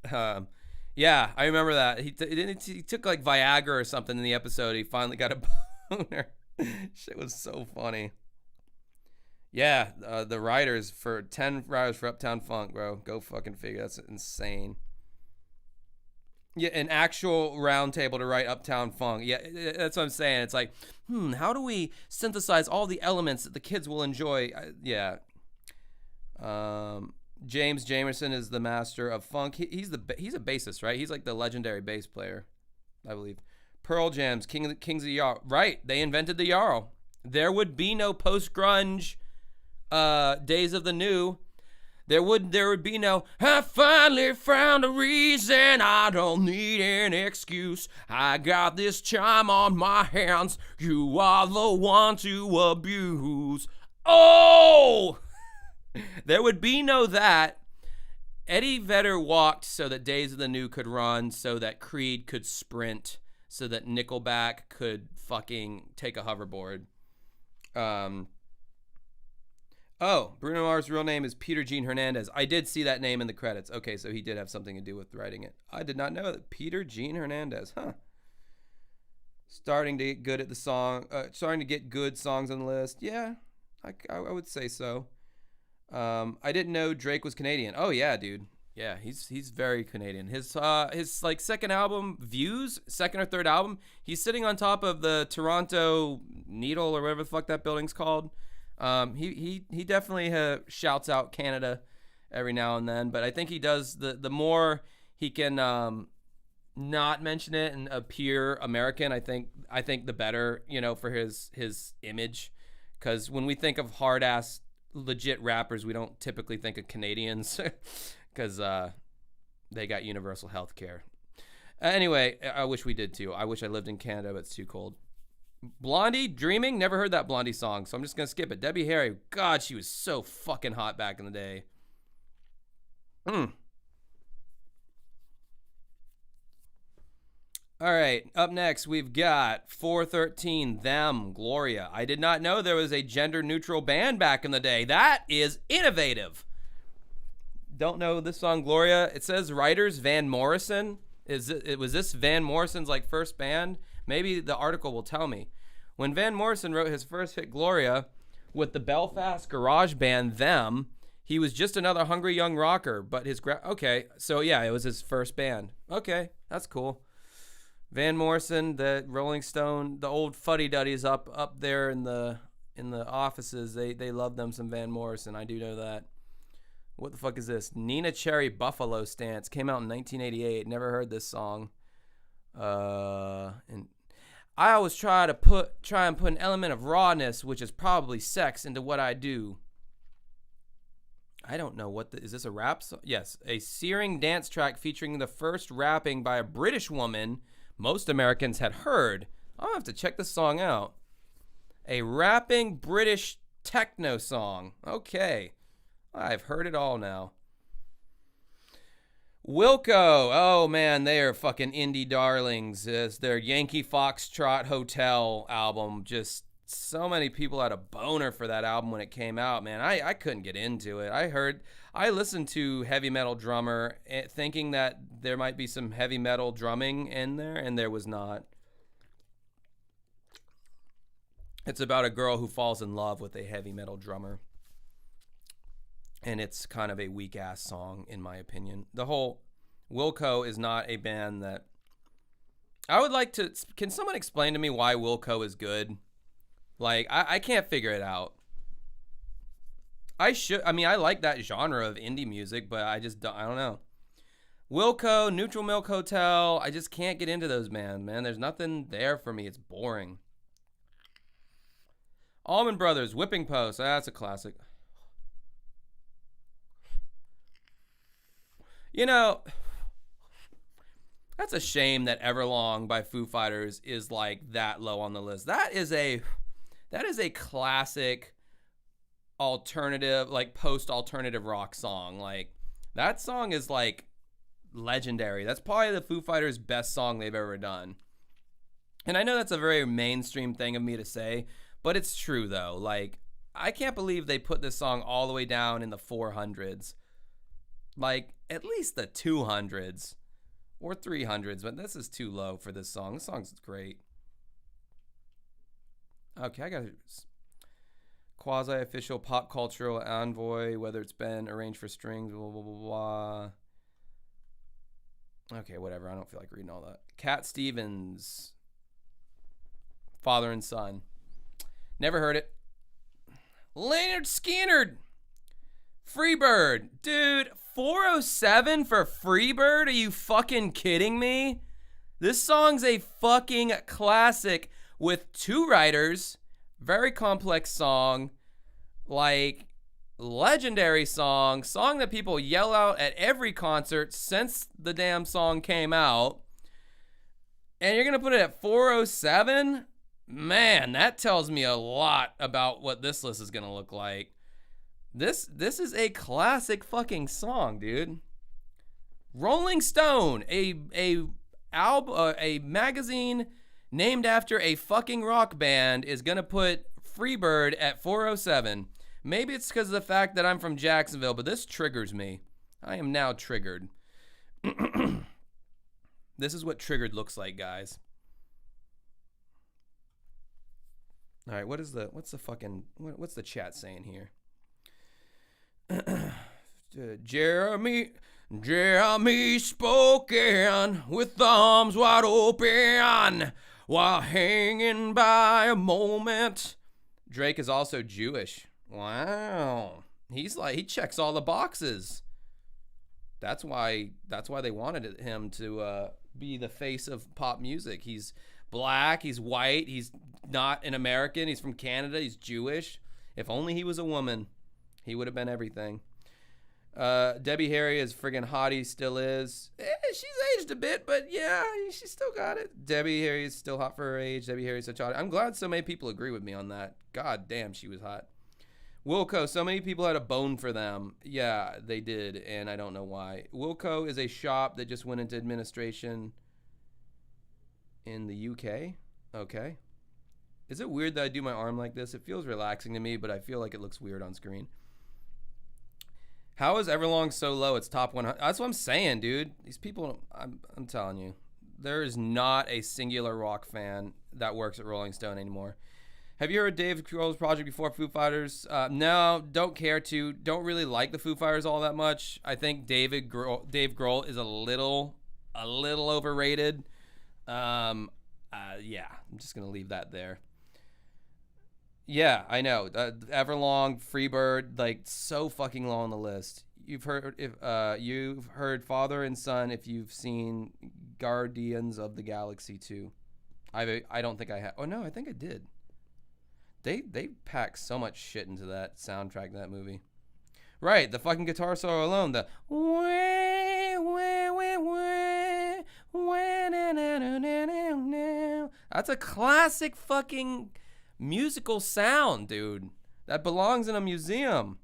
Yeah, I remember that. He took like Viagra or something in the episode. He finally got a boner. Shit was so funny. Yeah, the writers for 10 writers for Uptown Funk, bro. Go fucking figure. That's insane. Yeah, an actual round table to write Uptown Funk. Yeah, that's what I'm saying. It's like, how do we synthesize all the elements that the kids will enjoy? Yeah. James Jamerson is the master of funk. He's a bassist, right? He's like the legendary bass player, I believe. Pearl Jam's Kings of the Jarl. Right, they invented the Jarl. There would be no post-grunge Days of the New. There would be no, I finally found a reason, I don't need an excuse. I got this time on my hands, you are the one to abuse. Oh! There would be no that. Eddie Vedder walked so that Days of the New could run, so that Creed could sprint, so that Nickelback could fucking take a hoverboard. Bruno Mars' real name is Peter Gene Hernandez. I did see that name in the credits. Okay, so he did have something to do with writing it. I did not know that. Peter Gene Hernandez, huh? Starting to get good at the song. Starting to get good songs on the list. Yeah, I would say so. I didn't know Drake was Canadian. Oh yeah, dude. Yeah, he's very Canadian. His like second album, Views, second or third album, he's sitting on top of the Toronto Needle or whatever the fuck that building's called. He definitely shouts out Canada every now and then, but I think he does the more he can not mention it and appear American, I think the better, for his image. Because when we think of hard ass legit rappers, we don't typically think of Canadians because they got universal health care. Anyway, I wish we did too. I wish I lived in Canada, but it's too cold. Blondie, Dreaming, never heard that Blondie song, so I'm just gonna skip it. Debbie Harry, God, she was so fucking hot back in the day. All right, up next we've got 413, Them, Gloria. I did not know there was a gender-neutral band back in the day. That is innovative. Don't know this song, Gloria. It says writers Van Morrison. Was this Van Morrison's like first band? Maybe the article will tell me. When Van Morrison wrote his first hit, Gloria, with the Belfast garage band Them, he was just another hungry young rocker. But okay, so yeah, it was his first band. Okay, that's cool. Van Morrison, the Rolling Stone, the old fuddy-duddies up there in the offices, they love them some Van Morrison. I do know that. What the fuck is this? Nina Cherry Buffalo Stance came out in 1988. Never heard this song. And I always try and put an element of rawness, which is probably sex, into what I do. I don't know is this a rap song? Yes, a searing dance track featuring the first rapping by a British woman most Americans had heard. I'll have to check this song out. A rapping British techno song. Okay, I've heard it all now. Wilco, oh man, they are fucking indie darlings. It's their Yankee Foxtrot Hotel album. Just so many people had a boner for that album when it came out, man. I couldn't get into it. I listened to Heavy Metal Drummer thinking that there might be some heavy metal drumming in there, and there was not. It's about a girl who falls in love with a heavy metal drummer. And it's kind of a weak-ass song, in my opinion. The whole Wilco is not a band that... I would like to... Can someone explain to me why Wilco is good? Like, I can't figure it out. I like that genre of indie music, but I don't know. Wilco, Neutral Milk Hotel, I just can't get into those bands, man. There's nothing there for me. It's boring. Allman Brothers, Whipping Post. That's a classic. That's a shame that Everlong by Foo Fighters is like that low on the list. That is a classic alternative, like post-alternative rock song. Like, that song is like legendary. That's probably the Foo Fighters' best song they've ever done. And I know that's a very mainstream thing of me to say, but it's true though. Like, I can't believe they put this song all the way down in the 400s. Like, at least the 200s or 300s, but this is too low for this song. This song's great. Okay, I got a quasi-official pop cultural envoy, whether it's been arranged for strings, blah, blah, blah, blah. Okay, whatever. I don't feel like reading all that. Cat Stevens, Father and Son. Never heard it. Leonard Skinner. Freebird. Dude, 407 for Freebird? Are you fucking kidding me? This song's a fucking classic with two writers. Very complex song. Like, legendary song. Song that people yell out at every concert since the damn song came out. And you're going to put it at 407? Man, that tells me a lot about what this list is going to look like. This is a classic fucking song, dude. Rolling Stone, a magazine named after a fucking rock band, is gonna put Freebird at 407. Maybe it's because of the fact that I'm from Jacksonville, but this triggers me. I am now triggered. This is what triggered looks like, guys. All right, what's the chat saying here? Jeremy spoken with arms wide open while hanging by a moment. Drake is also Jewish. Wow. He checks all the boxes. That's why they wanted him to be the face of pop music. He's black, he's white, he's not an American, he's from Canada, he's Jewish. If only he was a woman, he would have been everything. Debbie Harry is friggin' hot. He still is. She's aged a bit, but yeah, she still got it. Debbie Harry is still hot for her age. Debbie Harry's such hot. I'm glad so many people agree with me on that. God damn, she was hot. Wilco, so many people had a bone for them. Yeah, they did, and I don't know why. Wilco is a shop that just went into administration in the UK. Okay. Is it weird that I do my arm like this? It feels relaxing to me, but I feel like it looks weird on screen. How is Everlong so low? It's top 100. That's what I'm saying, dude. These people, I'm telling you, there is not a singular rock fan that works at Rolling Stone anymore. Have you heard Dave Grohl's project before, Foo Fighters? No, don't care to. Don't really like the Foo Fighters all that much. I think Dave Grohl is a little overrated. Yeah, I'm just gonna leave that there. Yeah, I know. Everlong, Freebird, like so fucking low on the list. You've heard Father and Son if you've seen Guardians of the Galaxy 2. I don't think I have. Oh no, I think I did. They pack so much shit into that soundtrack, that movie. Right, the fucking guitar solo alone, the that's a classic fucking musical sound, dude. That belongs in a museum.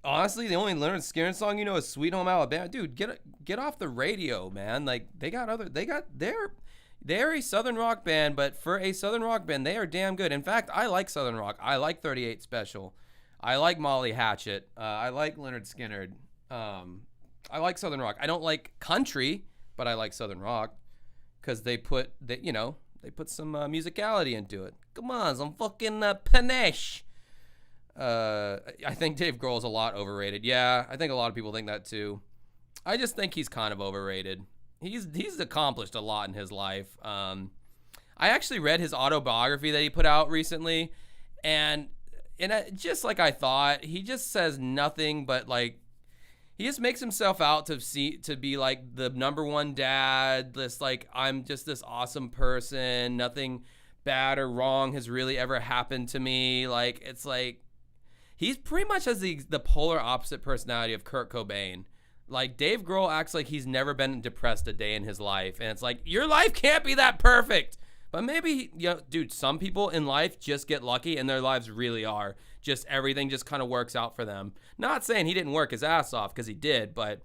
Honestly, the only Leonard Skinner song you know is Sweet Home Alabama. Dude, get off the radio, man. Like they're a Southern rock band, but for a Southern rock band, they are damn good. In fact, I like Southern rock. I like 38 Special. I like Molly Hatchet. I like Leonard Skinner. I like Southern rock. I don't like country, but I like Southern rock because they put some musicality into it. Come on, some fucking panache. I think Dave Grohl's a lot overrated. Yeah, I think a lot of people think that too. I just think he's kind of overrated. He's accomplished a lot in his life. I actually read his autobiography that he put out recently, and just like I thought, he just says nothing but like he just makes himself out to be like the number one dad. This like I'm just this awesome person. Nothing bad or wrong has really ever happened to me. Like it's like he's pretty much has the polar opposite personality of Kurt Cobain. Like Dave Grohl acts like he's never been depressed a day in his life, and it's like your life can't be that perfect. But maybe, dude, some people in life just get lucky, and their lives really are. Just everything just kind of works out for them. Not saying he didn't work his ass off, because he did, but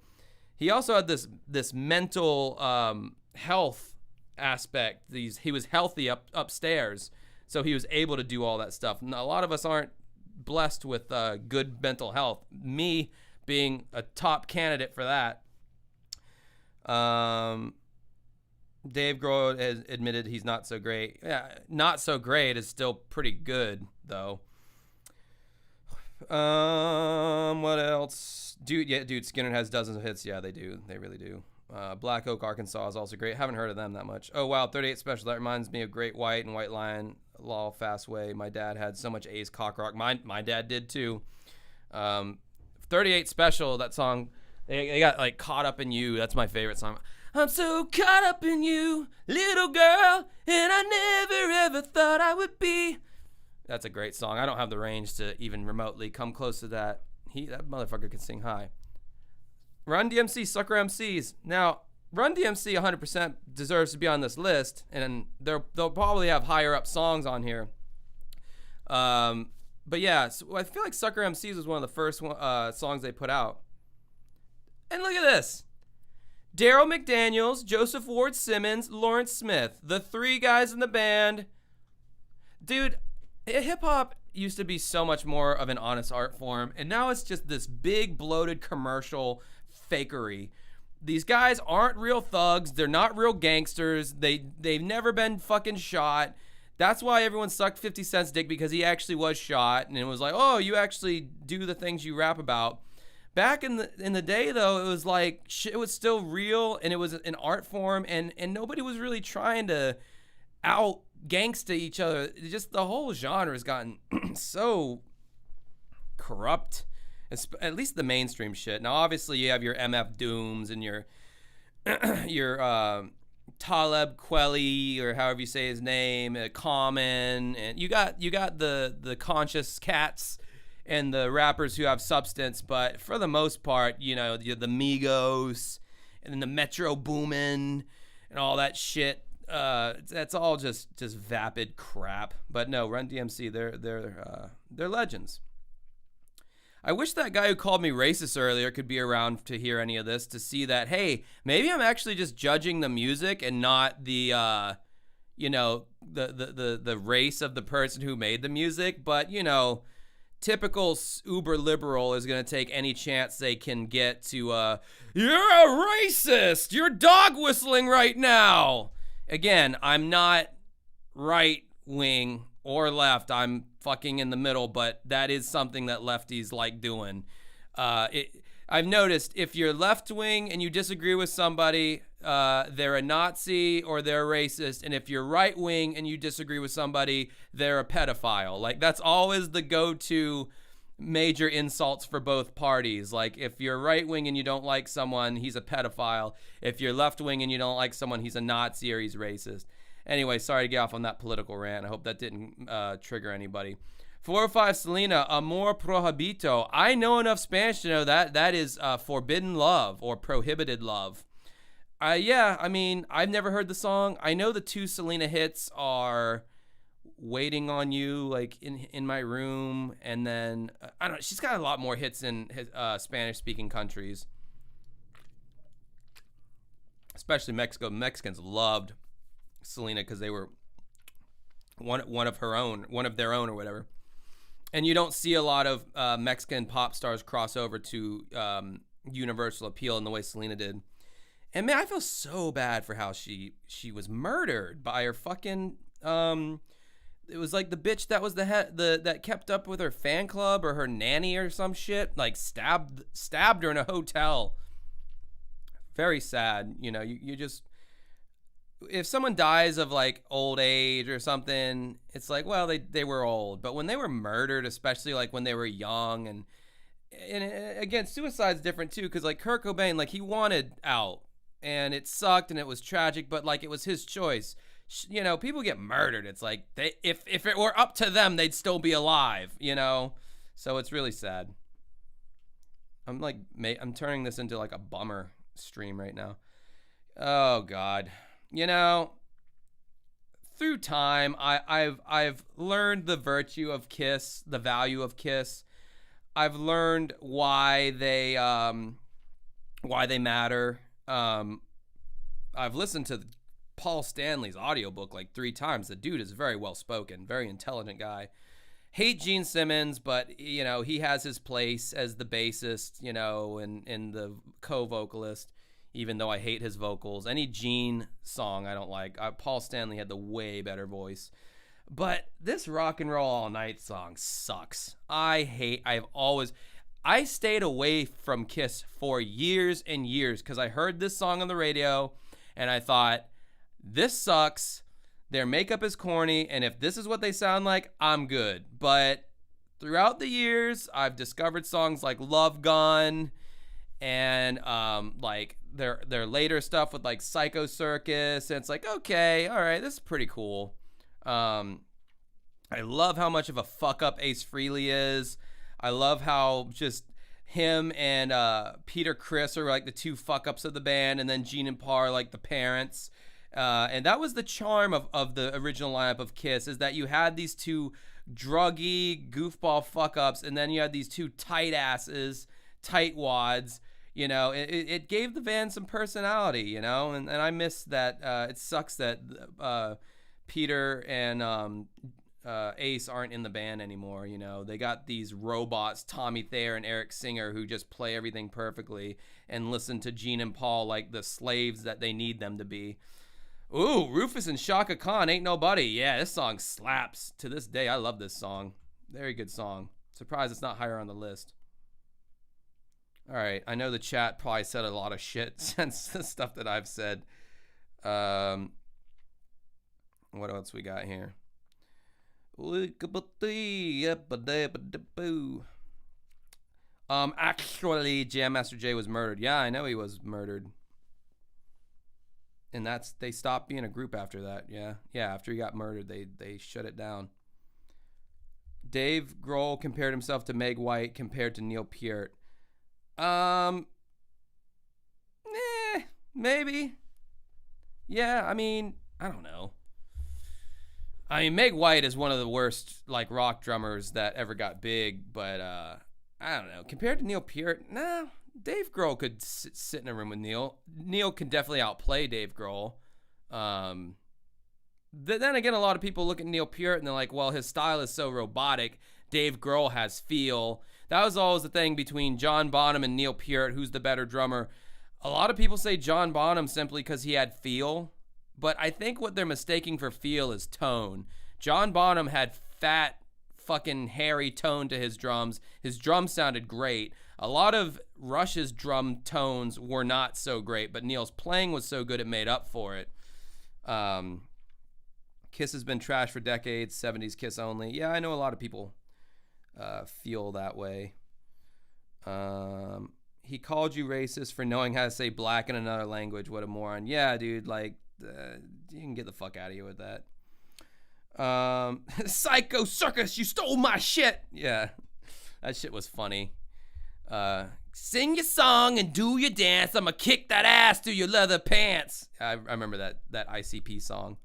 he also had this mental health aspect. He was healthy upstairs, so he was able to do all that stuff. And a lot of us aren't blessed with good mental health. Me being a top candidate for that. Dave Grohl has admitted he's not so great. Yeah, not so great is still pretty good, though. What else? Dude, Skinner has dozens of hits. Yeah, they do. They really do. Black Oak, Arkansas is also great. Haven't heard of them that much. Oh, wow, 38 Special. That reminds me of Great White and White Lion. law fast way. My dad had so much A's cock rock. My dad did too. 38 Special, that song, they got like Caught Up in You. That's my favorite song. I'm so caught up in you, little girl, and I never ever thought I would be. That's a great song. I don't have the range to even remotely come close to that. That motherfucker can sing high. Run DMC, Sucker MCs. Now, Run DMC 100% deserves to be on this list, and they'll probably have higher up songs on here. But yeah, so I feel like Sucker MCs was one of the first songs they put out. And look at this. Daryl McDaniels, Joseph Ward Simmons, Lawrence Smith. The three guys in the band. Dude, hip-hop used to be so much more of an honest art form, and now it's just this big, bloated commercial fakery. These guys aren't real thugs. They're not real gangsters. They've never been fucking shot. That's why everyone sucked 50 Cent's dick, because he actually was shot, and it was like, oh, you actually do the things you rap about. Back in the day, though, it was like it was still real, and it was an art form, and nobody was really trying to out gangsta each other. Just the whole genre has gotten so corrupt, at least the mainstream shit. Now, obviously, you have your MF Dooms and your Talib Kweli, or however you say his name, Common, and you got the conscious cats and the rappers who have substance, but for the most part, you know, the Migos and then the Metro Boomin and all that shit. That's all just vapid crap. But no, Run DMC, they're legends. I wish that guy who called me racist earlier could be around to hear any of this, to see that, hey, maybe I'm actually just judging the music and not the the race of the person who made the music. But, you know, typical uber liberal is going to take any chance they can get to, you're a racist, you're dog whistling right now. Again, I'm not right wing or left, I'm fucking in the middle, but that is something that lefties like doing. I've noticed if you're left wing and you disagree with somebody, they're a Nazi or they're a racist. And if you're right wing and you disagree with somebody, they're a pedophile. Like, that's always the go-to major insults for both parties. Like, if you're right wing and you don't like someone, he's a pedophile. If you're left wing and you don't like someone, he's a Nazi or he's racist. Anyway, sorry to get off on that political rant. I hope that didn't trigger anybody. 405 Selena, Amor Prohibito. I know enough Spanish to know that is forbidden love or prohibited love. Yeah, I mean, I've never heard the song. I know the two Selena hits are Waiting on You, like in my room, and then I don't know. She's got a lot more hits in Spanish-speaking countries, especially Mexico. Mexicans loved Selena because they were one of their own or whatever. And you don't see a lot of Mexican pop stars cross over to universal appeal in the way Selena did. And man, I feel so bad for how she was murdered by her fucking it was like the bitch that was that kept up with her fan club or her nanny or some shit, like stabbed her in a hotel. Very sad. You know, you just, if someone dies of like old age or something, it's like, well, they were old. But when they were murdered, especially like when they were young, and again, suicide's different too, because like Kurt Cobain, like he wanted out and it sucked and it was tragic, but like it was his choice. You know, people get murdered. It's like if it were up to them, they'd still be alive, you know? So it's really sad. I'm turning this into like a bummer stream right now. Oh God. You know, through time, I've learned the virtue of Kiss, the value of Kiss. I've learned why they matter. I've listened to Paul Stanley's audiobook like 3 times. The dude is very well spoken, very intelligent guy. Hate Gene Simmons, but you know, he has his place as the bassist, you know, and the co-vocalist. Even though I hate his vocals, any Gene song I don't like. Paul Stanley had the way better voice. But this Rock and Roll All Night song sucks. I stayed away from Kiss for years and years because I heard this song on the radio and I thought, this sucks. Their makeup is corny, and if this is what they sound like, I'm good. But throughout the years, I've discovered songs like Love Gun and like their later stuff with like Psycho Circus, and it's like, okay, all right, this is pretty cool. I love how much of a fuck up Ace Frehley is. I love how just him and Peter Criss are like the two fuck ups of the band, and then Gene and Paul are like the parents. And that was the charm of the original lineup of Kiss, is that you had these two druggy goofball fuck ups, and then you had these two tight asses, tight wads. You know, it gave the band some personality, you know, and I miss that. It sucks that Peter and Ace aren't in the band anymore. You know, they got these robots, Tommy Thayer and Eric Singer, who just play everything perfectly and listen to Gene and Paul like the slaves that they need them to be. Ooh, Rufus and Shaka Khan, Ain't Nobody. Yeah, this song slaps. To this day, I love this song. Very good song. Surprised it's not higher on the list. All right, I know the chat probably said a lot of shit since the stuff that I've said. What else we got here? Actually, Jam Master Jay was murdered. Yeah, I know he was murdered. And they stopped being a group after that. Yeah, after he got murdered, they shut it down. Dave Grohl compared himself to Meg White compared to Neil Peart. Maybe. Yeah, I mean, I don't know. I mean, Meg White is one of the worst like rock drummers that ever got big, but I don't know. Compared to Neil Peart, nah. Dave Grohl could sit in a room with Neil. Neil can definitely outplay Dave Grohl. Then again, a lot of people look at Neil Peart and they're like, well, his style is so robotic. Dave Grohl has feel. That was always the thing between John Bonham and Neil Peart, who's the better drummer. A lot of people say John Bonham simply because he had feel, but I think what they're mistaking for feel is tone. John Bonham had fat, fucking hairy tone to his drums. His drums sounded great. A lot of Rush's drum tones were not so great, but Neil's playing was so good it made up for it. Kiss has been trash for decades, 70s Kiss only. Yeah, I know a lot of people feel that way. He called you racist for knowing how to say black in another language. What a moron. Yeah, dude, like, you can get the fuck out of here with that. Psycho Circus, you stole my shit. Yeah, that shit was funny. Sing your song and do your dance. I'ma kick that ass through your leather pants. I remember that ICP song.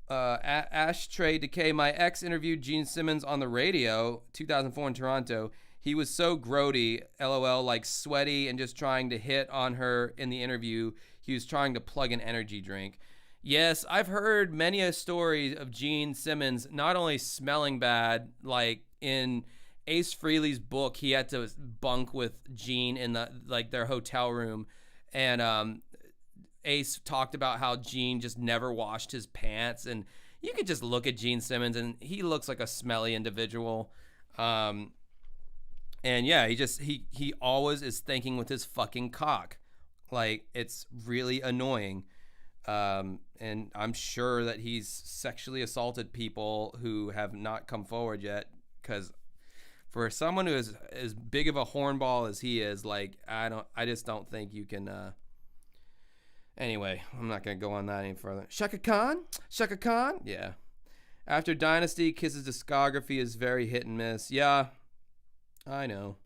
Ashtray Decay. My ex interviewed Gene Simmons on the radio, 2004 in Toronto. He was so grody, LOL, like sweaty and just trying to hit on her in the interview. He was trying to plug an energy drink. Yes, I've heard many a story of Gene Simmons not only smelling bad, like in Ace Frehley's book, he had to bunk with Gene in their hotel room, and Ace talked about how Gene just never washed his pants, and you could just look at Gene Simmons and he looks like a smelly individual. And yeah, he always is thinking with his fucking cock. Like, it's really annoying. And I'm sure that he's sexually assaulted people who have not come forward yet, because for someone who is as big of a hornball as he is, like, I just don't think you can. Anyway, I'm not gonna go on that any further. Shaka Khan, yeah. After Dynasty, Kiss's discography is very hit and miss. Yeah, I know.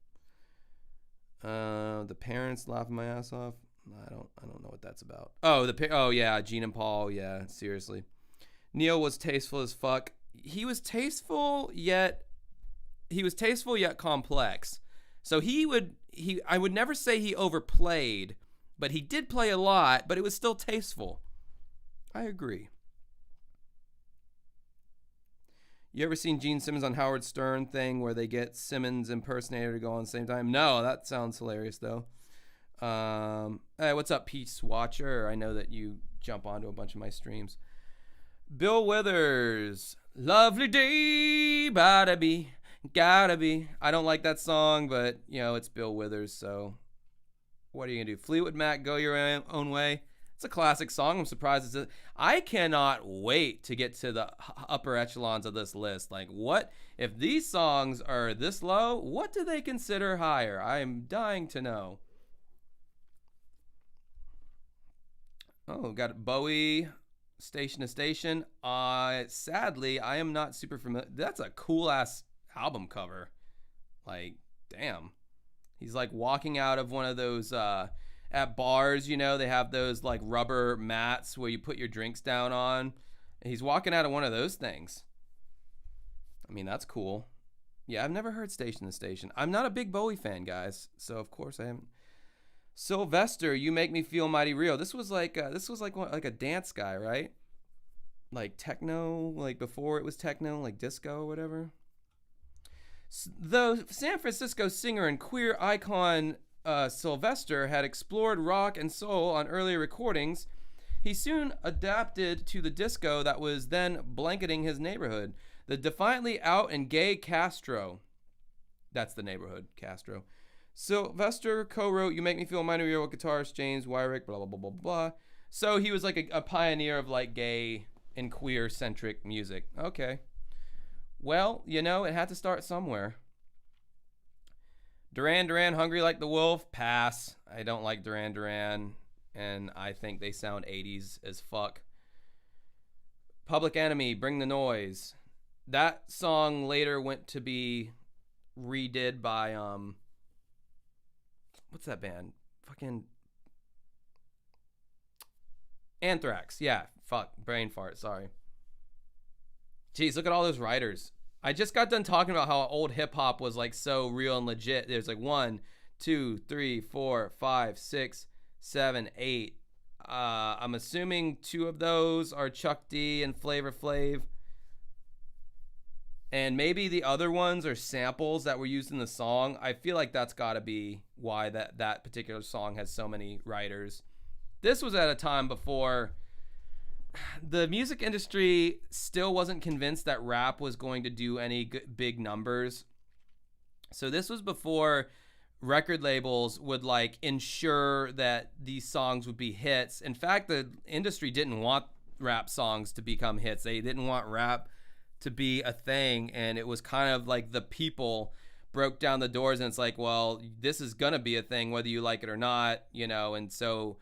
The Parents, laughing my ass off. I don't know what that's about. Oh yeah, Gene and Paul. Yeah, seriously. Neil was tasteful as fuck. He was tasteful yet complex. So I would never say he overplayed, but he did play a lot, but it was still tasteful. I agree. You ever seen Gene Simmons on Howard Stern thing where they get Simmons impersonator to go on at the same time? No, that sounds hilarious though. Hey, what's up, Peace Watcher? I know that you jump onto a bunch of my streams. Bill Withers, lovely day, gotta be. I don't like that song, but you know, it's Bill Withers, so what are you gonna do? Fleetwood Mac, Go Your Own Way. It's a classic song. I'm surprised I cannot wait to get to the upper echelons of this list. Like, what if these songs are this low? What do they consider higher? I am dying to know. Oh, got Bowie, Station to Station. Sadly, I am not super familiar. That's a cool ass album cover. Like, damn. He's like walking out of one of those at bars, you know, they have those like rubber mats where you put your drinks down on. And he's walking out of one of those things. I mean, that's cool. Yeah, I've never heard Station to Station. I'm not a big Bowie fan, guys, so of course I am. Sylvester, You Make Me Feel Mighty Real. This was like a dance guy, right? Like techno, like before it was techno, like disco or whatever. The San Francisco singer and queer icon Sylvester had explored rock and soul on earlier recordings. He soon adapted to the disco that was then blanketing his neighborhood. The defiantly out and gay Castro. That's the neighborhood, Castro. Sylvester co-wrote You Make Me Feel Mighty Real with guitarist James Wyrick, blah, blah, blah, blah, blah. So he was like a pioneer of like gay and queer-centric music. Okay. Well, you know, it had to start somewhere. Duran Duran, Hungry Like the Wolf, pass. I don't like Duran Duran, and I think they sound 80s as fuck. Public Enemy, Bring the Noise. That song later went to be redid by, what's that band? Fucking Anthrax. Yeah, fuck, brain fart, sorry. Jeez, look at all those writers. I just got done talking about how old hip hop was like so real and legit. There's like 1, 2, 3, 4, 5, 6, 7, 8. I'm assuming 2 of those are Chuck D and Flavor Flav. And maybe the other ones are samples that were used in the song. I feel like that's got to be why that particular song has so many writers. This was at a time before the music industry still wasn't convinced that rap was going to do any big numbers. So this was before record labels would like ensure that these songs would be hits. In fact, the industry didn't want rap songs to become hits. They didn't want rap to be a thing, and it was kind of like the people broke down the doors, and it's like, well, this is gonna be a thing whether you like it or not, you know. And so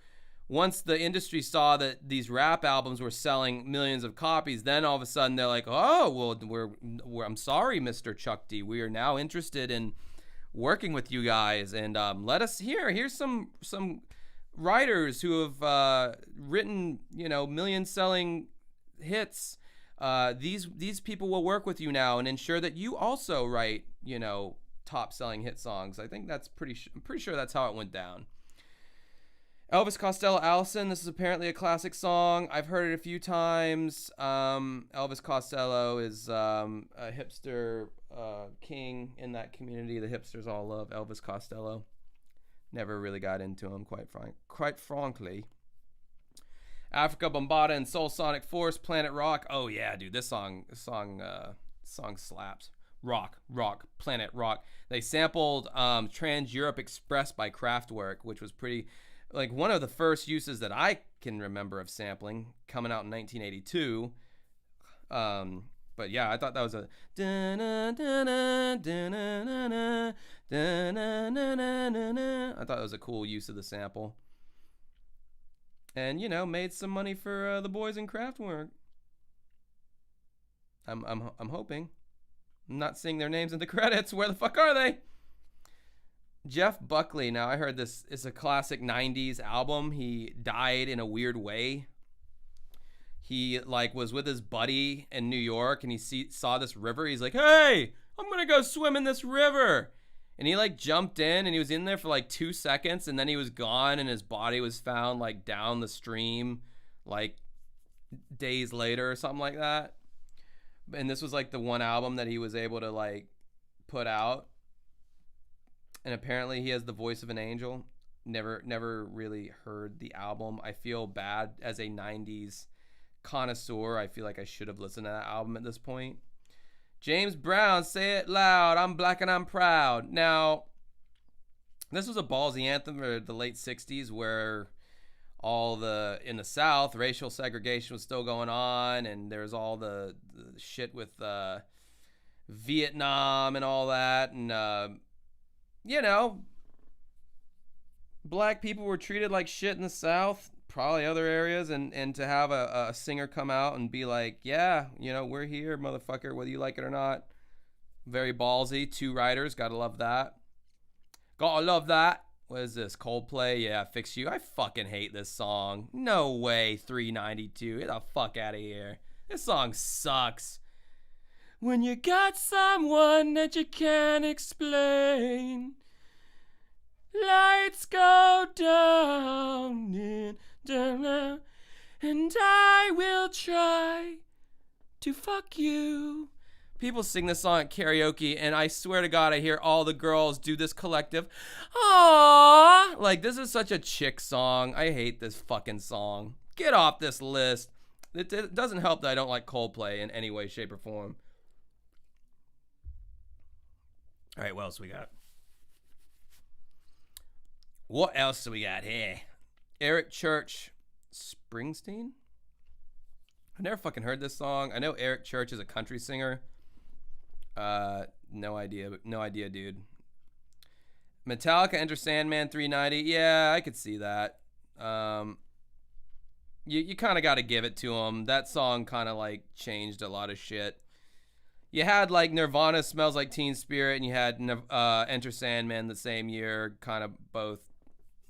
once the industry saw that these rap albums were selling millions of copies, then all of a sudden they're like, oh, well, we're I'm sorry, Mr. Chuck D, we are now interested in working with you guys, and let us here's some writers who have written, you know, million selling hits. These people will work with you now and ensure that you also write, you know, top selling hit songs. I think that's I'm pretty sure that's how it went down. Elvis Costello, Allison. This is apparently a classic song. I've heard it a few times. Elvis Costello is a hipster king in that community. The hipsters all love Elvis Costello. Never really got into him, quite frankly. Africa Bambaataa and Soul Sonic Force, Planet Rock. Oh yeah, dude, this song slaps. Rock, Planet Rock. They sampled Trans Europe Express by Kraftwerk, which was pretty, like, one of the first uses that I can remember of sampling, coming out in 1982. But yeah, I thought that was a I thought it was a cool use of the sample. And, you know, made some money for the boys in Kraftwerk. I'm hoping. I'm not seeing their names in the credits. Where the fuck are they? Jeff Buckley. Now, I heard this is a classic 90s album. He died in a weird way. He, like, was with his buddy in New York, and he saw this river. He's like, hey, I'm going to go swim in this river. And he, like, jumped in, and he was in there for, like, 2 seconds, and then he was gone, and his body was found, like, down the stream, like, days later or something like that. And this was, like, the one album that he was able to, like, put out. And apparently he has the voice of an angel. Never really heard the album. I feel bad as a 90s connoisseur. I feel like I should have listened to that album at this point. James Brown, Say It Loud, I'm Black and I'm Proud. Now, this was a ballsy anthem for the late 60s where all the in the South, racial segregation was still going on, and there's all the shit with Vietnam and all that, and you know, black people were treated like shit in the South, probably other areas, and to have a singer come out and be like, yeah, you know, we're here, motherfucker, whether you like it or not. Very ballsy. Two writers, gotta love that. Gotta love that. What is this? Coldplay? Yeah, Fix You. I fucking hate this song. No way, 392. Get the fuck out of here. This song sucks. When you got someone that you can't explain, lights go down and I will try to fuck you. People sing this song at karaoke, and I swear to God, I hear all the girls do this collective, aww. Like, this is such a chick song. I hate this fucking song. Get off this list. It doesn't help that I don't like Coldplay in any way, shape, or form. All right, what else we got? What else do we got here? Eric Church, Springsteen? I've never fucking heard this song. I know Eric Church is a country singer. No idea, dude. Metallica, Enter Sandman, 390. Yeah, I could see that. You kind of got to give it to him. That song kind of like changed a lot of shit. You had like Nirvana, Smells Like Teen Spirit, and you had Enter Sandman the same year, kind of both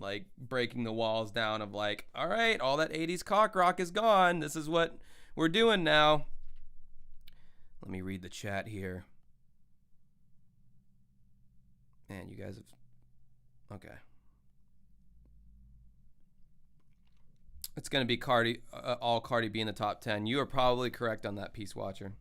like breaking the walls down of like, all right, all that 80s cock rock is gone. This is what we're doing now. Let me read the chat here. Man, you guys have... Okay. It's going to be all Cardi B in the top 10. You are probably correct on that, Peace Watcher.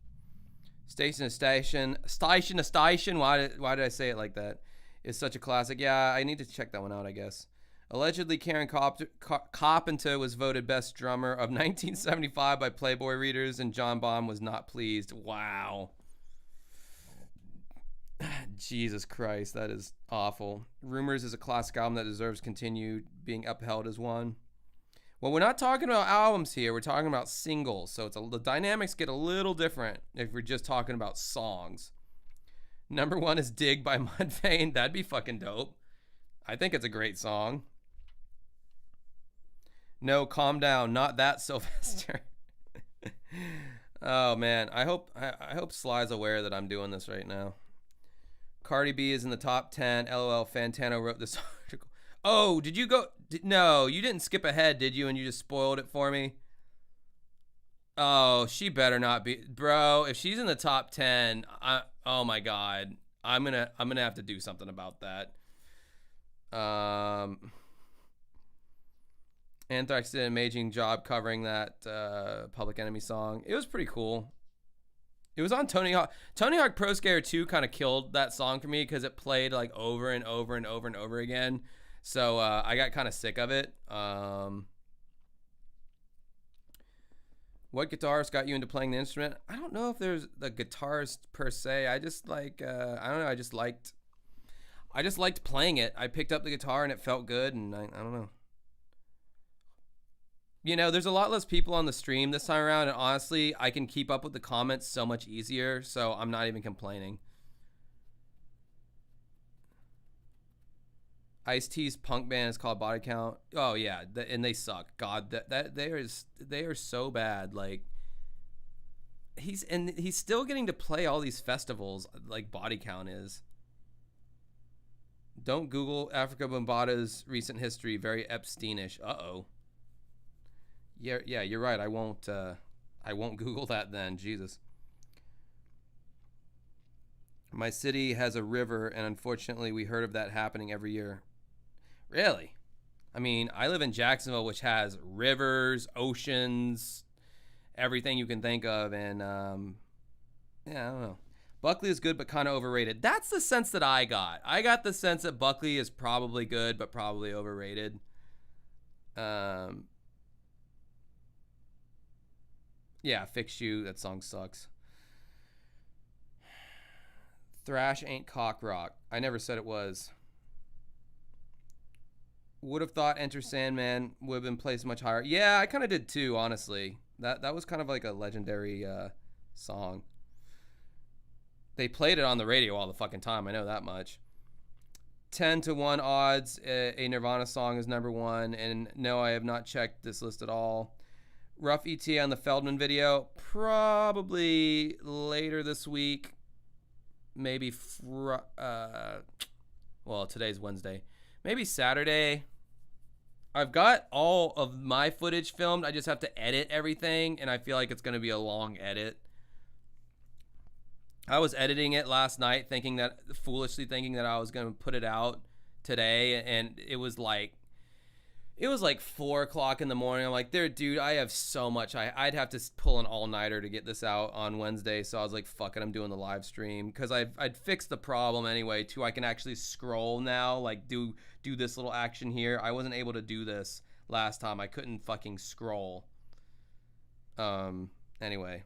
Station to Station. Station to Station. Why did I say it like that? It's such a classic. Yeah, I need to check that one out, I guess. Allegedly, Karen Carpenter was voted best drummer of 1975 by Playboy readers, and John Bonham was not pleased. Wow. Jesus Christ, that is awful. Rumors is a classic album that deserves continue being upheld as one. Well, we're not talking about albums here. We're talking about singles. So the dynamics get a little different if we're just talking about songs. Number 1 is Dig by Mudvayne. That'd be fucking dope. I think it's a great song. No, calm down. Not that, Sylvester. Oh, man. I hope Sly's aware that I'm doing this right now. Cardi B is in the top 10. LOL, Fantano wrote this article. Oh, did you go? No, you didn't skip ahead, did you? And you just spoiled it for me? Oh, she better not be. Bro, if she's in the top 10, oh my God. I'm gonna have to do something about that. Anthrax did an amazing job covering that Public Enemy song. It was pretty cool. It was on Tony Hawk. Tony Hawk Pro Skater 2 kind of killed that song for me because it played like over and over and over and over again. So I got kind of sick of it. What guitarist got you into playing the instrument? I don't know if there's the guitarist per se. I just like I don't know. I just liked playing it. I picked up the guitar and it felt good, and I don't know. You know, there's a lot less people on the stream this time around, and honestly, I can keep up with the comments so much easier, so I'm not even complaining. Ice-T's punk band is called Body Count. Oh yeah, and they suck. God, they are so bad. Like he's still getting to play all these festivals like Body Count is. Don't Google Africa Bambaata's recent history. Very Epsteinish. Uh-oh. Yeah, you're right. I won't Google that then. Jesus. My city has a river, and unfortunately, we heard of that happening every year. Really? I mean, I live in Jacksonville, which has rivers, oceans, everything you can think of, and yeah, I don't know. Buckley is good, but kind of overrated. That's the sense that I got. I got the sense that Buckley is probably good, but probably overrated. Yeah, Fix You. That song sucks. Thrash ain't cock rock. I never said it was. Would have thought Enter Sandman would have been placed much higher. Yeah, I kind of did too, honestly. That was kind of like a legendary song. They played it on the radio all the fucking time. I know that much. 10-1 odds. A Nirvana song is number one. And no, I have not checked this list at all. Rough ETA on the Feldman video. Probably later this week. Maybe, well, today's Wednesday. Maybe Saturday. I've got all of my footage filmed. I just have to edit everything, and I feel like it's going to be a long edit. I was editing it last night, foolishly thinking that I was going to put it out today, and it was like 4 o'clock in the morning. I'm like, dude, I have so much. I'd have to pull an all-nighter to get this out on Wednesday. So I was like, fuck it, I'm doing the live stream. Because I'd fixed the problem anyway, too. I can actually scroll now, like do this little action here. I wasn't able to do this last time. I couldn't fucking scroll. Anyway.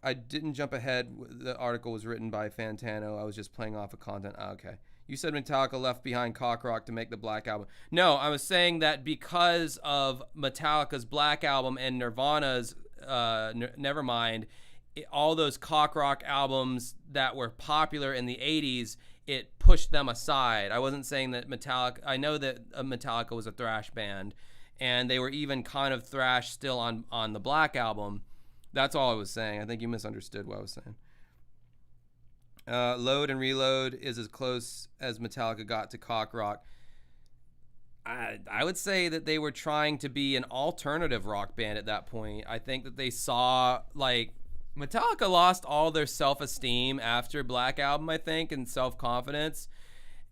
I didn't jump ahead. The article was written by Fantano. I was just playing off of content. Okay. You said Metallica left behind Cock Rock to make the Black Album. No, I was saying that because of Metallica's Black Album and Nirvana's Nevermind, all those Cock Rock albums that were popular in the 80s, it pushed them aside. I wasn't saying that Metallica... I know that Metallica was a thrash band, and they were even kind of thrash still on the Black Album. That's all I was saying. I think you misunderstood what I was saying. Load and Reload is as close as Metallica got to Cock Rock. I would say that they were trying to be an alternative rock band at that point. I think that they saw, like, Metallica lost all their self-esteem after Black Album, I think, and self-confidence.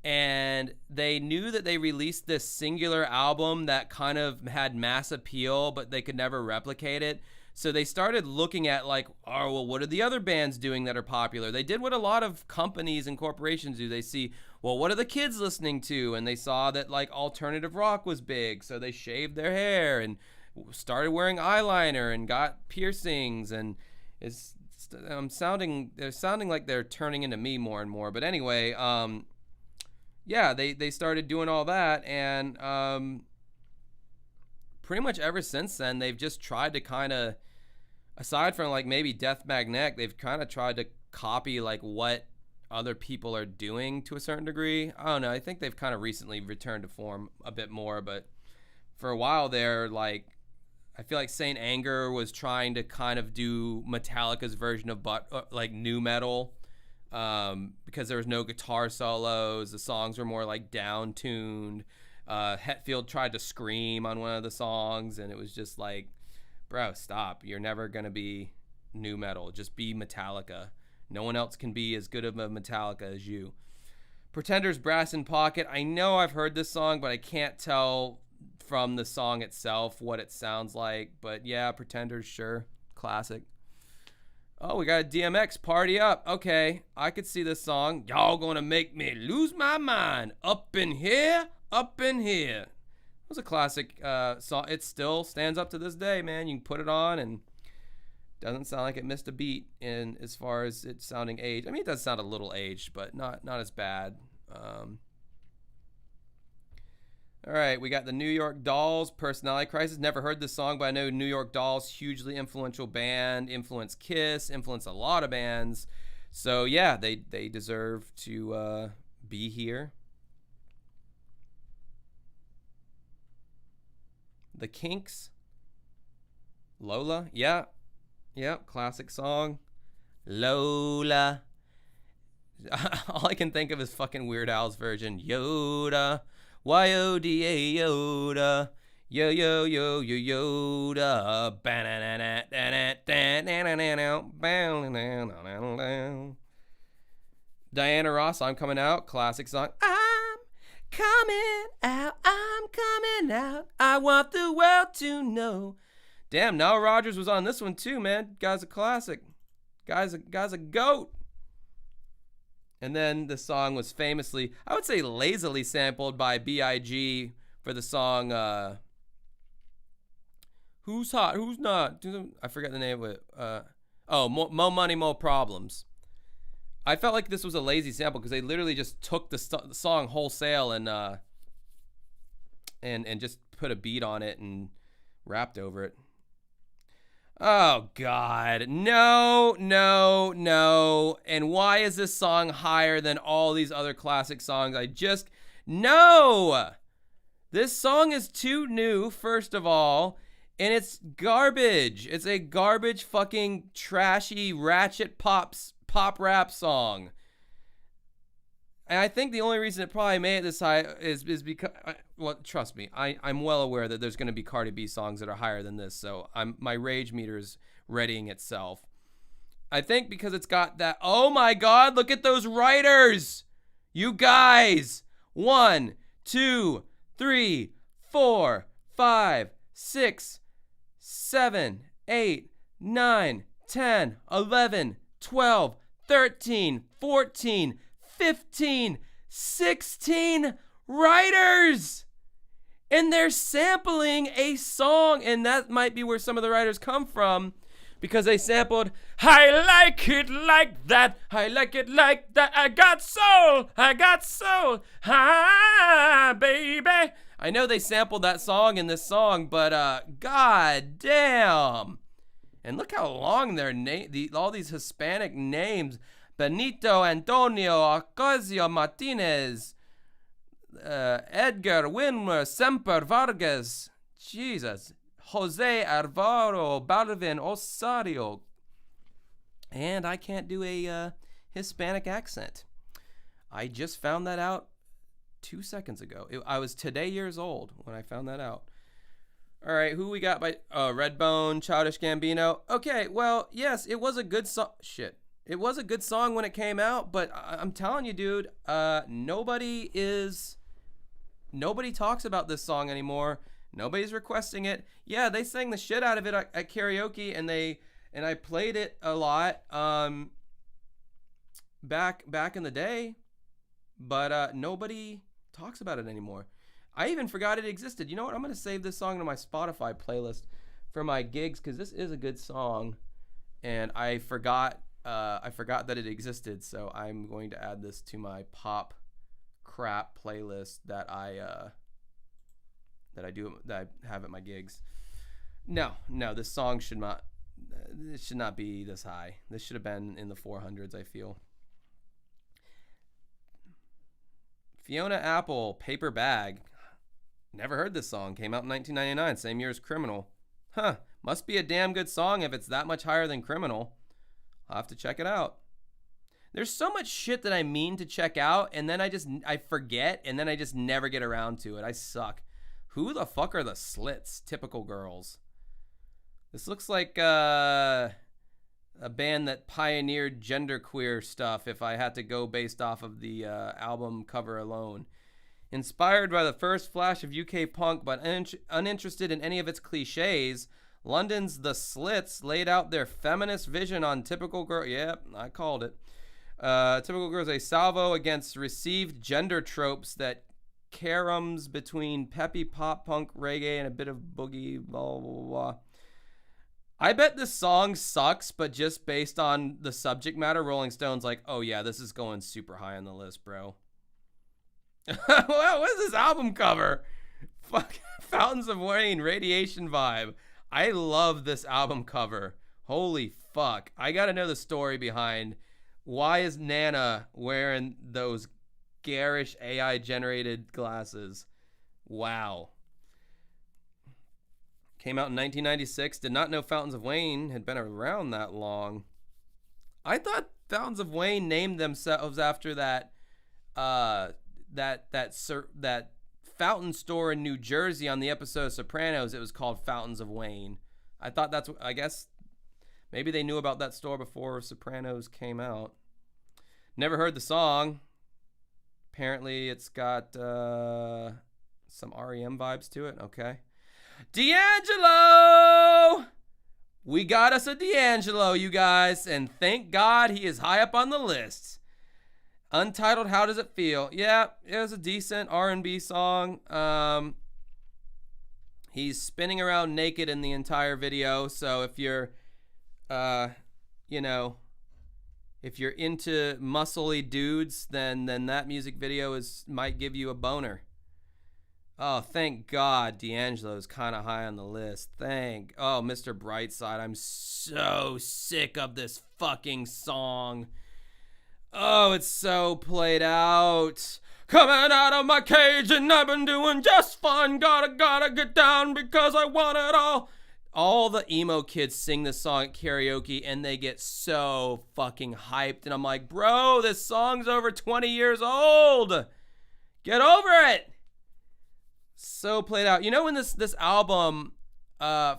And they knew that they released this singular album that kind of had mass appeal, but they could never replicate it. So they started looking at, like, oh, well, what are the other bands doing that are popular? They did what a lot of companies and corporations do. They see, well, what are the kids listening to? And they saw that, like, alternative rock was big. So they shaved their hair and started wearing eyeliner and got piercings. And they're sounding like they're turning into me more and more. But anyway, yeah, they started doing all that. And pretty much ever since then, they've just tried to kind of... Aside from, like, maybe Death Magnetic, they've kind of tried to copy, like, what other people are doing to a certain degree. I don't know. I think they've kind of recently returned to form a bit more, but for a while there, like, I feel like Saint Anger was trying to kind of do Metallica's version of like nu metal, because there was no guitar solos. The songs were more like down-tuned. Hetfield tried to scream on one of the songs, and it was just like, bro, stop. You're never going to be nu metal. Just be Metallica. No one else can be as good of a Metallica as you. Pretenders, Brass in Pocket. I know I've heard this song, but I can't tell from the song itself what it sounds like. But yeah, Pretenders, sure. Classic. Oh, we got a DMX, Party Up. Okay, I could see this song. Y'all gonna make me lose my mind. Up in here, up in here. It was a classic song. It still stands up to this day, man. You can put it on and doesn't sound like it missed a beat in as far as it sounding aged. I mean, it does sound a little aged, but not as bad. All right, we got the New York Dolls, Personality Crisis. Never heard this song, but I know New York Dolls, hugely influential band, influenced Kiss, influenced a lot of bands. So yeah, they deserve to be here. The Kinks, Lola, yeah, classic song. Lola. All I can think of is fucking Weird Al's version. Yoda, Y-O-D-A, Yoda, yo yo yo yo Yoda. Diana Ross, I'm Coming Out, classic song. I'm coming out, I want the world to know. Damn, Nile Rodgers was on this one too, man. Guy's a classic. Guy's a goat. And then the song was famously, I would say lazily sampled by B.I.G. for the song Who's Hot, Who's Not? I forget the name of it. Mo Money, Mo Problems. I felt like this was a lazy sample because they literally just took the song wholesale and just put a beat on it and rapped over it. Oh, God. No, no, no. And why is this song higher than all these other classic songs? No! This song is too new, first of all, and it's garbage. It's a garbage fucking trashy ratchet pop rap song. And I think the only reason it probably made it this high is because, well, trust me, I'm well aware that there's going to be Cardi B songs that are higher than this, so my rage meter is readying itself. I think because it's got that, oh my God, look at those writers! You guys! 1, 2, 3, 4, 5, 6, 7, 8, 9, 10, 11, 12, 13, 14, 15, 16 writers! And they're sampling a song, and that might be where some of the writers come from, because they sampled, I like it like that, I like it like that, I got soul, ah, baby. I know they sampled that song in this song, but god damn. And look how long their all these Hispanic names, Benito Antonio Ocasio Martinez, Edgar Wilmer Semper Vargas, Jesus, Jose Alvaro Balvin Osario, and I can't do a Hispanic accent. I just found that out 2 seconds ago. I was today years old when I found that out. All right, who we got by Redbone, Childish Gambino. Okay, well, yes, it was a good song. Shit. It was a good song when it came out, but I'm telling you, dude, nobody talks about this song anymore. Nobody's requesting it. Yeah, they sang the shit out of it at karaoke, and I played it a lot back in the day, but nobody talks about it anymore. I even forgot it existed. You know what? I'm going to save this song to my Spotify playlist for my gigs because this is a good song, and I forgot that it existed, so I'm going to add this to my pop crap playlist that I have at my gigs. No, this song should not be this high. This should have been in the 400s, I feel. Fiona Apple, Paper Bag. Never heard this song. Came out in 1999, same year as Criminal. Huh, must be a damn good song if it's that much higher than Criminal. I'll have to check it out. There's so much shit that I mean to check out, and then I forget, and then I just never get around to it. I suck. Who the fuck are the Slits? Typical Girls. This looks like a band that pioneered genderqueer stuff, if I had to go based off of the album cover alone. Inspired by the first flash of UK punk, but uninterested in any of its cliches, London's The Slits laid out their feminist vision on Typical Girl. Yep, I called it. Typical Girls, a salvo against received gender tropes that caroms between peppy pop punk reggae and a bit of boogie, blah, blah, blah. I bet this song sucks, but just based on the subject matter, Rolling Stone's like, oh yeah, this is going super high on the list, bro. What is this album cover? Fuck, Fountains of Wayne, Radiation Vibe. I love this album cover. Holy fuck. I gotta know the story behind why is Nana wearing those garish AI-generated glasses. Wow. Came out in 1996. Did not know Fountains of Wayne had been around that long. I thought Fountains of Wayne named themselves after that fountain store in New Jersey on the episode of Sopranos. It was called Fountains of Wayne. I thought I guess maybe they knew about that store before Sopranos came out. Never heard the song. Apparently it's got some REM vibes to it. Okay. D'Angelo! We got us a D'Angelo, you guys, and thank God he is high up on the list. Untitled, How Does It Feel? Yeah, it was a decent R&B song. He's spinning around naked in the entire video, so if you're, If you're into muscly dudes, then that music video might give you a boner. Oh, thank God D'Angelo's kind of high on the list. Oh, Mr. Brightside, I'm so sick of this fucking song. Oh, it's so played out. Coming out of my cage and I've been doing just fine. Gotta get down because I want it all. All the emo kids sing this song at karaoke and they get so fucking hyped. And I'm like, bro, this song's over 20 years old. Get over it. So played out. You know when this album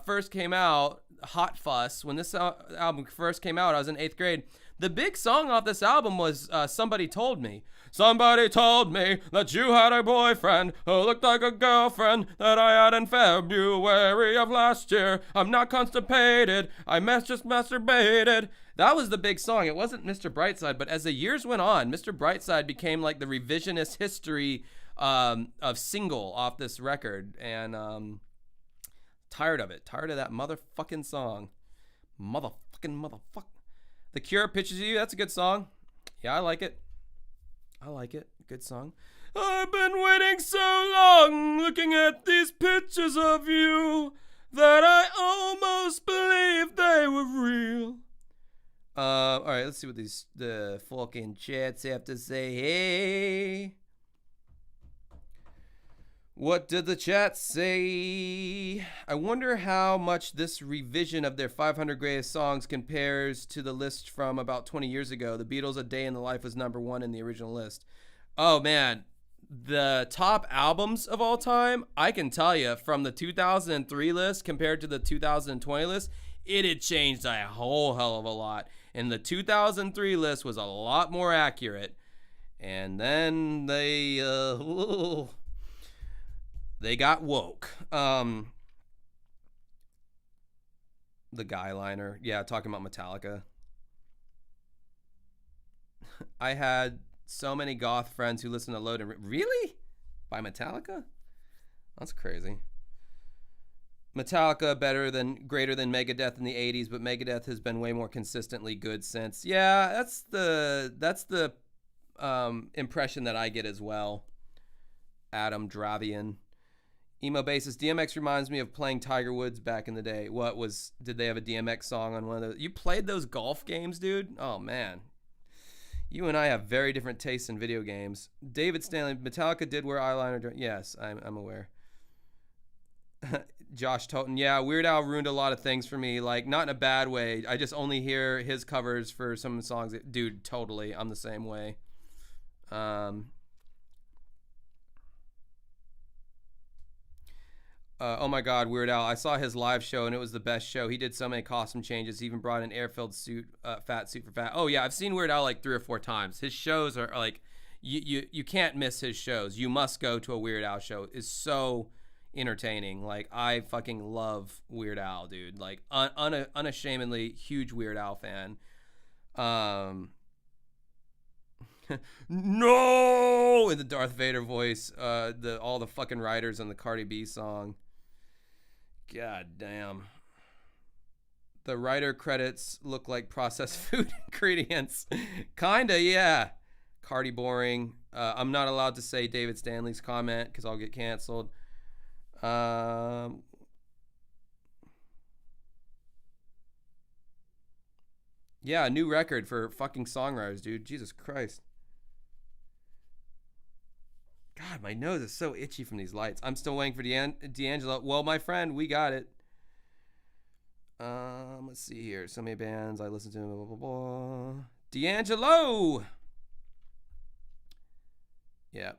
first came out, Hot Fuss, when this album first came out, I was in 8th grade. The big song off this album was Somebody Told Me. Somebody told me that you had a boyfriend who looked like a girlfriend that I had in February of last year. I'm not constipated. I just masturbated. That was the big song. It wasn't Mr. Brightside, but as the years went on, Mr. Brightside became like the revisionist history of single off this record. And tired of it. Tired of that motherfucking song. Motherfuck. The Cure, Pictures of You. That's a good song. Yeah, I like it. Good song. I've been waiting so long, looking at these pictures of you, that I almost believed they were real. All right, let's see what the fucking chats have to say. Hey, what did the chat say? I wonder how much this revision of their 500 greatest songs compares to the list from about 20 years ago. The Beatles' A Day in the Life was #1 in the original list. Oh, man. The top albums of all time, I can tell you, from the 2003 list compared to the 2020 list, it had changed a whole hell of a lot. And the 2003 list was a lot more accurate. And then they got woke. The Guy Liner. Yeah, talking about Metallica. I had so many goth friends who listen to Load and Really? By Metallica? That's crazy. Metallica greater than Megadeth in the 80s, but Megadeth has been way more consistently good since. Yeah, that's the impression that I get as well. Adam Dravian. Emo bassist DMX reminds me of playing Tiger Woods back in the day. Did they have a DMX song on one of those? You played those golf games, dude? Oh, man. You and I have very different tastes in video games. David Stanley, Metallica did wear eyeliner. Yes, I'm aware. Josh Toten, yeah, Weird Al ruined a lot of things for me. Like, not in a bad way. I just only hear his covers for some of the songs. Dude, totally. I'm the same way. Oh my God, Weird Al. I saw his live show and it was the best show. He did so many costume changes. He even brought an air-filled suit, fat suit for fat. Oh yeah, I've seen Weird Al like 3 or 4 times. His shows are like, you can't miss his shows. You must go to a Weird Al show. It's so entertaining. Like, I fucking love Weird Al, dude. Like, unashamedly huge Weird Al fan. No, in the Darth Vader voice. All the fucking writers on the Cardi B song. God damn. The writer credits look like processed food ingredients. Kinda, yeah. Cardi boring. I'm not allowed to say David Stanley's comment because I'll get canceled. Yeah, a new record for fucking songwriters, dude. Jesus Christ. God, my nose is so itchy from these lights. I'm still waiting for D'Angelo. Well, my friend, we got it. Let's see here. So many bands I listen to. Blah, blah, blah. D'Angelo. Yeah.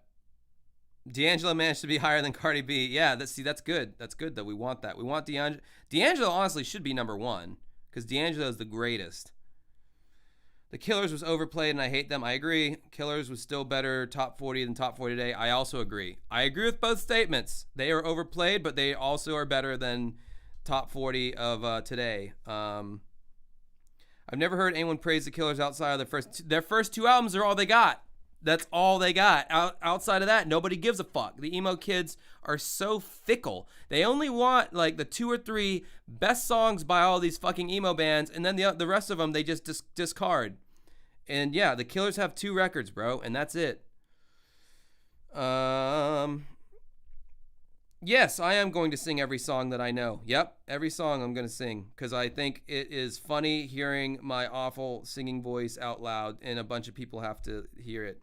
D'Angelo managed to be higher than Cardi B. Yeah, that's good. That's good, though. We want that. We want D'Angelo. D'Angelo honestly should be #1 because D'Angelo is the greatest. The Killers was overplayed and I hate them. I agree. Killers was still better top 40 than top 40 today. I also agree. I agree with both statements. They are overplayed, but they also are better than top 40 of today. I've never heard anyone praise the Killers outside of their first 2 albums are all they got. That's all they got. Outside of that, nobody gives a fuck. The emo kids are so fickle. They only want like the 2 or 3 best songs by all these fucking emo bands, and then the rest of them they just discard. And yeah, the Killers have 2 records, bro, and that's it. Yes, I am going to sing every song that I know. Yep, every song I'm going to sing because I think it is funny hearing my awful singing voice out loud, and a bunch of people have to hear it.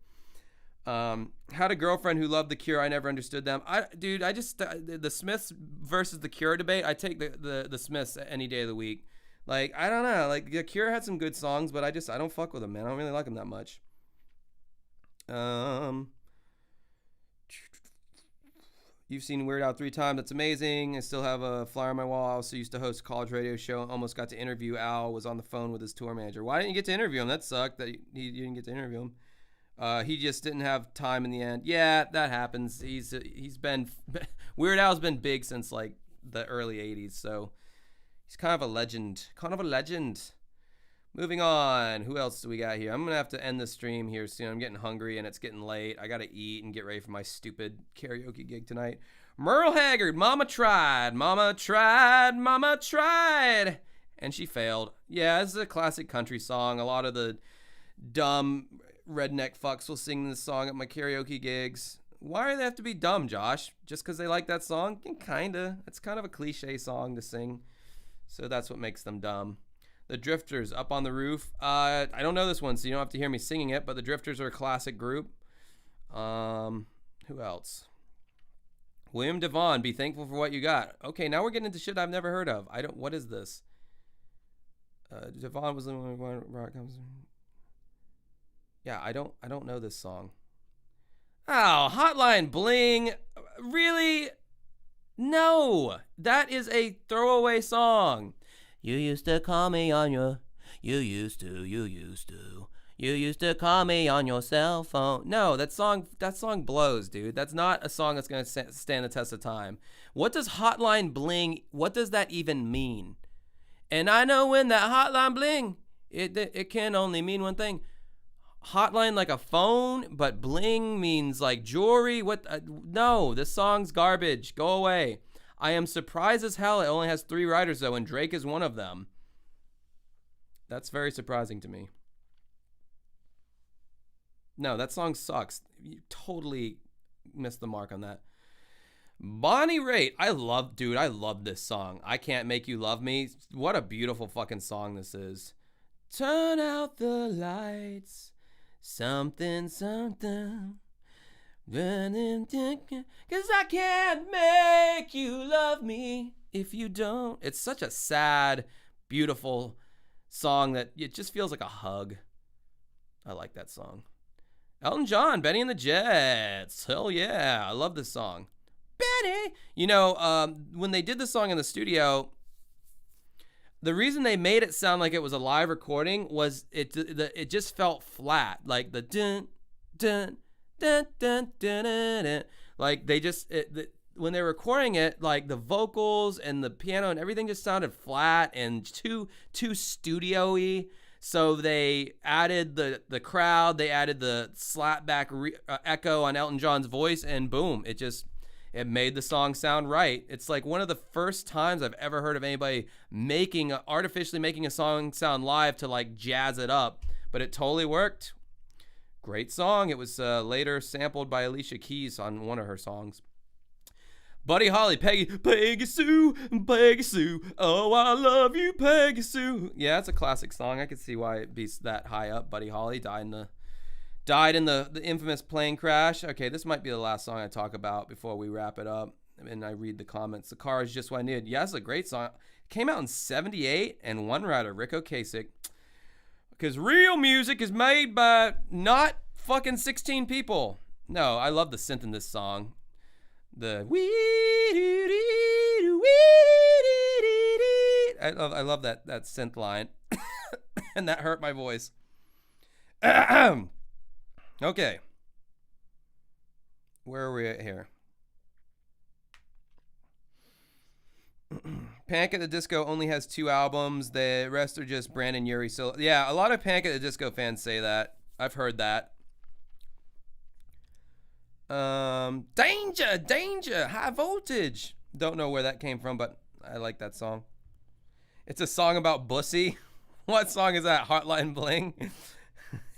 Had a girlfriend who loved The Cure. I never understood them. I just the Smiths versus The Cure debate. I take the Smiths any day of the week. Like, I don't know. Like, The Cure had some good songs, but I don't fuck with them, man. I don't really like them that much. You've seen Weird Al 3 times. That's amazing. I still have a flyer on my wall. I also used to host a college radio show. Almost got to interview Al. Was on the phone with his tour manager. Why didn't you get to interview him? That sucked that you didn't get to interview him. He just didn't have time in the end. Yeah, that happens. He's been Weird Al's been big since like the early 80s, so he's kind of a legend. Moving on. Who else do we got here? I'm going to have to end the stream here soon. I'm getting hungry and it's getting late. I got to eat and get ready for my stupid karaoke gig tonight. Merle Haggard, Mama tried. And she failed. Yeah, this is a classic country song. A lot of the dumb redneck fucks will sing this song at my karaoke gigs. Why do they have to be dumb, Josh? Just because they like that song? Kinda. It's kind of a cliche song to sing. So that's what makes them dumb. The Drifters, Up on the Roof. I don't know this one, so you don't have to hear me singing it, but the Drifters are a classic group. Who else? William Devon, Be Thankful for What You Got. Okay, now we're getting into shit I've never heard of. What is this? Devon was the one who rock comes. Yeah, I don't know this song. Oh, Hotline Bling. Really? No. That is a throwaway song. You used to call me on your... You used to call me on your cell phone. No, that song blows, dude. That's not a song that's going to stand the test of time. What does Hotline Bling, what does that even mean? And I know when that hotline bling, it can only mean one thing. Hotline like a phone, but bling means like jewelry. What? No, this song's garbage. Go away. I am surprised as hell it only has 3 writers, though, and Drake is one of them. That's very surprising to me. No, that song sucks. You totally missed the mark on that. Bonnie Raitt. I love this song. I Can't Make You Love Me. What a beautiful fucking song this is. Turn out the lights. Something. Cause I can't make you love me if you don't. It's such a sad, beautiful song that it just feels like a hug. I like that song. Elton John, Benny and the Jets. Hell yeah, I love this song. Benny! You know, when they did the song in the studio, the reason they made it sound like it was a live recording was it just felt flat. Like the dun, dun, dun, dun, dun, dun, dun. Like they just when they were recording it, like the vocals and the piano and everything just sounded flat and too studio-y. So they added the crowd, they added the slapback echo on Elton John's voice, and boom, it made the song sound right. It's like one of the first times I've ever heard of anybody artificially making a song sound live to like jazz it up, but it totally worked. Great song. It was later sampled by Alicia Keys on one of her songs. Buddy Holly, Peggy Sue, oh, I love you, Peggy Sue. Yeah, it's a classic song. I could see why it beats that high up. Buddy Holly died in the infamous plane crash. Okay, this might be the last song I talk about before we wrap it up and I read the comments. The Car Is Just What I Needed. Yeah, it's a great song. It came out in 78, and one writer, Rick Ocasek, because real music is made by not fucking 16 people. No, I love the synth in this song. The I love that synth line. And that hurt my voice. Okay. Where are we at here? Panic at the Disco only has 2 albums. The rest are just Brandon Urie. So yeah, a lot of Panic at the Disco fans say that. I've heard that. Danger, High Voltage. Don't know where that came from, but I like that song. It's a song about Bussy. What song is that? Hotline Bling.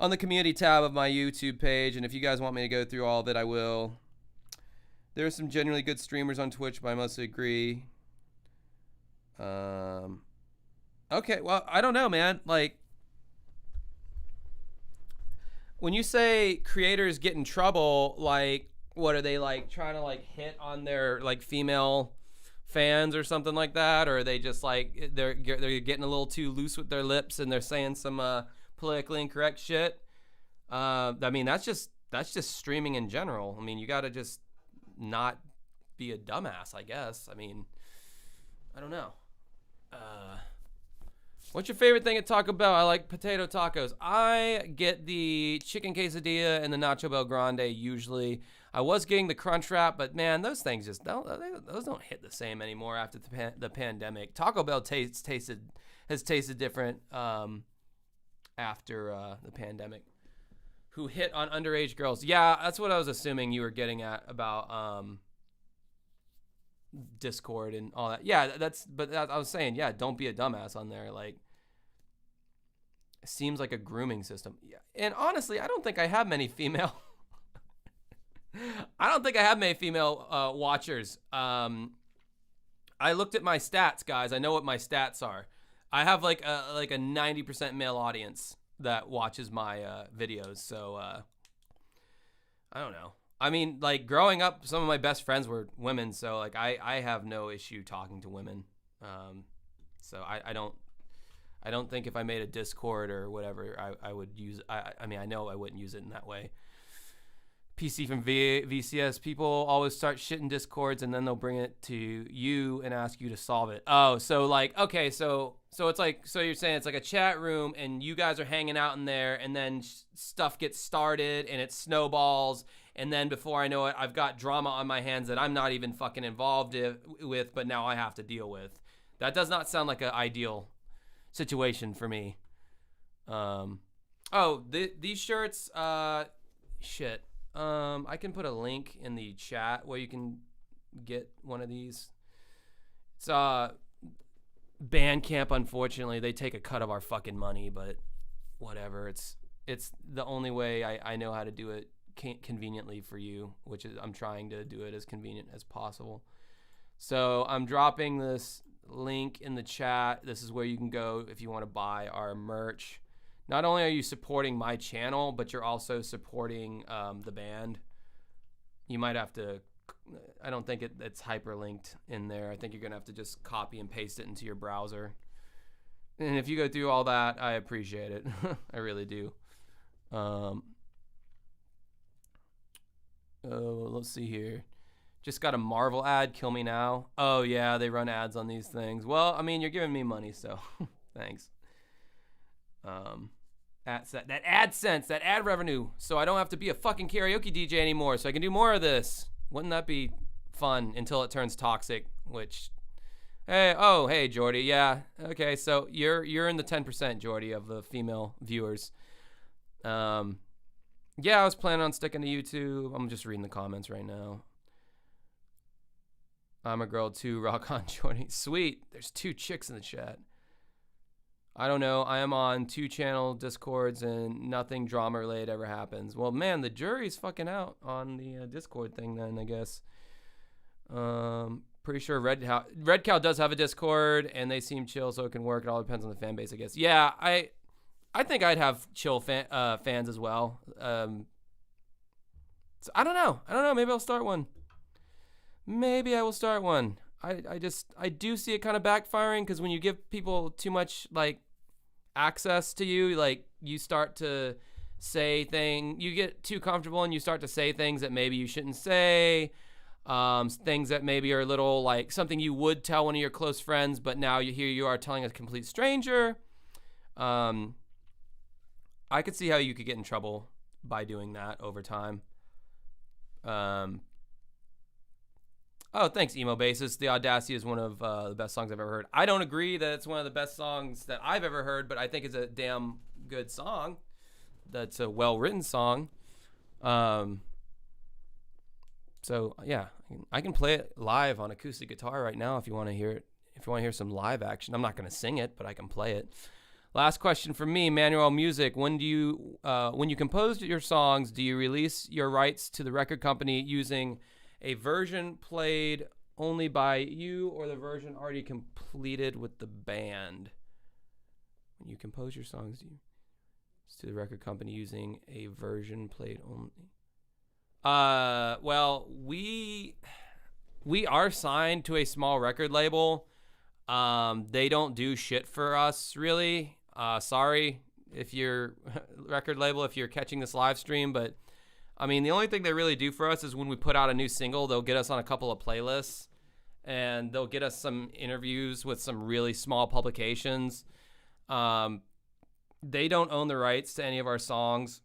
on the community tab of my YouTube page, and if you guys want me to go through all of it, I will. There are some genuinely good streamers on Twitch, but I mostly agree. Okay, well, I don't know, man. Like, when you say creators get in trouble, like, what are they, like, trying to, like, hit on their, like, female fans or something like that? Or are they just, like, they're getting a little too loose with their lips and they're saying some politically incorrect shit? I mean, that's just streaming in general. I mean, you got to just not be a dumbass, I guess. I mean, I don't know. What's your favorite thing at Taco Bell? I like potato tacos. I get the chicken quesadilla and the Nacho Bel Grande usually. I was getting the Crunch Wrap, but man, those things just don't hit the same anymore after the pandemic. Taco Bell has tasted different after the pandemic. Who hit on underage girls? Yeah, that's what I was assuming you were getting at about Discord and all that. Yeah, I was saying, yeah, don't be a dumbass on there. Like, it seems like a grooming system. Yeah. And honestly, I don't think I have many female watchers. I looked at my stats, guys. I know what my stats are. I have like a 90% male audience that watches my videos. So I don't know. I mean, like, growing up, some of my best friends were women, so like I have no issue talking to women. So I don't think if I made a Discord or whatever, I would use. I mean, I know I wouldn't use it in that way. PC from VCS, people always start shit in Discords and then they'll bring it to you and ask you to solve it. Oh, so like, okay, so it's like, so you're saying it's like a chat room and you guys are hanging out in there and then stuff gets started and it snowballs. And then before I know it, I've got drama on my hands that I'm not even fucking involved with, but now I have to deal with. That does not sound like an ideal situation for me. These shirts, shit. I can put a link in the chat where you can get one of these. It's Bandcamp, unfortunately. They take a cut of our fucking money, but whatever. It's the only way I know how to do it conveniently for you, which is I'm trying to do it as convenient as possible. So I'm dropping this link in the chat. This is where you can go if you want to buy our merch. Not only are you supporting my channel, but you're also supporting the band. You might have to, I don't think it's hyperlinked in there. I think you're going to have to just copy and paste it into your browser. And if you go through all that, I appreciate it. I really do. Let's see here. Just got a Marvel ad, kill me now. Oh yeah, they run ads on these things. Well, I mean, you're giving me money, so thanks. That AdSense, that ad revenue, so I don't have to be a fucking karaoke DJ anymore, so I can do more of this. Wouldn't that be fun until it turns toxic? Which, hey, Jordy, yeah, okay, so you're in the 10%, Jordy, of the female viewers. Yeah, I was planning on sticking to YouTube. I'm just reading the comments right now. I'm a girl too, rock on, Jordy. Sweet, there's 2 chicks in the chat. I don't know. I am on 2 channel Discords and nothing drama related ever happens. Well, man, the jury's fucking out on the Discord thing then, I guess. Pretty sure Red Cow does have a Discord and they seem chill, so it can work. It all depends on the fan base, I guess. Yeah, I think I'd have chill fans as well. So I don't know. Maybe I'll start one. Maybe I will start one. I do see it kind of backfiring because when you give people too much like access to you, like you start to say you get too comfortable and you start to say things that maybe you shouldn't say, things that maybe are a little like something you would tell one of your close friends, but now you are telling a complete stranger. I could see how you could get in trouble by doing that over time. Oh, thanks, Emo Basis. The Audacity is one of the best songs I've ever heard. I don't agree that it's one of the best songs that I've ever heard, but I think it's a damn good song. That's a well-written song. So, yeah, I can play it live on acoustic guitar right now if you want to hear it. If you want to hear some live action. I'm not going to sing it, but I can play it. Last question from me, Manuel Music. When you compose your songs, do you release your rights to the record company using a version played only by you or the version already completed with the band? When you compose your songs, do you to the record company using a version played only? Well, we are signed to a small record label. They don't do shit for us, really. Sorry if you're record label, if you're catching this live stream, but I mean, the only thing they really do for us is when we put out a new single, they'll get us on a couple of playlists and they'll get us some interviews with some really small publications. They don't own the rights to any of our songs.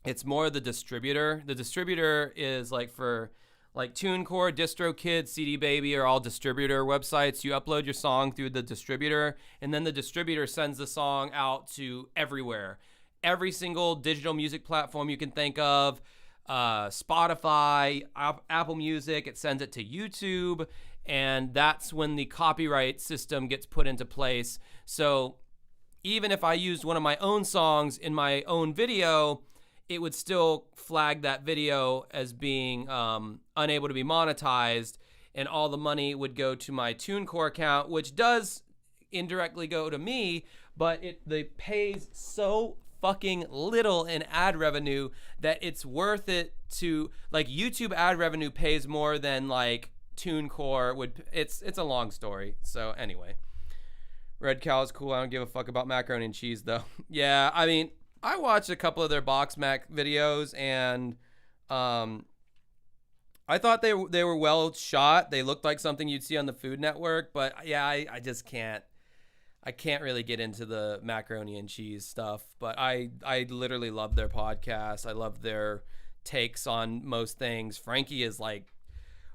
It's more the distributor. The distributor is like for like TuneCore, DistroKid, CD Baby are all distributor websites. You upload your song through the distributor, and then the distributor sends the song out to everywhere. Every single digital music platform you can think of, Spotify, Apple Music, it sends it to YouTube, and that's when the copyright system gets put into place. So even if I used one of my own songs in my own video, it would still flag that video as being unable to be monetized, and all the money would go to my TuneCore account, which does indirectly go to me, but they pays so fucking little in ad revenue that it's worth it to, like, YouTube ad revenue pays more than like TuneCore would. It's a long story. So anyway, Red Cow is cool. I don't give a fuck about macaroni and cheese though. Yeah, I mean, I watched a couple of their Box Mac videos, and I thought they were well shot. They looked like something you'd see on the Food Network, but yeah, I just can't. I can't really get into the macaroni and cheese stuff, but I literally love their podcast. I love their takes on most things. Frankie is like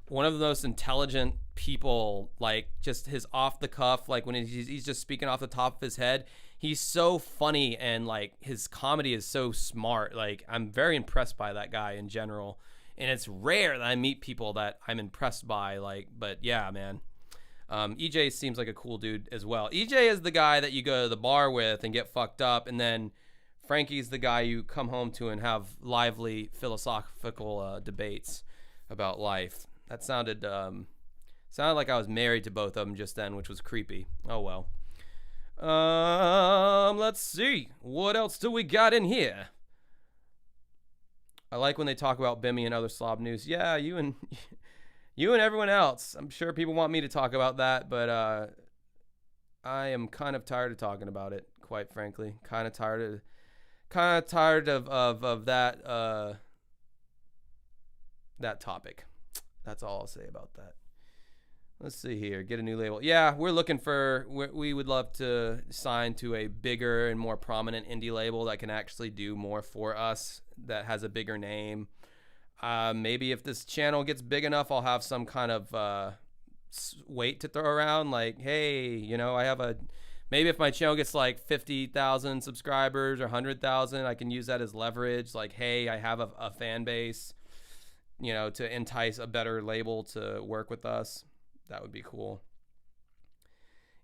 one of the most intelligent people, like just his off the cuff, like when he's just speaking off the top of his head. He's so funny, and like his comedy is so smart. Like, I'm very impressed by that guy in general, and it's rare that I meet people that I'm impressed by. Like, but yeah, man. EJ seems like a cool dude as well. EJ is the guy that you go to the bar with and get fucked up, and then Frankie's the guy you come home to and have lively philosophical debates about life. That sounded like I was married to both of them just then, which was creepy. Oh well. Let's see. What else do we got in here? I like when they talk about Bimmy and other slob news. Yeah, you and everyone else. I'm sure people want me to talk about that, but I am kind of tired of talking about it, quite frankly. Kind of tired of that that topic. That's all I'll say about that. Let's see here. Get a new label. Yeah, we would love to sign to a bigger and more prominent indie label that can actually do more for us, that has a bigger name. Maybe if this channel gets big enough, I'll have some kind of weight to throw around. Like, hey, maybe if my channel gets like 50,000 subscribers or 100,000, I can use that as leverage. Like, hey, I have a fan base, to entice a better label to work with us. That would be cool.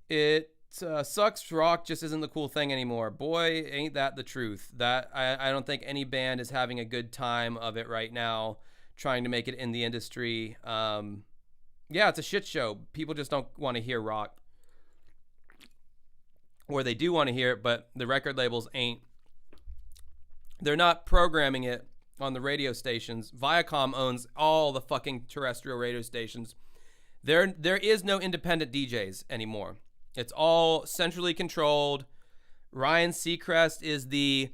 It sucks rock just isn't the cool thing anymore. Boy, ain't that the truth. That I don't think any band is having a good time of it right now, trying to make it in the industry. Yeah, it's a shit show. People just don't want to hear rock. Or they do want to hear it, but the record labels ain't. They're not programming it on the radio stations. Viacom owns all the fucking terrestrial radio stations. There is no independent DJs anymore. It's all centrally controlled. Ryan Seacrest is the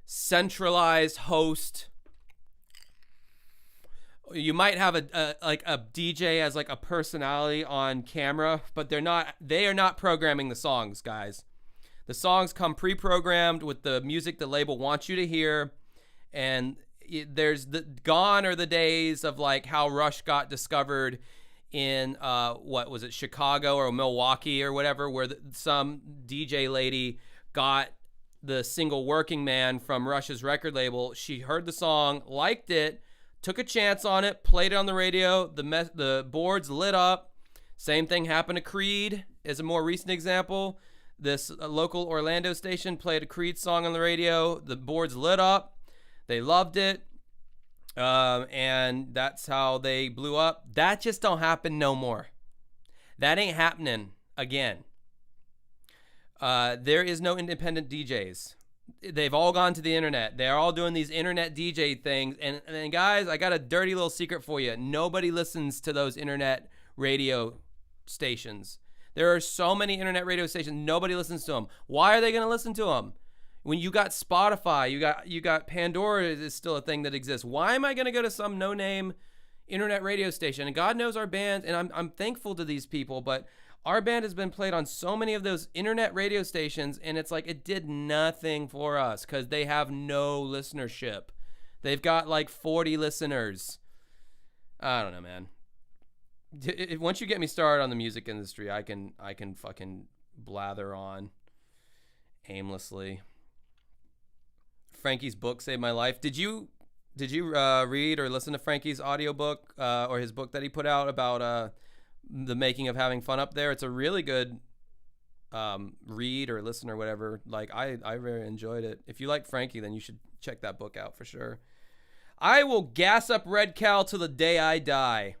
centralized host. You might have a DJ as like a personality on camera, but they are not programming the songs, guys. The songs come pre-programmed with the music the label wants you to hear, and gone are the days of like how Rush got discovered in Chicago or Milwaukee or whatever, where some DJ lady got the single Working Man from Rush's record label. She heard the song, liked it, took a chance on it, played it on the radio, the boards lit up. Same thing happened to Creed as a more recent example. This local Orlando station played a Creed song on the radio. The boards lit up. They loved it. And that's how they blew up. That just don't happen no more. That ain't happening again. There is no independent DJs. They've all gone to the internet. They're all doing these internet DJ things. And guys, I got a dirty little secret for you. Nobody listens to those internet radio stations. There are so many internet radio stations. Nobody listens to them. Why are they going to listen to them? When you got Spotify, you got Pandora is still a thing that exists. Why am I going to go to some no-name internet radio station? And God knows our band, and I'm thankful to these people, but our band has been played on so many of those internet radio stations, and it's like it did nothing for us because they have no listenership. They've got like 40 listeners. I don't know, man. Once you get me started on the music industry, I can fucking blather on aimlessly. Frankie's book saved my life. Did you read or listen to Frankie's audiobook or his book that he put out about the making of having fun up there? It's a really good read or listen or whatever. Like I really enjoyed it. If you like Frankie, then you should check that book out for sure. I will gas up Red Cal till the day I die.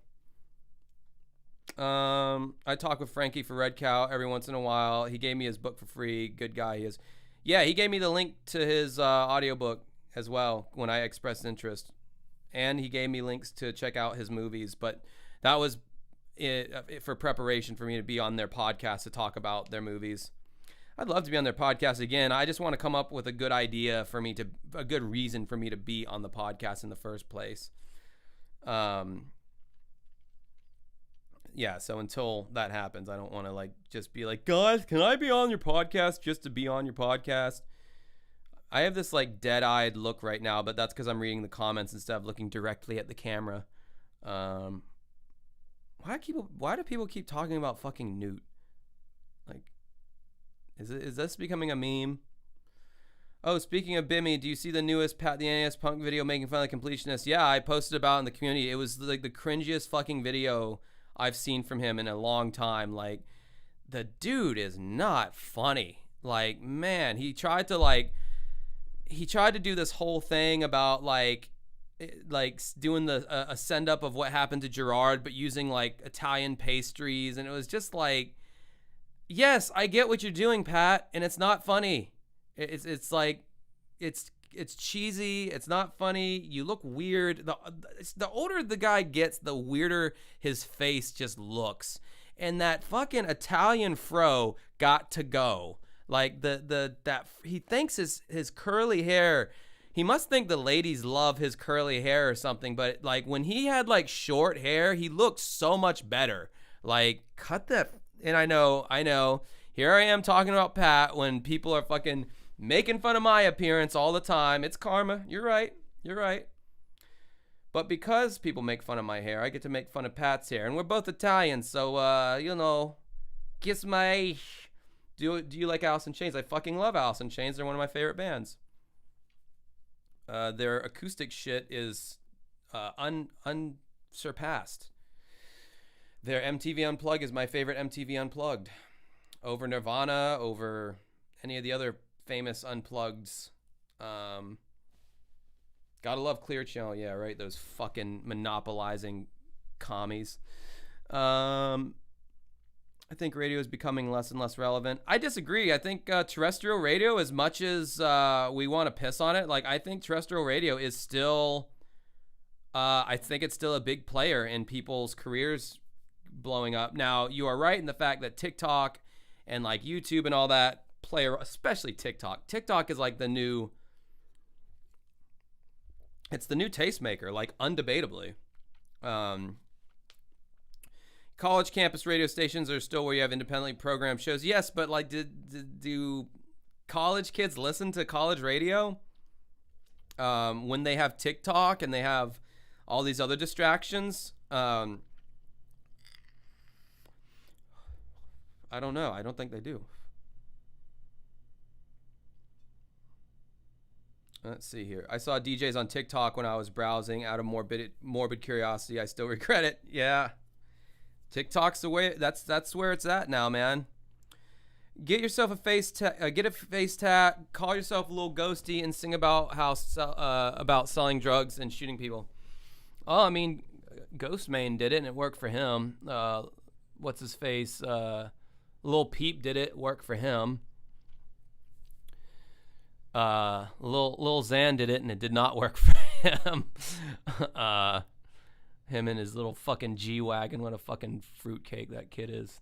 I talk with Frankie for Red Cow every once in a while. He gave me his book for free. Good guy he is. Yeah, he gave me the link to his audiobook as well when I expressed interest. And he gave me links to check out his movies. But that was for preparation for me to be on their podcast to talk about their movies. I'd love to be on their podcast again. I just want to come up with a good idea for me a good reason for me to be on the podcast in the first place. Yeah, so until that happens, I don't want to just be like, guys, can I be on your podcast just to be on your podcast? I have this dead-eyed look right now, but that's because I'm reading the comments instead of looking directly at the camera. Why do people keep talking about fucking Newt? Is this becoming a meme? Oh, speaking of Bimmy, do you see the newest Pat the NES Punk video making fun of the completionist? Yeah, I posted about it in the community. It was the cringiest fucking video I've seen from him in a long time. The dude is not funny. Man, he tried to do this whole thing about doing a send up of what happened to Gerard, but using Italian pastries, and it was just yes, I get what you're doing, Pat, and it's not funny. It's cheesy. It's not funny. You look weird. The older the guy gets, the weirder his face just looks. And that fucking Italian fro got to go. He thinks his curly hair. He must think the ladies love his curly hair or something. But when he had short hair, he looked so much better. Cut that. And I know. Here I am talking about Pat when people are fucking making fun of my appearance all the time. It's karma. You're right. But because people make fun of my hair, I get to make fun of Pat's hair. And we're both Italian, so, kiss my... Do you like Alice in Chains? I fucking love Alice in Chains. They're one of my favorite bands. Their acoustic shit is unsurpassed. Their MTV Unplugged is my favorite MTV Unplugged. Over Nirvana, over any of the other famous Unpluggeds. Gotta love Clear Channel. Yeah, right. Those fucking monopolizing commies. I think radio is becoming less and less relevant. I disagree. I think terrestrial radio, as much as we want to piss on it, I think terrestrial radio is still, I think it's still a big player in people's careers blowing up. Now, you are right in the fact that TikTok and YouTube and all that play, especially TikTok. TikTok is the new, it's the new tastemaker, undebatably. College campus radio stations are still where you have independently programmed shows. Yes, but do college kids listen to college radio when they have TikTok and they have all these other distractions? I don't know. I don't think they do. Let's see here. I saw DJs on TikTok when I was browsing out of morbid curiosity. I still regret it. Yeah. TikTok's the way. That's where it's at now, man. Get yourself a get a face tat, call yourself a little ghosty, and sing about how about selling drugs and shooting people. Oh, I mean, Ghostmane did it and it worked for him. What's his face? Lil Peep did it, worked for him. Lil Xan did it and it did not work for him. Him and his little fucking G-Wagon. What a fucking fruitcake that kid is.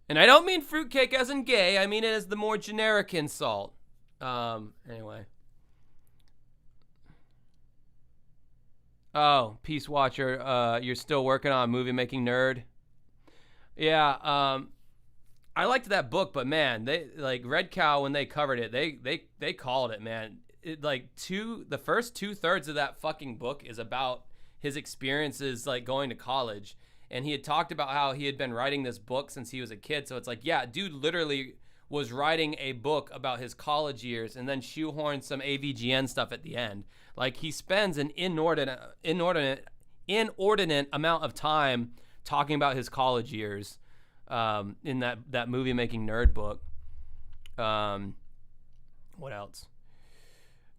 And I don't mean fruitcake as in gay. I mean it as the more generic insult. Anyway. Oh, Peace Watcher, you're still working on Movie Making Nerd? Yeah, I liked that book, but man, they like Red Cow when they covered it, they called it, man. It, like the first 2/3 of that fucking book is about his experiences like going to college. And he had talked about how he had been writing this book since he was a kid. So it's like, yeah, dude literally was writing a book about his college years and then shoehorned some AVGN stuff at the end. Like he spends an inordinate amount of time talking about his college years in that movie making nerd book. What else?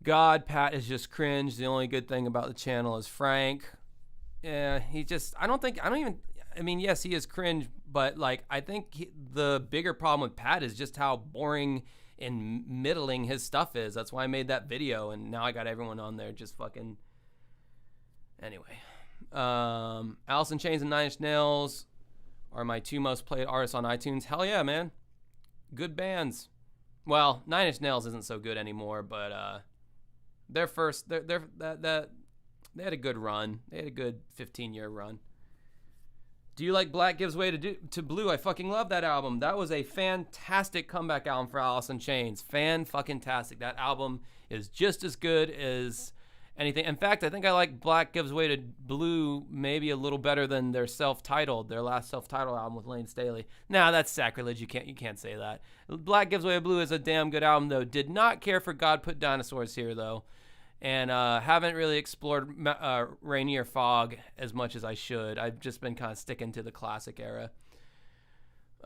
God, Pat is just cringe. The only good thing about the channel is Frank. Yeah, I mean, yes, he is cringe, but like, I think the bigger problem with Pat is just how boring and middling his stuff is. That's why I made that video, and now I got everyone on there just fucking. Anyway, Alice in Chains and Nine Inch Nails are my two most played artists on iTunes. Hell yeah, man, good bands. Well, Nine Inch Nails isn't so good anymore, but they had a good run. They had a good 15-year run. Do you like Black Gives Way to Blue? I fucking love that album. That was a fantastic comeback album for Alice in Chains. Fan-fucking-tastic. That album is just as good as anything. In fact, I think I like Black Gives Way to Blue maybe a little better than their last self-titled album with Lane Staley. Nah, that's sacrilege. You can't say that. Black Gives Way to Blue is a damn good album, though. Did not care for God Put Dinosaurs Here, though. And haven't really explored Rainier Fog as much as I should. I've just been kind of sticking to the classic era.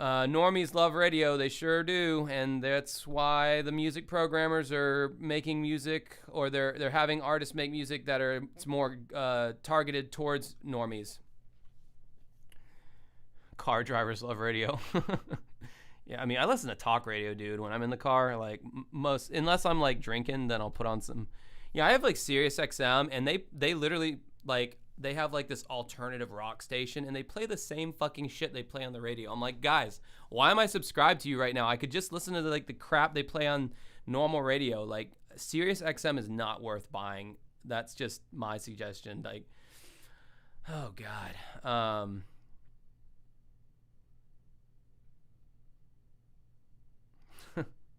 Normies love radio. They sure do. And that's why the music programmers are making music, or they're having artists make music that it's more targeted towards normies. Car drivers love radio. Yeah, I mean, I listen to talk radio, dude, when I'm in the car. Like, unless I'm, like, drinking, then I'll put on some... Yeah, I have like Sirius XM, and they literally like they have like this alternative rock station, and they play the same fucking shit they play on the radio. I'm like, guys, why am I subscribed to you right now? I could just listen to the crap they play on normal radio. Like Sirius XM is not worth buying. That's just my suggestion. Like, oh god.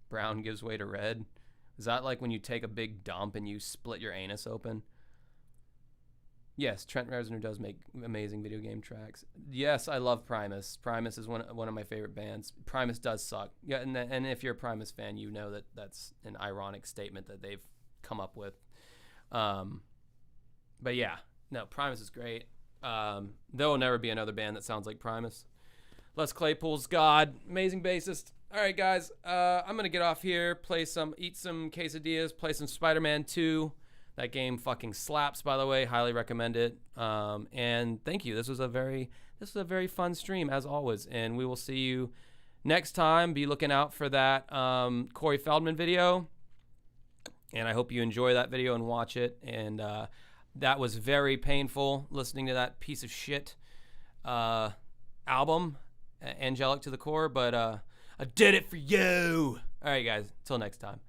Brown gives way to red. Is that like when you take a big dump and you split your anus open? Yes, Trent Reznor does make amazing video game tracks. Yes, I love Primus. Primus is one of my favorite bands. Primus does suck. Yeah, and if you're a Primus fan, you know that that's an ironic statement that they've come up with. But yeah, no, Primus is great. There will never be another band that sounds like Primus. Les Claypool's God, amazing bassist. All right, guys, I'm going to get off here, eat some quesadillas, play some Spider-Man 2. That game fucking slaps, by the way. Highly recommend it. And thank you. This was a very fun stream, as always. And we will see you next time. Be looking out for that Corey Feldman video. And I hope you enjoy that video and watch it. And that was very painful, listening to that piece of shit album, Angelic to the Core. But... I did it for you. All right, guys. Till next time.